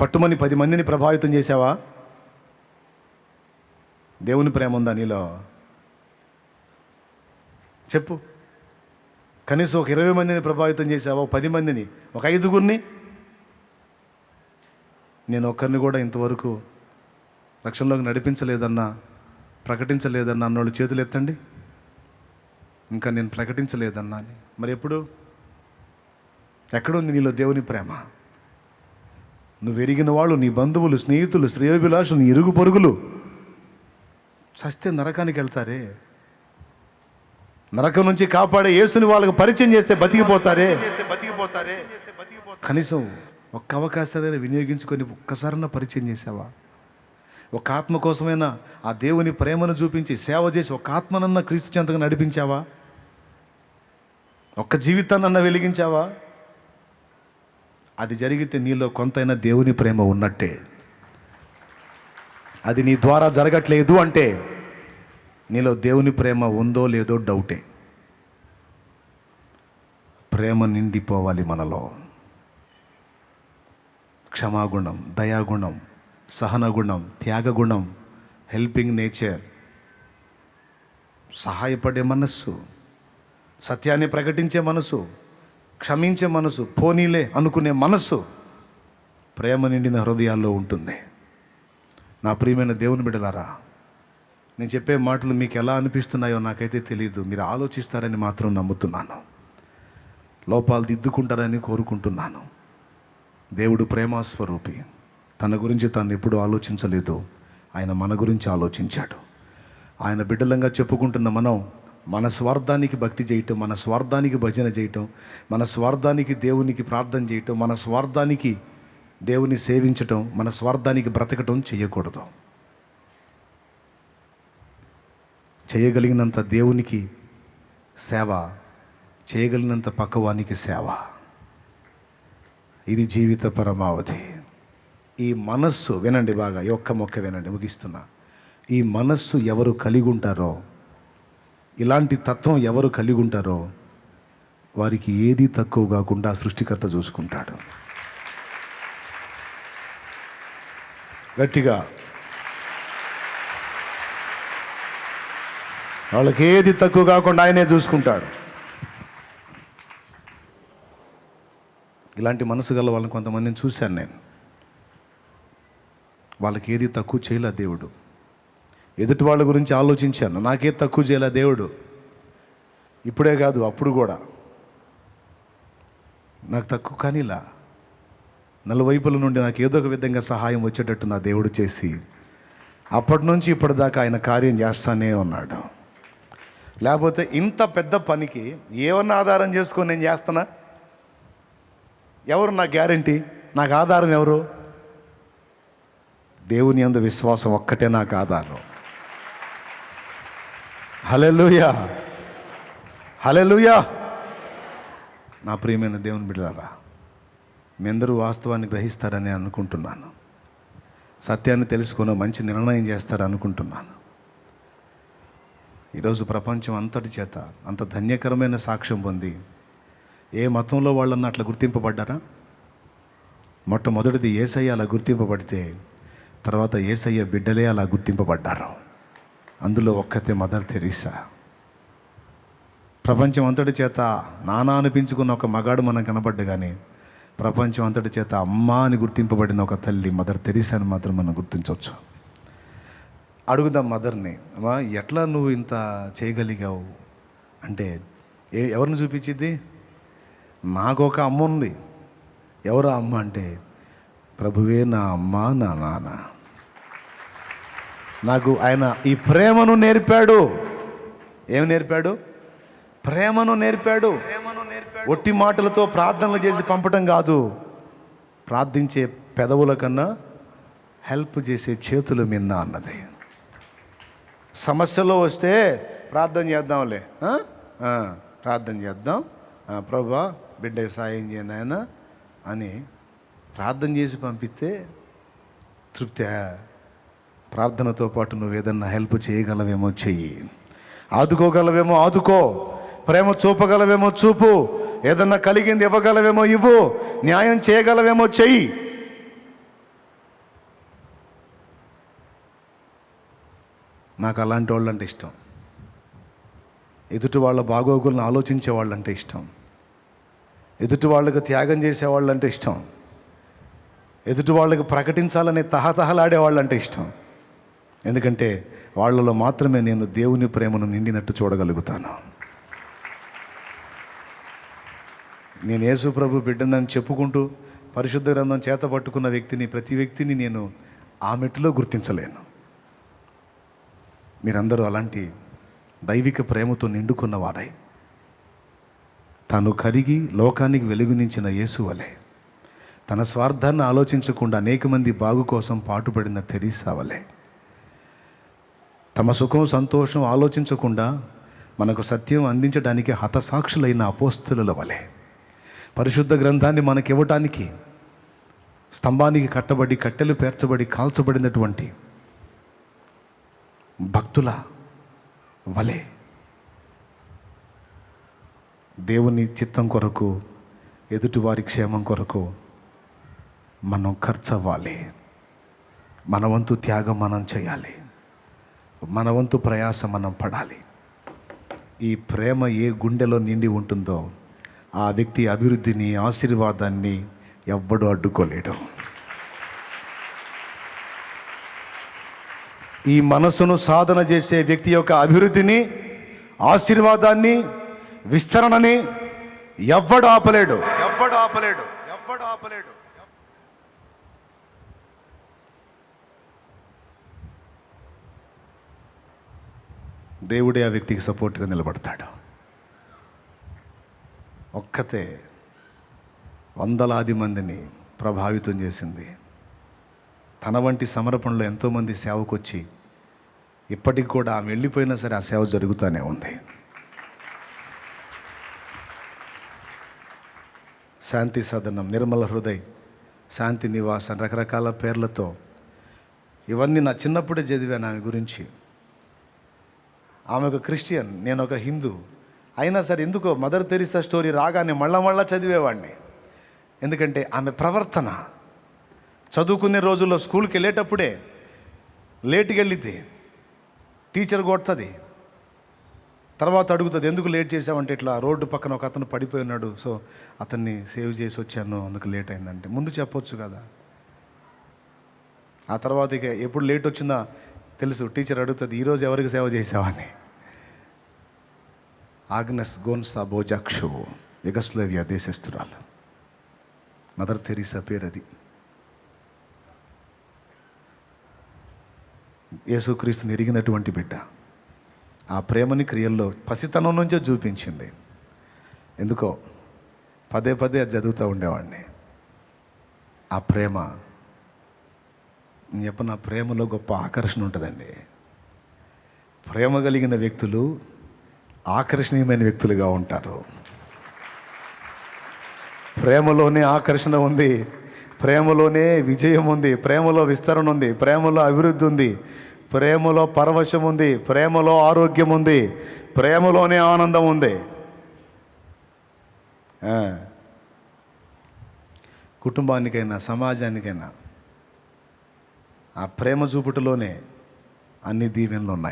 పట్టుమని 10 మందిని ప్రభావితం చేశావా? దేవుని ప్రేమ ఉందా నీలో? చెప్పు. కనీసం ఒక 20 మందిని ప్రభావితం చేశావా? 10 మందిని, ఒక 5గురిని? నేను ఒక్కరిని కూడా ఇంతవరకు రక్షణలోకి నడిపించలేదన్నా, ప్రకటించలేదన్నా అన్నోళ్ళు చేతులు ఎత్తండి. ఇంకా నేను ప్రకటించలేదన్నా అని. మరి ఎక్కడుంది నీలో దేవుని ప్రేమ? నువ్వు ఎరిగిన వాళ్ళు, నీ బంధువులు, స్నేహితులు, శ్రేయోభిలాషులు, నీ ఇరుగు పొరుగులు చస్తే నరకానికి వెళ్తారే. నరకం నుంచి కాపాడే యేసుని వాళ్ళకి పరిచయం చేస్తే బతికిపోతారే. కనీసం ఒక్క అవకాశాన్ని వినియోగించుకొని ఒక్కసారన్నా పరిచయం చేసావా? ఒక ఆత్మ కోసమైనా ఆ దేవుని ప్రేమను చూపించి సేవ చేసి ఒక ఆత్మనన్నా క్రీస్తు చెంతగా నడిపించావా? ఒక్క జీవితాన్నన్నా వెలిగించావా? అది జరిగితే నీలో కొంతైనా దేవుని ప్రేమ ఉన్నట్టే. అది నీ ద్వారా జరగట్లేదు అంటే నీలో దేవుని ప్రేమ ఉందో లేదో డౌటే. ప్రేమ నిండిపోవాలి మనలో. క్షమాగుణం, దయాగుణం, సహనగుణం, త్యాగగుణం, హెల్పింగ్ నేచర్, సహాయపడే మనస్సు, సత్యాన్ని ప్రకటించే మనసు, క్షమించే మనసు, పోనీలే అనుకునే మనస్సు ప్రేమ నిండిన హృదయాల్లో ఉంటుంది. నా ప్రియమైన దేవుని బిడ్డలారా, నేను చెప్పే మాటలు మీకు ఎలా అనిపిస్తున్నాయో నాకైతే తెలియదు. మీరు ఆలోచిస్తారని మాత్రం నమ్ముతున్నాను. లోపాలు దిద్దుకుంటారని కోరుకుంటున్నాను. దేవుడు ప్రేమస్వరూపి. తన గురించి తాను ఎప్పుడూ ఆలోచించలేదు, ఆయన మన గురించి ఆలోచించాడు. ఆయన బిడ్డలంగా చెప్పుకుంటున్న మనం మన స్వార్థానికి భక్తి చేయటం, మన స్వార్థానికి భజన చేయటం, మన స్వార్థానికి దేవునికి ప్రార్థన చేయటం, మన స్వార్థానికి దేవుని సేవించటం, మన స్వార్థానికి బ్రతకటం చేయకూడదు. చేయగలిగినంత దేవునికి సేవ, చేయగలిగినంత పక్కవానికి సేవ. ఇది జీవిత పరమావధి. ఈ మనస్సు వినండి బాగా, ఈ ఒక్క మొక్క వినండి, ముగిస్తున్నా. ఈ మనస్సు ఎవరు కలిగి ఉంటారో, ఇలాంటి తత్వం ఎవరు కలిగి ఉంటారో వారికి ఏది తక్కువ కాకుండా సృష్టికర్త చూసుకుంటాడు. గట్టిగా, వాళ్ళకి ఏది తక్కువ కాకుండా ఆయనే చూసుకుంటాడు. ఇలాంటి మనసు గల వాళ్ళని కొంతమందిని చూశాను నేను. వాళ్ళకి ఏది తక్కువ చేయలే దేవుడు. ఎదుటి వాళ్ళ గురించి ఆలోచించాను, నాకే తక్కువ చేయలే దేవుడు. ఇప్పుడే కాదు, అప్పుడు కూడా నాకు తక్కువ కానీలా. నలువైపుల నుండి నాకు ఏదో ఒక విధంగా సహాయం వచ్చేటట్టు నా దేవుడు చేసి అప్పటి నుంచి ఇప్పటిదాకా ఆయన కార్యం చేస్తానే ఉన్నాడు. లేకపోతే ఇంత పెద్ద పనికి ఏమన్నా ఆధారం చేసుకొని నేను చేస్తానా? ఎవరు నా గ్యారంటీ? నాకు ఆధారం ఎవరు? దేవుని యందు విశ్వాసం ఒక్కటే నాకు ఆధారం. హల్లెలూయా, హల్లెలూయా. నా ప్రియమైన దేవుని బిడ్డలారా, మీ అందరూ వాస్తవాన్ని గ్రహిస్తారని అనుకుంటున్నాను. సత్యాన్ని తెలుసుకుని మంచి నిర్ణయం చేస్తారని అనుకుంటున్నాను. ఈరోజు ప్రపంచం అంతటి చేత అంత ధన్యకరమైన సాక్ష్యం పొంది ఏ మతంలో వాళ్ళన్నా అట్లా గుర్తింపబడ్డారా? మొట్టమొదటిది యేసయ్య అలా గుర్తింపబడితే తర్వాత యేసయ్య బిడ్డలే అలా గుర్తింపబడ్డారు. అందులో ఒక్కతే మదర్ తెరీసా. ప్రపంచం అంతటి చేత నానా అనిపించుకున్న ఒక మగాడు మనం కనపడ్డ, కానీ ప్రపంచం అంతటి చేత అమ్మ అని గుర్తింపబడిన ఒక తల్లి మదర్ తెరీసాని మాత్రం మనం గుర్తించవచ్చు. అడుగుదాం మదర్ని, అమ్మా ఎట్లా నువ్వు ఇంత చేయగలిగావు అంటే ఎవరిని చూపించింది? నాకు ఒక అమ్మ ఉంది. ఎవరు అమ్మ అంటే ప్రభువే నా అమ్మ, నా నాన్న. నాకు ఆయన ఈ ప్రేమను నేర్పాడు. ఏం నేర్పాడు? ప్రేమను నేర్పాడు. ఒట్టి మాటలతో ప్రార్థనలు చేసి పంపటం కాదు, ప్రార్థించే పెదవుల కన్నా హెల్ప్ చేసే చేతులు మిన్న అన్నది. సమస్యలో వస్తే ప్రార్థన చేద్దాంలే, ప్రార్థన చేద్దాం, ప్రభువా బిడ్డకి సాయం చేయను ఆయన అని ప్రార్థన చేసి పంపిస్తే తృప్తి. ప్రార్థనతో పాటు నువ్వు ఏదన్నా హెల్ప్ చేయగలవేమో చెయ్యి, ఆదుకోగలవేమో ఆదుకో, ప్రేమ చూపగలవేమో చూపు, ఏదన్నా కలిగింది ఇవ్వగలవేమో ఇవ్వు, న్యాయం చేయగలవేమో చెయ్యి. నాకు అలాంటి వాళ్ళంటే ఇష్టం. ఎదుటి వాళ్ళ బాగోగులను ఆలోచించే వాళ్ళంటే ఇష్టం. ఎదుటి వాళ్ళకి త్యాగం చేసేవాళ్ళంటే ఇష్టం. ఎదుటి వాళ్ళకి ప్రకటించాలనే తహతహలాడేవాళ్ళంటే ఇష్టం. ఎందుకంటే వాళ్ళలో మాత్రమే నేను దేవుని ప్రేమను నిండినట్టు చూడగలుగుతాను. నేను యేసు ప్రభు బిడ్డనని చెప్పుకుంటూ పరిశుద్ధ గ్రంథం చేత పట్టుకున్న వ్యక్తిని, ప్రతి వ్యక్తిని నేను ఆ మెట్టులో గుర్తించలేను. మీరందరూ అలాంటి దైవిక ప్రేమతో నిండుకున్న వారై, తాను కరిగి లోకానికి వెలుగునించిన యేసు వలె, తన స్వార్థాన్ని ఆలోచించకుండా అనేక మంది బాగు కోసం పాటుపడిన తెరీసా వలె, తమ సుఖం సంతోషం ఆలోచించకుండా మనకు సత్యం అందించడానికి హతసాక్షులైన అపోస్తలుల వలె, పరిశుద్ధ గ్రంథాన్ని మనకివ్వటానికి స్తంభానికి కట్టబడి కట్టెలు పేర్చబడి కాల్చబడినటువంటి భక్తుల వలె దేవుని చిత్తం కొరకు, ఎదుటివారి క్షేమం కొరకు మనం ఖర్చు అవ్వాలి. మన వంతు త్యాగం మనం చేయాలి. మన వంతు ప్రయాస మనం పడాలి. ఈ ప్రేమ ఏ గుండెలో నిండి ఉంటుందో ఆ వ్యక్తి అభివృద్ధిని, ఆశీర్వాదాన్ని ఎవ్వడూ అడ్డుకోలేడు. ఈ మనసును సాధన చేసే వ్యక్తి యొక్క అభివృద్ధిని, ఆశీర్వాదాన్ని, విస్తరణని ఎవ్వడు ఆపలేడు, ఎవ్వడు ఆపలేడు, ఎవ్వడు ఆపలేడు. దేవుడే ఆ వ్యక్తికి సపోర్ట్గా నిలబడతాడు. ఒక్కతే వందలాది మందిని ప్రభావితం చేసింది. తన వంటి సమర్పణలో ఎంతోమంది సేవకు వచ్చి ఇప్పటికి కూడా ఆమె వెళ్ళిపోయినా సరే ఆ సేవ జరుగుతూనే ఉంది. శాంతి సదనం, నిర్మల హృదయ్, శాంతి నివాసం, రకరకాల పేర్లతో ఇవన్నీ నా చిన్నప్పుడే చదివాను ఆమె గురించి. ఆమె ఒక క్రిస్టియన్, నేను ఒక హిందూ. అయినా సరే ఎందుకో మదర్ తెరీసా స్టోరీ రాగానే మళ్ళా చదివేవాడిని. ఎందుకంటే ఆమె ప్రవర్తన, చదువుకునే రోజుల్లో స్కూల్కి వెళ్ళేటప్పుడే లేట్కి వెళ్ళిద్ది, టీచర్ కొడుతుంది, తర్వాత అడుగుతుంది ఎందుకు లేట్ చేసావంటే ఇట్లా రోడ్డు పక్కన ఒక అతను పడిపోయి ఉన్నాడు, సో అతన్ని సేవ్ చేసి వచ్చాను, అందుకు లేట్ అయిందంటే ముందు చెప్పొచ్చు కదా. ఆ తర్వాత ఇక ఎప్పుడు లేట్ వచ్చిందా తెలుసు, టీచర్ అడుగుతుంది ఈరోజు ఎవరికి సేవ చేసావని. ఆగ్నెస్ గోన్సా బోజాక్షు, యుగస్లోవియా దేశస్తురాలు, మదర్ తెరీసా పేరు అది. యేసుక్రీస్తుని ఎరిగినటువంటి బిడ్డ. ఆ ప్రేమని క్రియల్లో పసితనం నుంచే చూపించింది. ఎందుకో పదే అది చదువుతూ ఉండేవాడిని. ఆ ప్రేమ, నేను చెప్పిన ప్రేమలో గొప్ప ఆకర్షణ ఉంటుందండి. ప్రేమ కలిగిన వ్యక్తులు ఆకర్షణీయమైన వ్యక్తులుగా ఉంటారు. ప్రేమలోనే ఆకర్షణ ఉంది, ప్రేమలోనే విజయం ఉంది, ప్రేమలో విస్తరణ ఉంది, ప్రేమలో అభివృద్ధి ఉంది, ప్రేమలో పరవశం ఉంది, ప్రేమలో ఆరోగ్యం ఉంది, ప్రేమలోనే ఆనందం ఉంది. కుటుంబానికైనా సమాజానికైనా ఆ ప్రేమ చూపుటలోనే అన్ని దీవెనలు ఉన్నాయి.